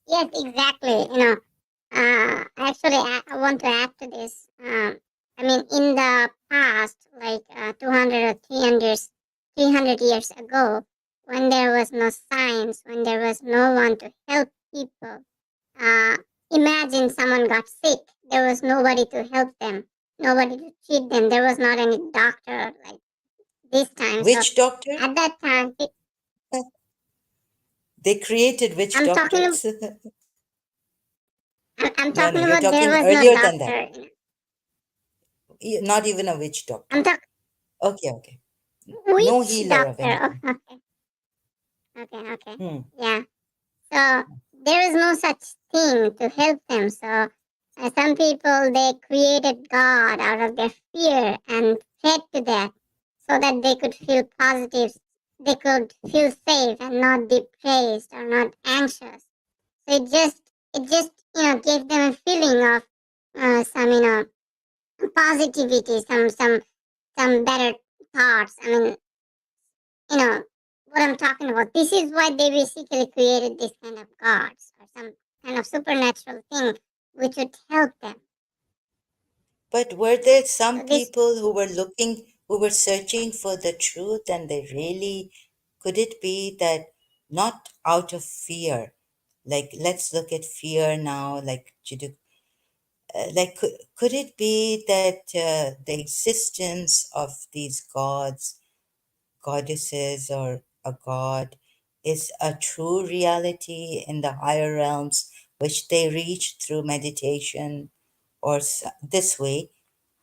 yes, exactly. Actually, I want to add to this. I mean, in the past, like 200 or 300 years ago, when there was no science, when there was no one to help people, uh, imagine someone got sick. There was nobody to help them, nobody to treat them. There was not any doctor like this time. So Witch doctor? at that time, They created witch I'm talking. doctors? I'm No, no, talking you're about there talking was no earlier than that. doctor. Not even a witch doctor. I'm talking Okay, okay. No which healer of doctor? anything. Okay. Hmm. Yeah. So there is no such thing to help them. So some people they created God out of their fear and fed to that, so that they could feel positive, they could feel safe and not depressed or not anxious. So it just gave them a feeling of some positivity, some better thoughts. I mean, you know what I'm talking about. This is why they basically created this kind of gods or some kind of supernatural thing which would help them. But were there So some this, people who were searching for the truth, and they really, could it be that not out of fear? Like, let's look at fear now, like, could it be that the existence of these gods, goddesses, or a god is a true reality in the higher realms, which they reach through meditation or this way,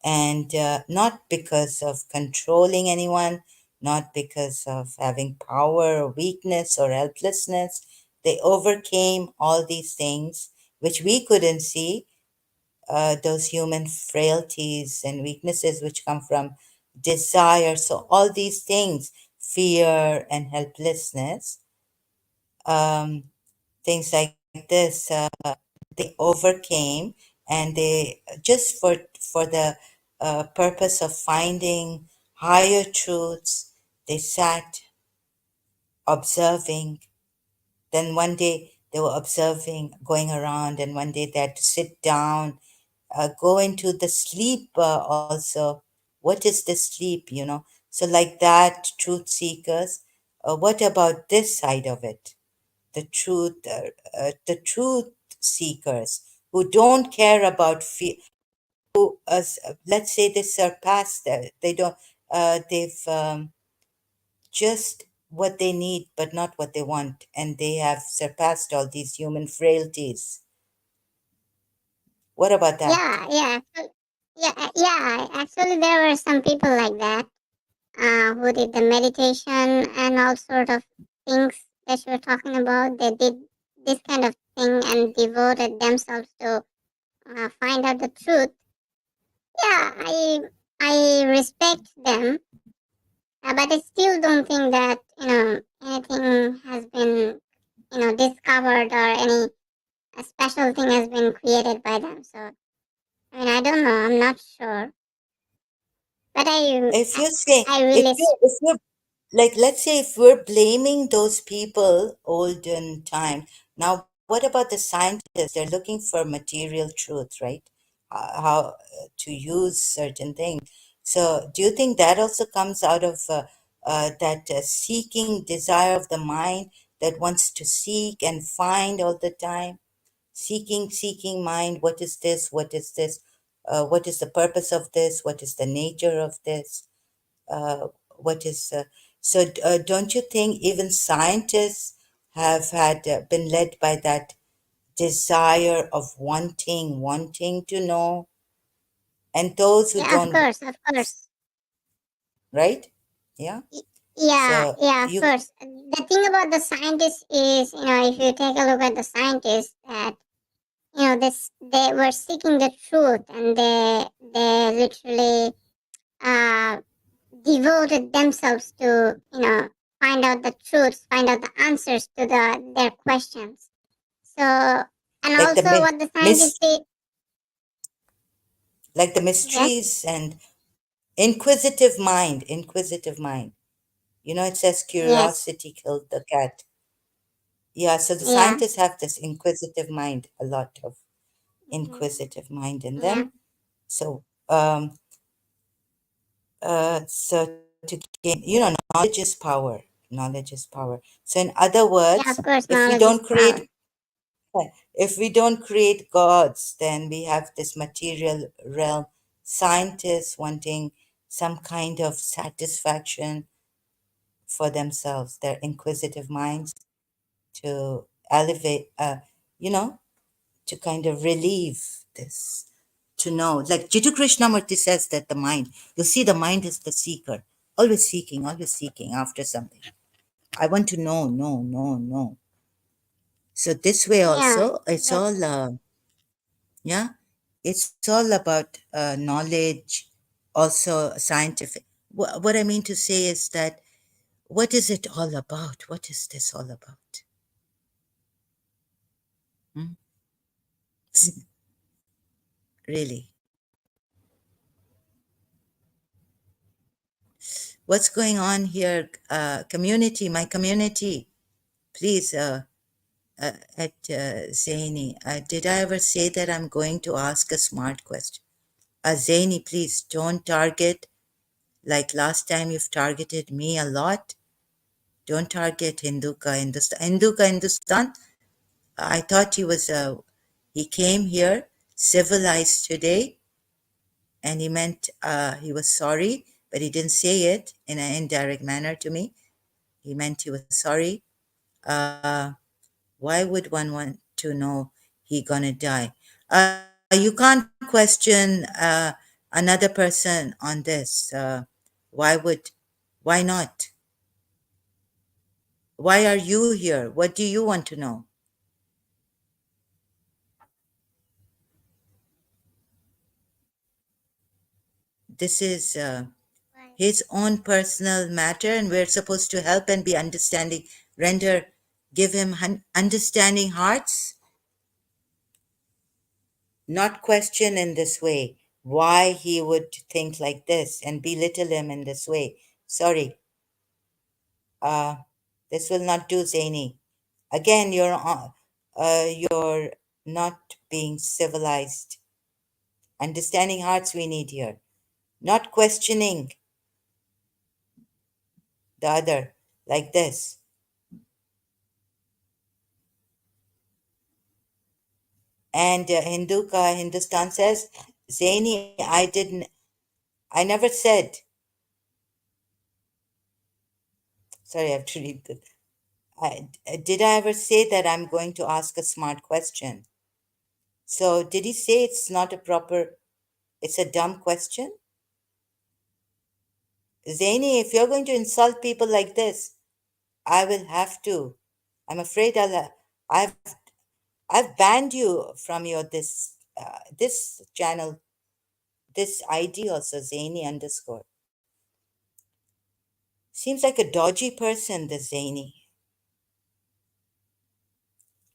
and not because of controlling anyone, not because of having power or weakness or helplessness. They overcame all these things which we couldn't see, those human frailties and weaknesses which come from desire. So, all these things, fear and helplessness, um, things like this, they overcame, and they just for the purpose of finding higher truths, they sat observing. Then one day they were observing, going around, and one day they had to sit down, go into the sleep also. What is the sleep, you know? So, like that, truth seekers. What about this side of it? The truth seekers who don't care about fear, who, let's say, they surpass that. They don't. They've just what they need, but not what they want, and they have surpassed all these human frailties. What about that? Yeah, yeah, yeah. Actually, there were some people like that who did the meditation and all sort of things that you were talking about. They did this kind of thing and devoted themselves to find out the truth. Yeah, I respect them, but I still don't think that anything has been discovered or any special thing has been created by them. So I mean, I don't know. I'm not sure, but If you say, I really if you're like, let's say, if we're blaming those people olden time, now what about the scientists? They're looking for material truth, right? How to use certain things. So do you think that also comes out of that seeking desire of the mind that wants to seek and find all the time? Seeking mind, what is this, what is this, what is the purpose of this, what is the nature of this, uh, what is don't you think even scientists have had been led by that desire of wanting to know, and those who yeah, of don't, course, of course. right? Yeah. Yeah, So yeah, of you, course. The thing about the scientists is, if you take a look at the scientists, that this they were seeking the truth, and they literally uh devoted themselves to find out the truths, find out the answers to their questions. So, and like the also what the mis scientists did, like the yes, mysteries and inquisitive mind. You know, it says yes, curiosity killed the cat. Yeah, so the yeah, scientists have this inquisitive mind, a lot of hmm, inquisitive mind in yeah, them. So, so to gain, knowledge is power. Knowledge is power. So, in other yeah. words, Of course, if we knowledge is don't power. create, if we don't create gods, then we have this material realm. Scientists wanting some kind of satisfaction for themselves, their inquisitive minds to elevate, you know, to kind of relieve this, to know. Like Jiddu Krishnamurti says that the mind, you see, the mind is the seeker, always seeking after something. I want to know, no. So this way Yeah, also, it's exactly. all, yeah, it's all about knowledge, also scientific. What I mean to say is that, what is it all about? What is this all about? Hmm? Really? What's going on here? Community, my community, please, at Zaini, did I ever say that I'm going to ask a smart question? Zaini, please don't target, like last time you've targeted me a lot. Don't target Hinduka, Hindustan. I thought he came here civilized today, and he meant he was sorry, but he didn't say it in an indirect manner to me. He meant he was sorry. Uh, why would one want to know he gonna die? You can't question another person on this. Why would? Why not? Why are you here? What do you want to know? This is Right. his own personal matter, and we're supposed to help and be understanding, render, give him understanding hearts, not question in this way why he would think like this and belittle him in this way. Sorry, uh, this will not do, Zaini. Again, you're not being civilized. Understanding hearts we need here, not questioning the other like this. And Hindustan says, Zaini, I never said, sorry, I have to read this. Did I ever say that I'm going to ask a smart question? So did he say it's not a proper, it's a dumb question? Zaini, if you're going to insult people like this, I will have to. I'm afraid I've banned you from your this channel, this ID also, Zaini underscore. Seems like a dodgy person, this Zaini.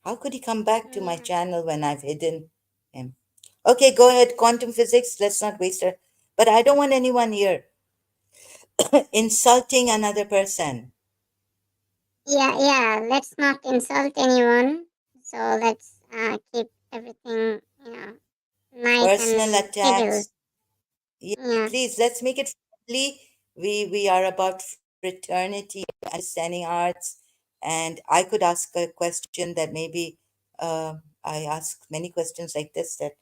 How could he come back to my Yeah. channel when I've hidden him? Okay, go ahead. Quantum physics. Let's not waste our. But I don't want anyone here insulting another person. Yeah, yeah. Let's not insult anyone. So let's keep everything, nice Personal and civil. attacks. Yeah, Yeah, please, let's make it friendly. We are about fraternity, understanding hearts, and I could ask a question that maybe I ask many questions like this that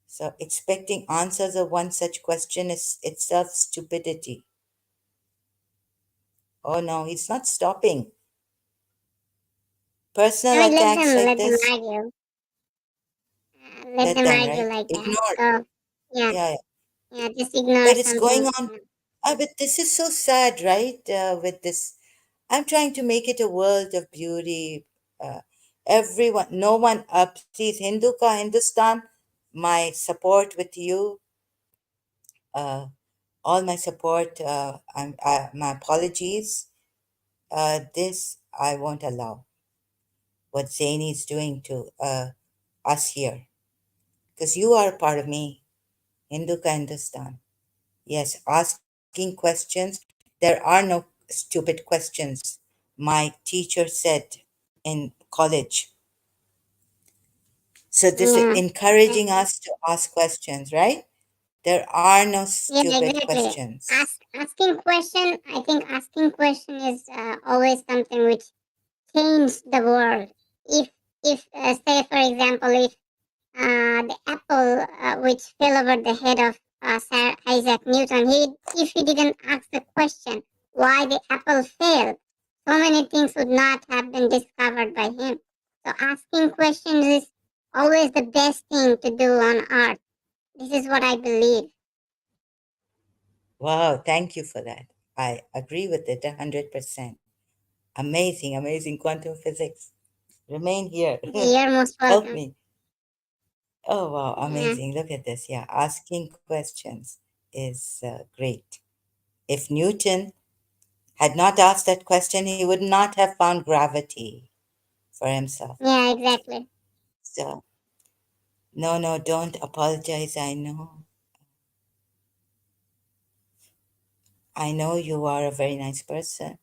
so expecting answers of one such question is itself stupidity. Oh no, he's not stopping. Personal I mean, attacks like let them this, argue. Let let them them, argue right? like that. Ignore. So yeah, Yeah, yeah. yeah. Just ignore But it's something. going on. But this is so sad, right? With this, I'm trying to make it a world of beauty. Everyone, no one, please, Hindustan, my support with you, uh, all my support. My apologies. This I won't allow. What Zaini is doing to us here, because you are a part of me, Hindustan. Yes, asking questions. There are no stupid questions. My teacher said in college. So this is Yeah, encouraging us to ask questions, right? There are no yeah, stupid exactly. questions. Asking question. I think asking question is always something which change the world. If say for example, if the apple which fell over the head of Sir Isaac Newton, if he didn't ask the question why the apple fell, so many things would not have been discovered by him. So asking questions is always the best thing to do on earth. This is what I believe. Wow, thank you for that. I agree with it 100%. Amazing, amazing quantum physics. Remain here. You're most Help welcome. me. Oh, wow, Yeah, amazing. Look at this. Yeah, asking questions is great. If Newton had not asked that question, he would not have found gravity for himself. yeah, exactly. So, no, no, don't apologize. I know you are a very nice person.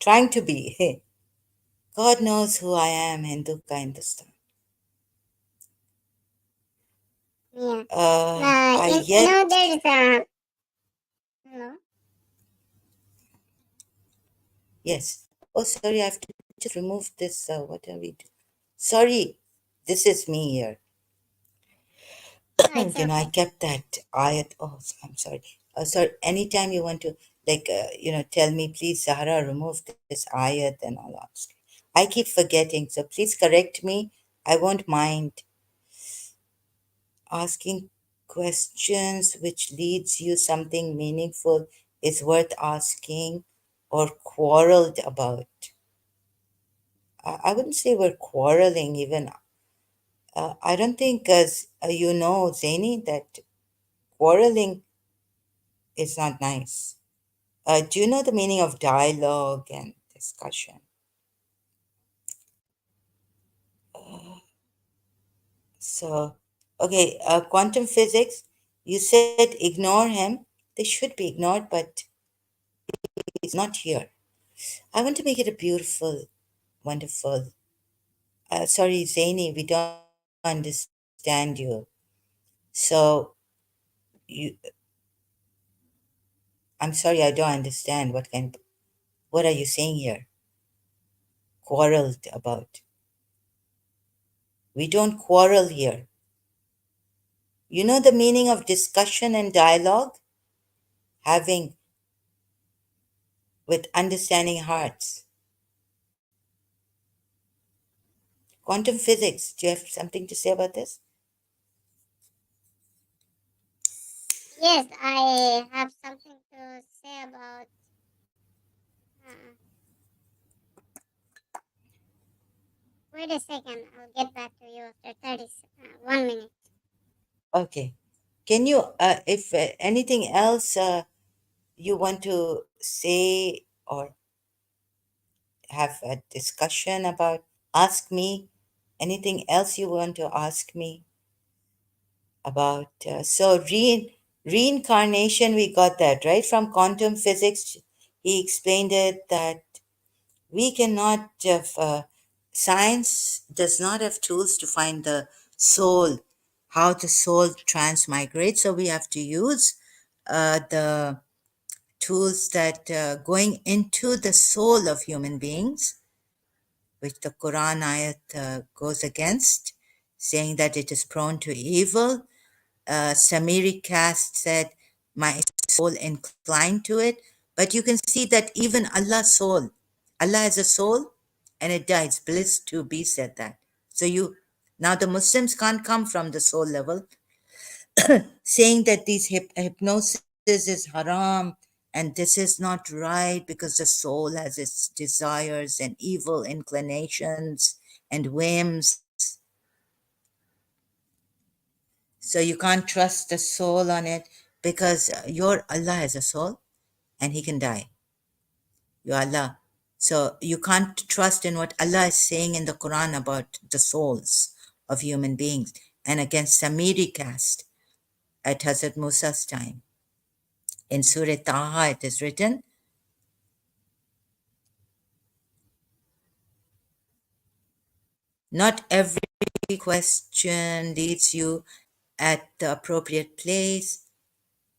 Trying to be. God knows who I am, Hinduka Hindustan. Yeah. I You yet, know, there is a no. yes. Oh, sorry, I have to just remove this. What are we doing? Sorry, this is me here. No, it's I okay. kept that ayat. Oh, I'm sorry. Sorry, anytime you want to, like, tell me, please, Zahra, remove this ayat and all that. I keep forgetting, so please correct me. I won't mind asking questions which leads you something meaningful is worth asking or quarreled about. I wouldn't say we're quarreling even. I don't think, as you know, Zaini, that quarreling is not nice. Do you know the meaning of dialogue and discussion? So, okay, quantum physics, you said ignore him. They should be ignored, but he's not here. I want to make it a beautiful, wonderful. Sorry, Zaini, we don't understand you. So, you, I'm sorry, I don't understand. What are you saying here? Quarreled about. We don't quarrel here. You know the meaning of discussion and dialogue? Having with understanding hearts. Quantum physics, do you have something to say about this? Yes, I have something to say about. Uh, Wait a second. I'll get back to you after 1 minute. Okay. Can you, if anything else you want to say or have a discussion about, ask me anything else you want to ask me about. Reincarnation, we got that right from quantum physics. He explained it that we cannot have, science does not have tools to find the soul, how the soul transmigrates. So we have to use the tools that going into the soul of human beings, which the Quran ayat goes against, saying that it is prone to evil. Samiri Cast said, my soul inclined to it. But you can see that even Allah's soul, Allah has a soul and it dies. Bliss to be said that. So now the Muslims can't come from the soul level saying that these hypnosis is haram and this is not right because the soul has its desires and evil inclinations and whims. So you can't trust the soul on it because your Allah has a soul and he can die. Your Allah. So you can't trust in what Allah is saying in the Quran about the souls of human beings and against Samiri caste at Hazrat Musa's time. In Surah Taha, it is written, not every question leads you at the appropriate place,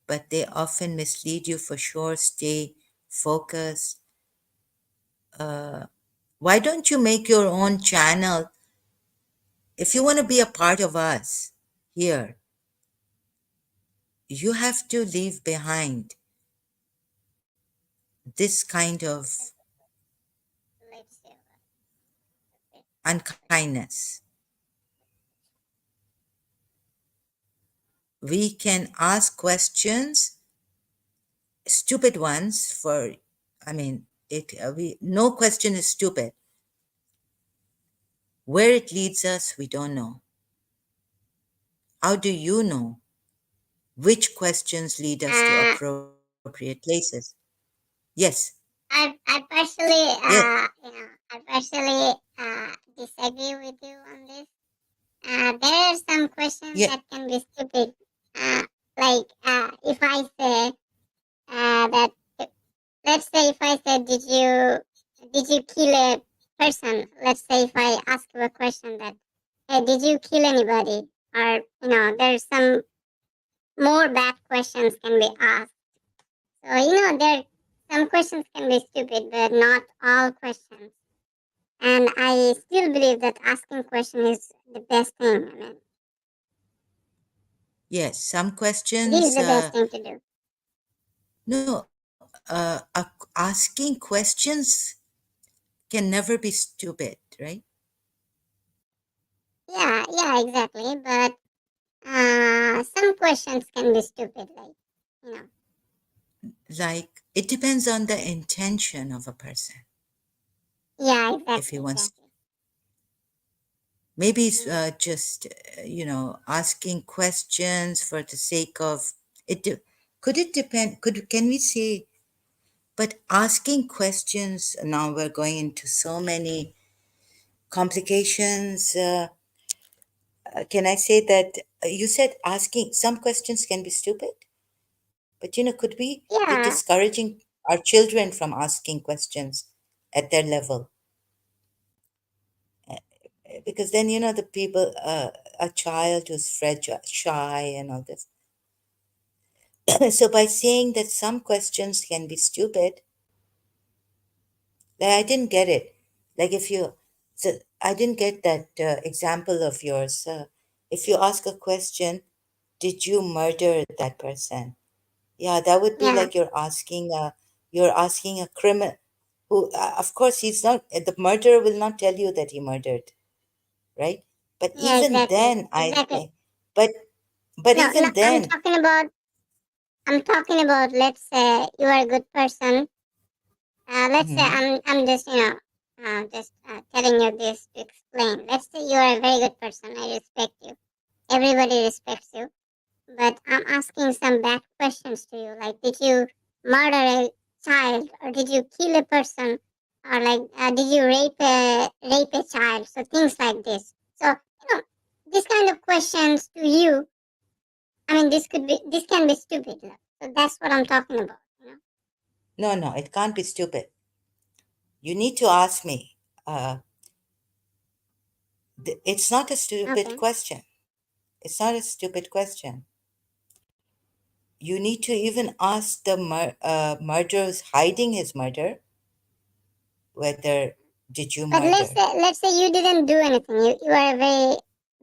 but they often mislead you for sure. Stay focused. Why don't you make your own channel? If you want to be a part of us here, you have to leave behind this kind of Let's see. unkindness. We can ask questions, stupid ones for, I mean, no question is stupid. Where it leads us, we don't know. How do you know which questions lead us to Uh, appropriate places? Yes, I partially, yes, I partially disagree with you on this. There are some questions yeah, that can be stupid. Uh, like if I say that, let's say if I said, did you kill a person? Let's say if I ask you a question that, hey, did you kill anybody? Or there's some more bad questions can be asked. So there some questions can be stupid, but not all questions. And I still believe that asking question is the best thing. I mean, yes. Some it is questions, the best thing to do. no, asking questions can never be stupid, right? Yeah, exactly. But some questions can be stupid, like you know. Like, it depends on the intention of a person. Yeah, If he exactly, wants, exactly. maybe it's Mm. just, asking questions for the sake of It could it depend? Can we say? But asking questions now we're going into so many complications. Can I say that you said asking some questions can be stupid, but could we be Yeah, discouraging our children from asking questions at their level? Because then the people, a child who's fragile, shy, and all this. So by saying that some questions can be stupid, like I didn't get it. Like if you, so I didn't get that example of yours. If you ask a question, did you murder that person? Yeah, that would be yeah, like you're asking a criminal who, of course, he's not. The murderer will not tell you that he murdered, right? But yeah, even exactly, then, I exactly. think, but but No, no, even then, I'm talking about, let's say you are a good person. Let's say mhm. I'm just, just telling you this to explain. Let's say you are a very good person. I respect you. Everybody respects you. But I'm asking some bad questions to you. Like, did you murder a child, or did you kill a person, or like, did you rape a child? So things like this. So this kind of questions to you. I mean, this can be stupid. So that's what I'm talking about. No, no, it can't be stupid. You need to ask me. Uh, it's not a stupid Okay. question. It's not a stupid question. You need to even ask the murderer who's hiding his murder whether did you But let's murder. say let's say you didn't do anything. You are a very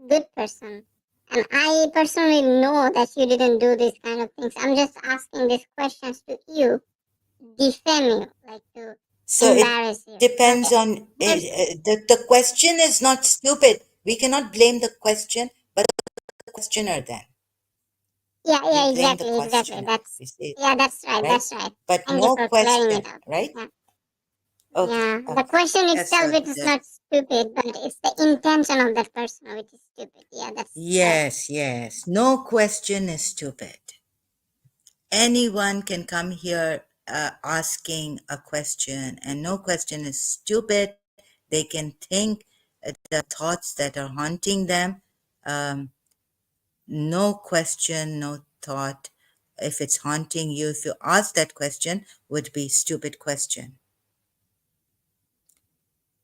good person, and I personally know that you didn't do these kind of things. I'm just asking these questions to you, defame you, like to So it embarrass you. depends Okay. on There's the question is not stupid. We cannot blame the question, but the questioner then. Yeah, We yeah, blame the exactly, exactly. questioner. That's We say yeah, that, that's right, right? that's right. But Thank you no for clearing it question, up. right? Yeah. Okay, Yeah, the okay. question itself So it is the not stupid, but it's the intention of that person which is stupid. Yeah, that's right. yes, yes. No question is stupid. Anyone can come here asking a question, and no question is stupid. They can think the thoughts that are haunting them. Um, no question, no thought. If it's haunting you, if you ask that question, would be stupid question.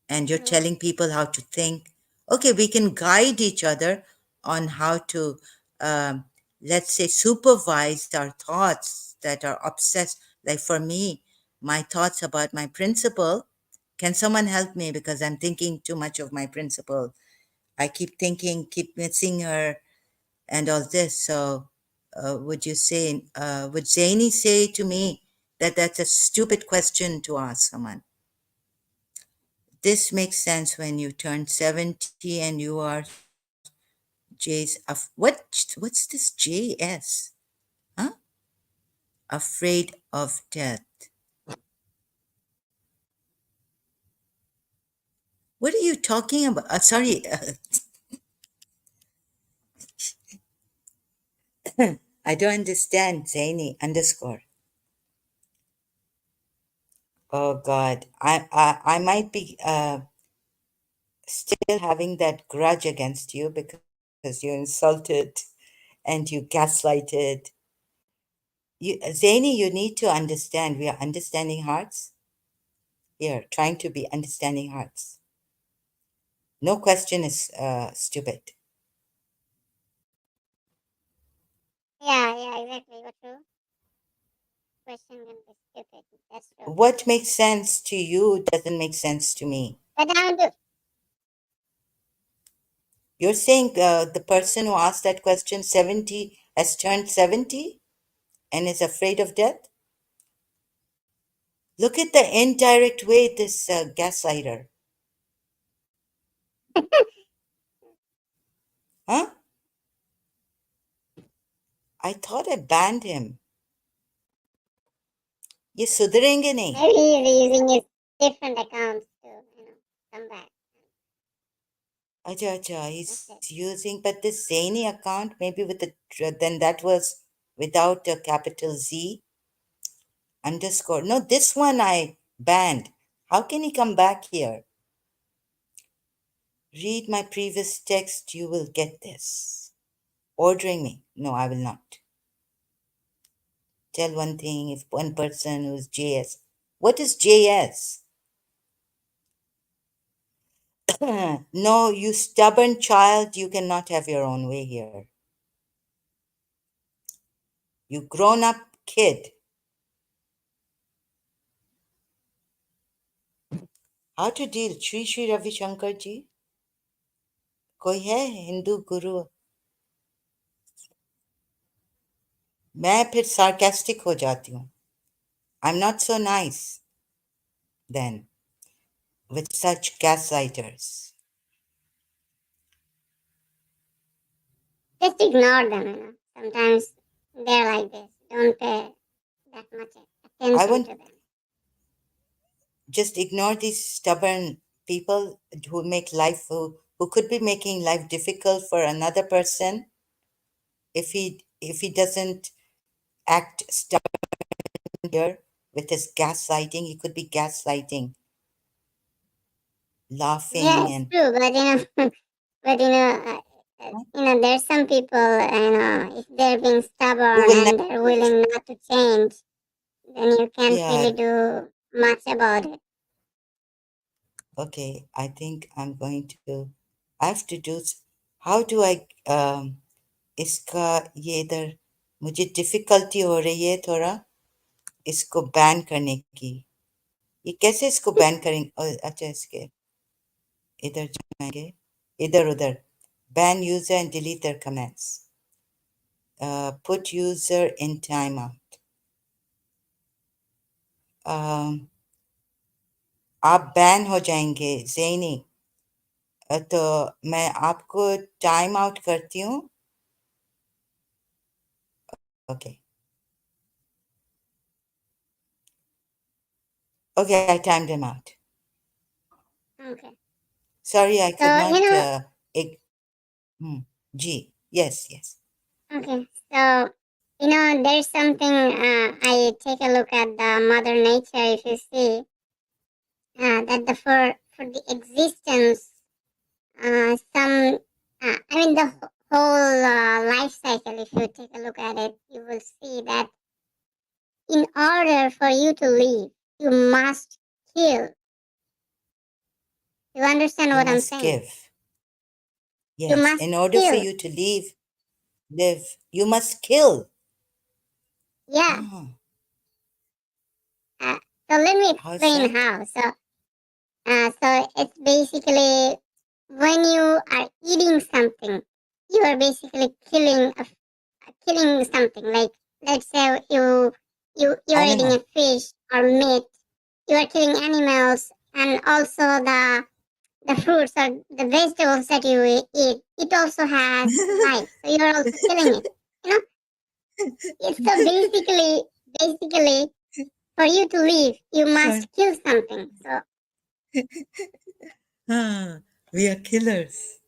And you're Mm-hmm. telling people how to think. Okay, we can guide each other on how to, um, let's say, supervise our thoughts that are obsessed. Like for me, my thoughts about my principal. Can someone help me because I'm thinking too much of my principal? I keep thinking, keep missing her, and all this. So, would Zaini say to me that that's a stupid question to ask someone? This makes sense when you turn 70 and you are what's this JS? Huh? Afraid of death. What are you talking about? Sorry, I don't understand. Zaini underscore. Oh God, I might be still having that grudge against you because you insulted and you gaslighted. Zaini, you need to understand. We are understanding hearts here, trying to be understanding hearts. No question is stupid. Yeah, yeah, exactly. What true? Question can be stupid. That's true. What makes sense to you doesn't make sense to me. But I want to. You're saying the person who asked that question, 70, has turned 70 and is afraid of death? Look at the indirect way this gaslighter. Huh? I thought I banned him. ये सुधरेंगे नहीं. Maybe he's using his different accounts to, come back. Acha, acha, he's Okay. using, but this Zany account, maybe with the, then that was without a capital Z underscore. No, this one I banned. How can he come back here? Read my previous text, you will get this. Ordering me. No, I will not. Tell one thing if one person who's JS. What is JS? No, you stubborn child, you cannot have your own way here. You grown up kid. How to deal? Shri Shri Ravi Shankar ji? कोई है हिंदू गुरु? मैं फिर sarcastic हो जाती हूँ. I'm not so nice then with such gaslighters. Just ignore them, Sometimes they're like this. Don't pay that much I attention won't to them. just ignore these stubborn people who make life who could be making life difficult for another person if he doesn't act stubborn here with his gaslighting. He could be gaslighting, Yeah, laughing, it's and true, but but there's some people, if they're being who stubborn will and never. they're willing not to change, then you can't Yeah. really do much about it. Okay. I think I'm going to. I have to do. How do I? इसका ये इधर मुझे difficulty हो रही है थोड़ा इसको ban करने की. ये कैसे इसको बैन करेंगे? अच्छा इसके इधर जाएंगे इधर उधर ban user and delete their comments. Put user in timeout. आप बैन हो जाएंगे ज़ैनी. तो मैं आपको टाइम आउट करती हूँ. Okay okay I timed him out. Okay. Sorry I could So, not. ig- G. Yes, yes. okay. So, there's something, I take a look at the Mother Nature, if you see, that for the existence, some, the whole life cycle, if you take a look at it, you will see that in order for you to live, you must kill. You understand You what I'm must saying? give. You Yes. must In order for kill. you to live, you must kill. Yeah. Ah, So let me how's explain that? how. So it's basically when you are eating something, you are basically killing something. Like, let's say you are eating a Animal. fish or meat. You are killing animals, and also the fruits or the vegetables that you eat. It also has life, so you are also killing it. You know, it's so basically for you to live, you Sorry. must kill something. So Ah, we are killers.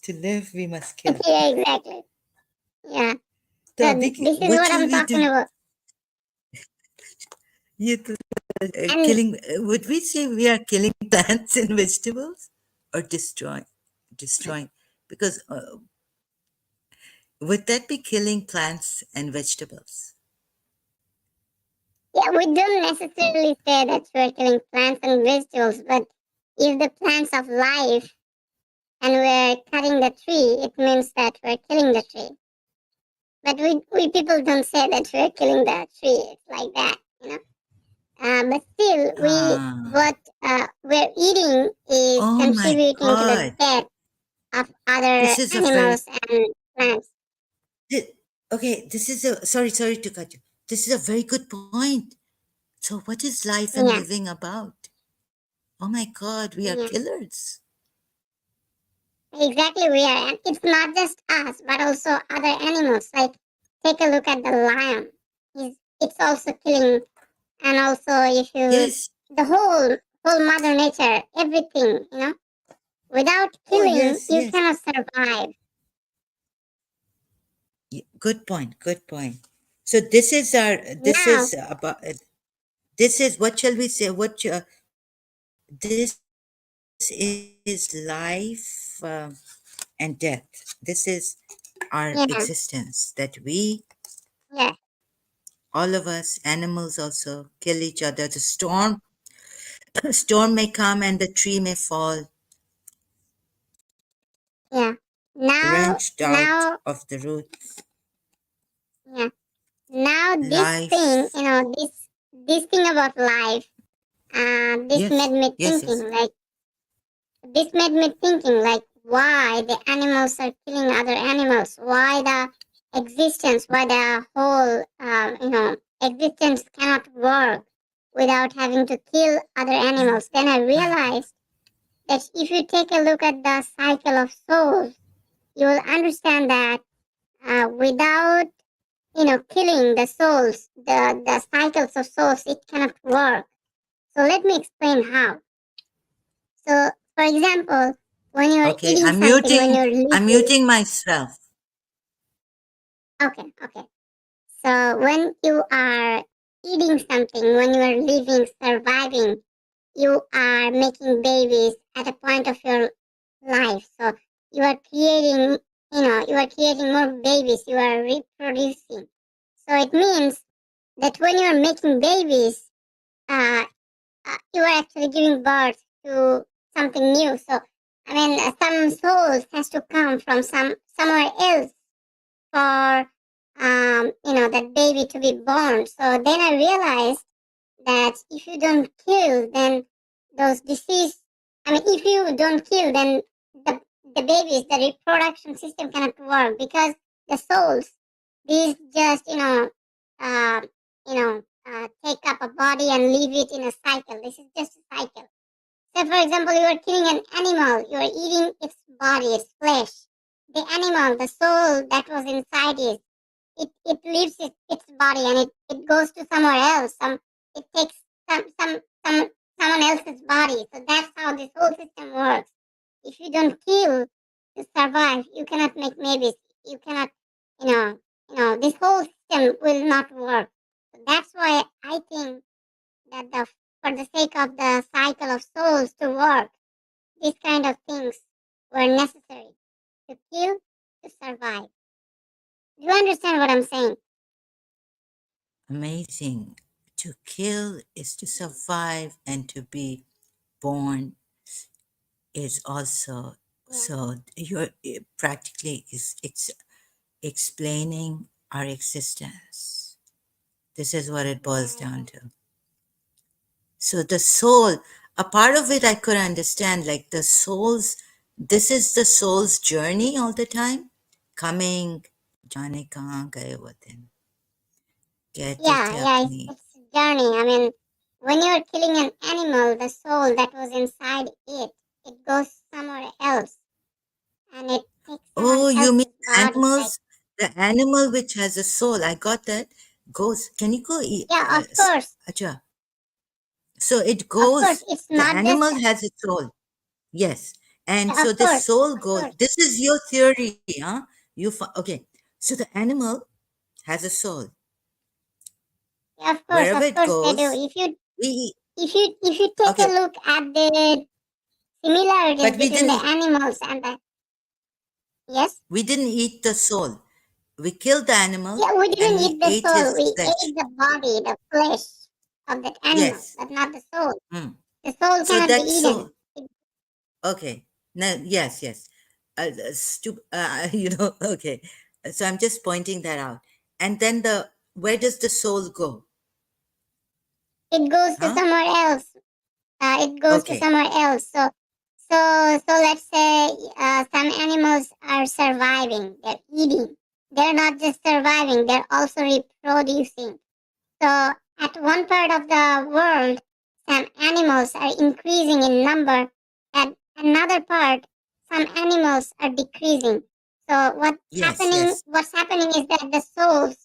To live, we must kill. yeah, exactly. Yeah. तो So अभी this is what what should I'm we do? talking about. ये तो And killing. Would we say we are killing plants and vegetables, or destroying? Because would that be killing plants and vegetables? yeah, we don't necessarily say that we're killing plants and vegetables, but if the plants of life and we're cutting the tree, it means that we're killing the tree. But we people don't say that we're killing the tree. It's like that, But still, Ah, what we're eating is oh my contributing to the God! death of other This is a very animals and plants. thi- okay. This is a sorry to cut you. This is a very good point. So what is life and Yeah, living about? Oh my God, we are yeah, killers. exactly. We are, and it's not just us, but also other animals. Like, take a look at the lion. It's also killing, and also if you Yes. the whole Mother Nature, everything. Without Oh killing, yes, you yes. cannot survive. Good point. Good point. So this is our, this Now, is about, this is, what shall we say, this is life and death. This is our existence, that yeah, we, yeah, all of us, animals also, kill each other. The storm may come and the tree may fall, yeah. Now, wrenched out now, of the root. yeah. Now this thing, Life. this thing about life, this made Yes, me yes, thinking, yes. like why the animals are killing other animals, why the existence, why the whole, existence cannot work without having to kill other animals. Then I realized that if you take a look at the cycle of souls, you will understand that without killing the souls, the cycles of souls, it cannot work. So let me explain how. So, for example, when you're Okay, eating something, when you're I'm living, muting myself. okay, okay. So when you are eating something, when you are living, surviving, you are making babies at a point of your life. So you are creating, you are creating more babies. You are reproducing. So it means that when you are making babies, uh, you are actually giving birth to something new. So I mean, some souls has to come from somewhere else for that baby to be born. So then I realized that if you don't kill, then those disease. I mean, if you don't kill, then the the babies, the reproduction system cannot work because the souls, these just uh, take up a body and leave it in a cycle. This is just a cycle. So, for example, you are killing an animal, you are eating its body, its flesh. The animal, the soul that was inside it leaves its body and it goes to somewhere else. It takes some someone else's body. So that's how this whole system works. If you don't kill to survive, you cannot make babies. You cannot, you know, this whole system will not work. So that's why I think that for the sake of the cycle of souls to work, these kind of things were necessary to kill to survive. Do you understand what I'm saying? Amazing. To kill is to survive, and to be born is also. Yeah, So you're practically is it's explaining our existence. This is what it boils yeah, down to. So the soul, a part of it I could understand, like the soul's, this is the soul's journey all the time, coming, जाने कहाँ गए वो दिन, कहते थे yeah. अपनी. It's a journey. I mean, when you're killing an animal, the soul that was inside it goes somewhere else, and it takes someone Oh, you mean else's body. Like, animals? The animal which has a soul, I got that. Goes, can you go? yeah, of course, Acha. So it of course. goes, It's the not just, animal has a soul. Yes. And yeah, so of this course, soul of goes, course, this is your theory, huh? Okay. So the animal has a soul. yeah, Wherever of it course they do. goes, we, If you take a okay, look at the similarities but between the animals and the, yes, we didn't eat the soul. We killed the animal yeah, we and didn't we eat the ate soul. his We flesh. ate the body, the flesh of that animal, Yes. but not the soul. Mm. The soul So cannot be that eaten. soul, okay. No, yes, yes. Okay. So I'm just pointing that out. And then where does the soul go? It goes to Huh? somewhere else. It goes to Okay. somewhere else. So let's say some animals are surviving. They're eating. They're not just surviving. They're also reproducing. So at one part of the world, some animals are increasing in number. At another part, some animals are decreasing. So Yes, yes. what's happening is that the souls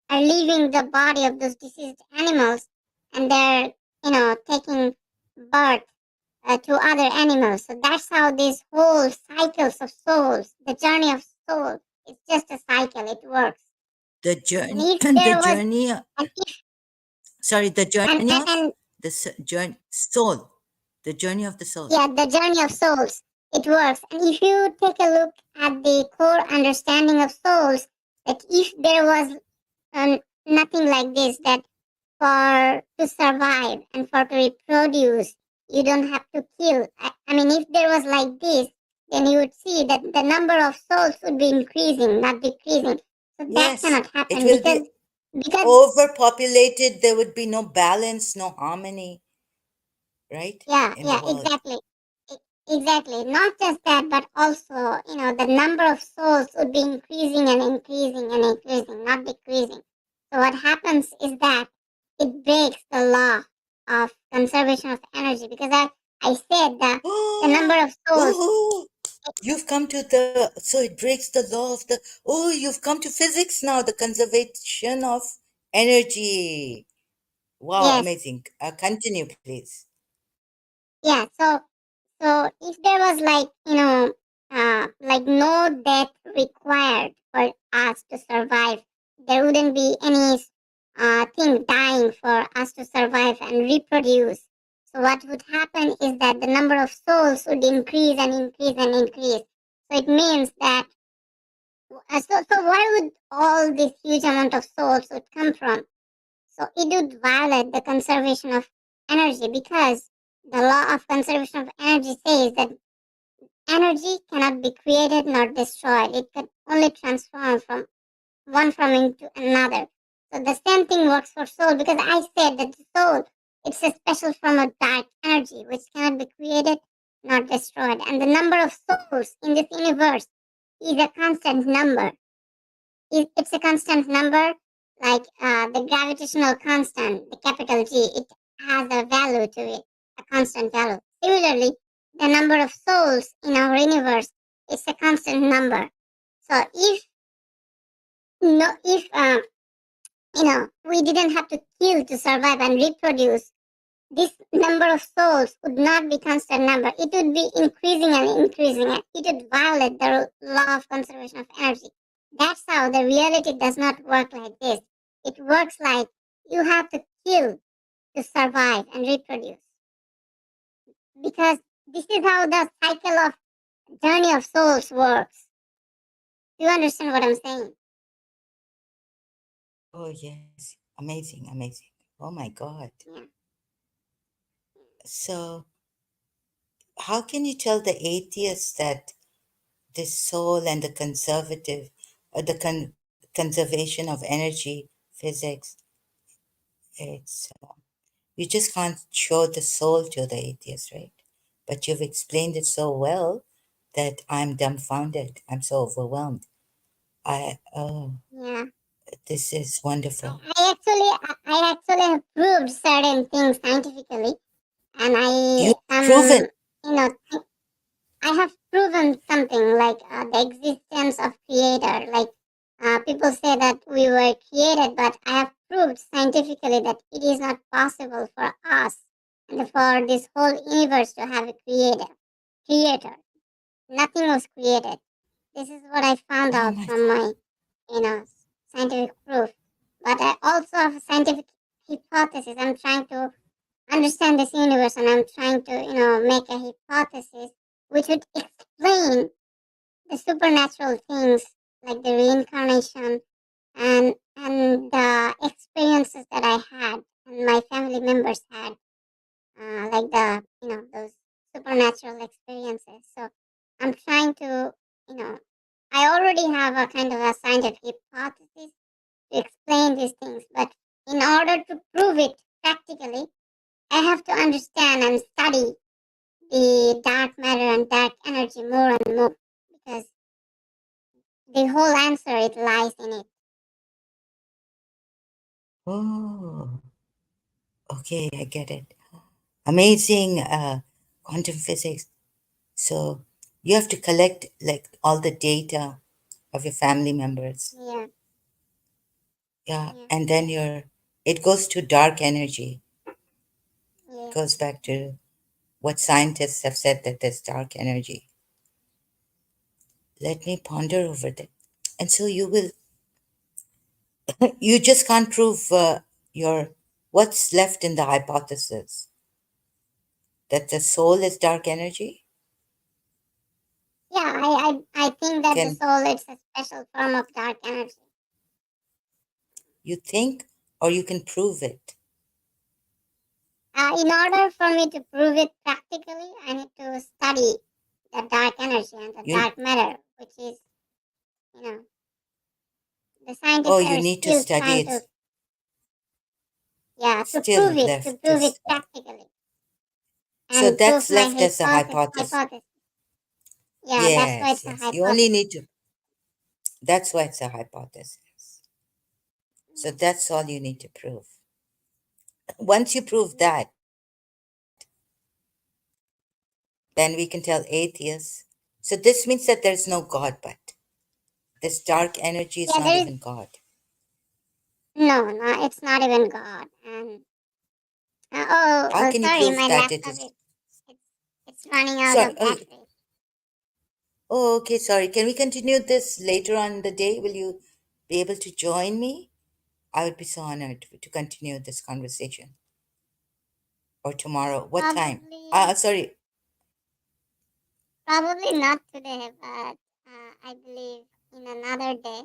are leaving the body of those deceased animals, and they're taking birth to other animals. So that's how this whole cycles of souls, the journey of souls, it's just a cycle. It works. the And journey, if the there was, journey, and if, sorry, the journey of and the journey soul, the journey of the soul. yeah, the journey of souls, it works. And if you take a look at the core understanding of souls, that if there was nothing like this, that for to survive and for to reproduce, you don't have to kill. I mean, if there was like this, then you would see that the number of souls would be increasing, not decreasing. So that Yes, cannot it happen will be because overpopulated. There would be no balance, no harmony, right, yeah, in the yeah, world. exactly. Exactly. Not just that, but also, the number of souls would be increasing and increasing and increasing, not decreasing. So what happens is that it breaks the law of conservation of energy because I said that the number Oh, of souls, oh, you've come to the, so it breaks the law of the, oh, you've come to physics now, the conservation of energy. Wow, yes, amazing. Continue, please. yeah. So if there was like no death required for us to survive, there wouldn't be any thing dying for us to survive and reproduce. So what would happen is that the number of souls would increase and increase and increase. So it means that so where would all this huge amount of souls would come from? So it would violate the conservation of energy because the law of conservation of energy says that energy cannot be created nor destroyed. It can only transform from one form into another. So the same thing works for soul because I said that the soul it's a special form of dark energy which cannot be created nor destroyed. And the number of souls in this universe is a constant number. It's a constant number like the gravitational constant, the capital G. It has a value to it, a constant value. Similarly, the number of souls in our universe is a constant number. So if we didn't have to kill to survive and reproduce, this number of souls would not be constant number. It would be increasing and increasing. And it would violate the law of conservation of energy. That's how the reality does not work like this. It works like you have to kill to survive and reproduce. Because this is how the cycle of journey of souls works. Do you understand what I'm saying? Oh, yes. Amazing, amazing. Oh my God. Yeah. So, how can you tell the atheists that this soul and the conservative, conservation of energy, physics, it's, you just can't show the soul to the atheist, right? But you've explained it so well that I'm dumbfounded. I'm so overwhelmed. Oh, Yeah. this is wonderful. I actually have proved certain things scientifically, and You've proven. you know I have proven something like the existence of creator. Like people say that we were created, but I have proved scientifically that it is not possible for us and for this whole universe to have a creator. Nothing was created. This is what I found Oh out my from my you know scientific proof. But I also have a scientific hypothesis. I'm trying to understand this universe and I'm trying to, make a hypothesis which would explain the supernatural things like the reincarnation and the experiences that I had and my family members had, like those supernatural experiences. So I'm trying to, you know, I already have a kind of a scientific hypothesis to explain these things, but in order to prove it practically, I have to understand and study the dark matter and dark energy more and more because the whole answer it lies in it. Oh, okay, I get it. Amazing quantum physics. So you have to collect like all the data of your family members. Yeah, Yeah, yeah, and then it goes to dark energy. yeah, Goes back to what scientists have said that there's dark energy. Let me ponder over that. And so you will, You just can't prove your what's left in the hypothesis that the soul is dark energy. Yeah, I think that the Can soul is a special form of dark energy. you think, or you can prove it? In order for me to prove it practically, I need to study the dark energy and the You dark matter, which is, you know, the oh, scientists you are need to still study trying it. to, yeah, Still to left to prove it practically so and prove that's my left as a hypothesis. hypothesis. Yeah, that's why Yes, it's a yes. You only hypothesis. need to. That's why it's a hypothesis. So that's all you need to prove. Once you prove Yeah, that, then we can tell atheists. So this means that there's no God, but this dark energy is yeah, not there is even God. no, it's not even God. And How can you sorry, prove my that it laptop is? it's, it's running out Sorry. of battery. Oh, okay. Sorry. Can we continue this later on in the day? Will you be able to join me? I would be so honored to continue this conversation. Or tomorrow. What time? Probably, Sorry. probably not today, but I believe in another day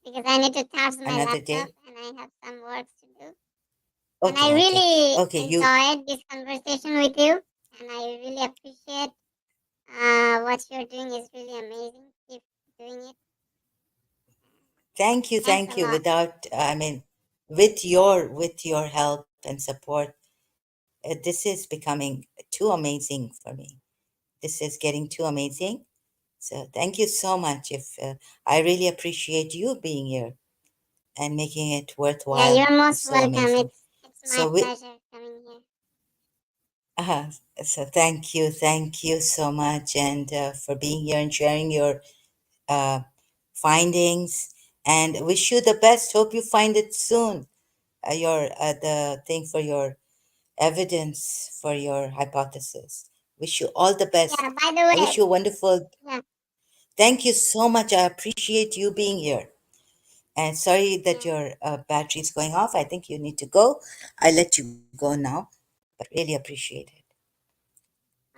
because I need to charge my Another laptop day. and I have some work to do. And I Okay. Okay. really Okay. You. enjoyed this conversation with you, and I really appreciate what you're doing is really amazing. Keep doing it. Thank you. Thanks a Thank you. lot. Without. I mean, with your help and support, this is becoming too amazing for me. This is getting too amazing. So thank you so much. If I really appreciate you being here and making it Yeah, worthwhile you're and most so welcome. amazing. It's my So we, pleasure coming here. uh, so thank you so much, and for being here and sharing your uh, findings. And wish you the best. Hope you find it soon. Your the thing for your evidence for your hypothesis. Wish you all the Yeah. best. By the I wish way, you a wonderful. yeah, Thank you so much. I appreciate you being here. And sorry that yeah. your battery is going off. I think you need to go. I let you go now, but really appreciate it.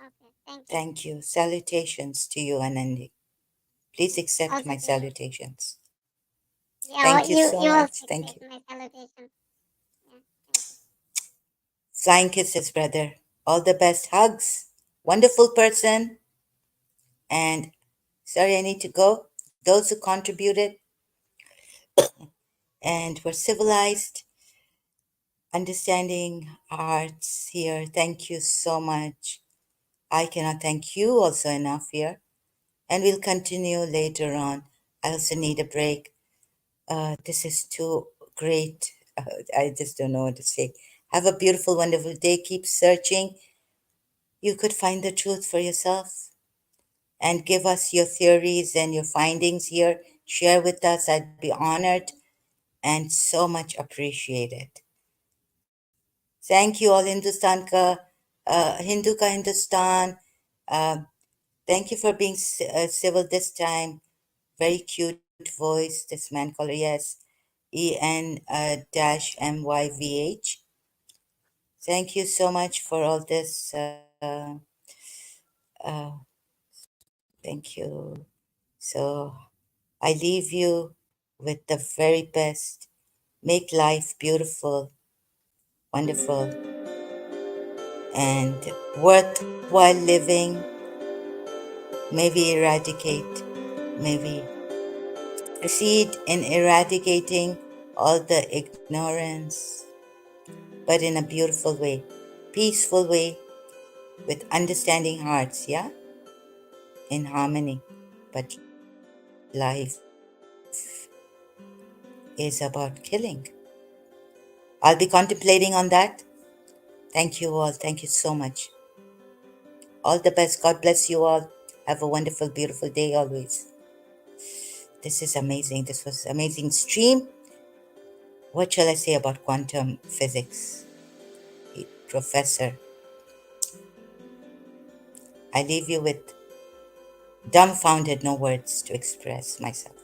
Okay. Thank you. Thank you. Salutations to you, Anandi. Please Yeah. accept Also my to you. salutations. Yeah. Well, Thank you so you also much. Thank accept you. my salutation. Yeah. Thank you. Flying kisses, brother. All the best. Hugs. Wonderful person. And sorry, I need to go. Those who contributed and were civilized, understanding hearts here. Thank you so much. I cannot thank you also enough here. And we'll continue later on. I also need a break. This is too great. I just don't know what to say. Have a beautiful, wonderful day. Keep searching. You could find the truth for yourself and give us your theories and your findings here. Share with us. I'd be honored and so much appreciated. Thank you all, Hindustan ka, Hindu ka Hindustan. Uh, Thank you for being civil this time. Very cute voice, this man caller, yes. EN dash MYVH. Thank you so much for all this. Uh, thank you. So I leave you with the very best. Make life beautiful, wonderful, and worthwhile living. Maybe eradicate, maybe proceed in eradicating all the ignorance, but in a beautiful way, peaceful way, with understanding hearts, yeah, in harmony. But life is about killing. I'll be contemplating on that. Thank you all. Thank you so much. All the best. God bless you all. Have a wonderful, beautiful day always. This is amazing. This was amazing stream. What shall I say about quantum physics? Professor, I leave you with dumbfounded, no words to express myself.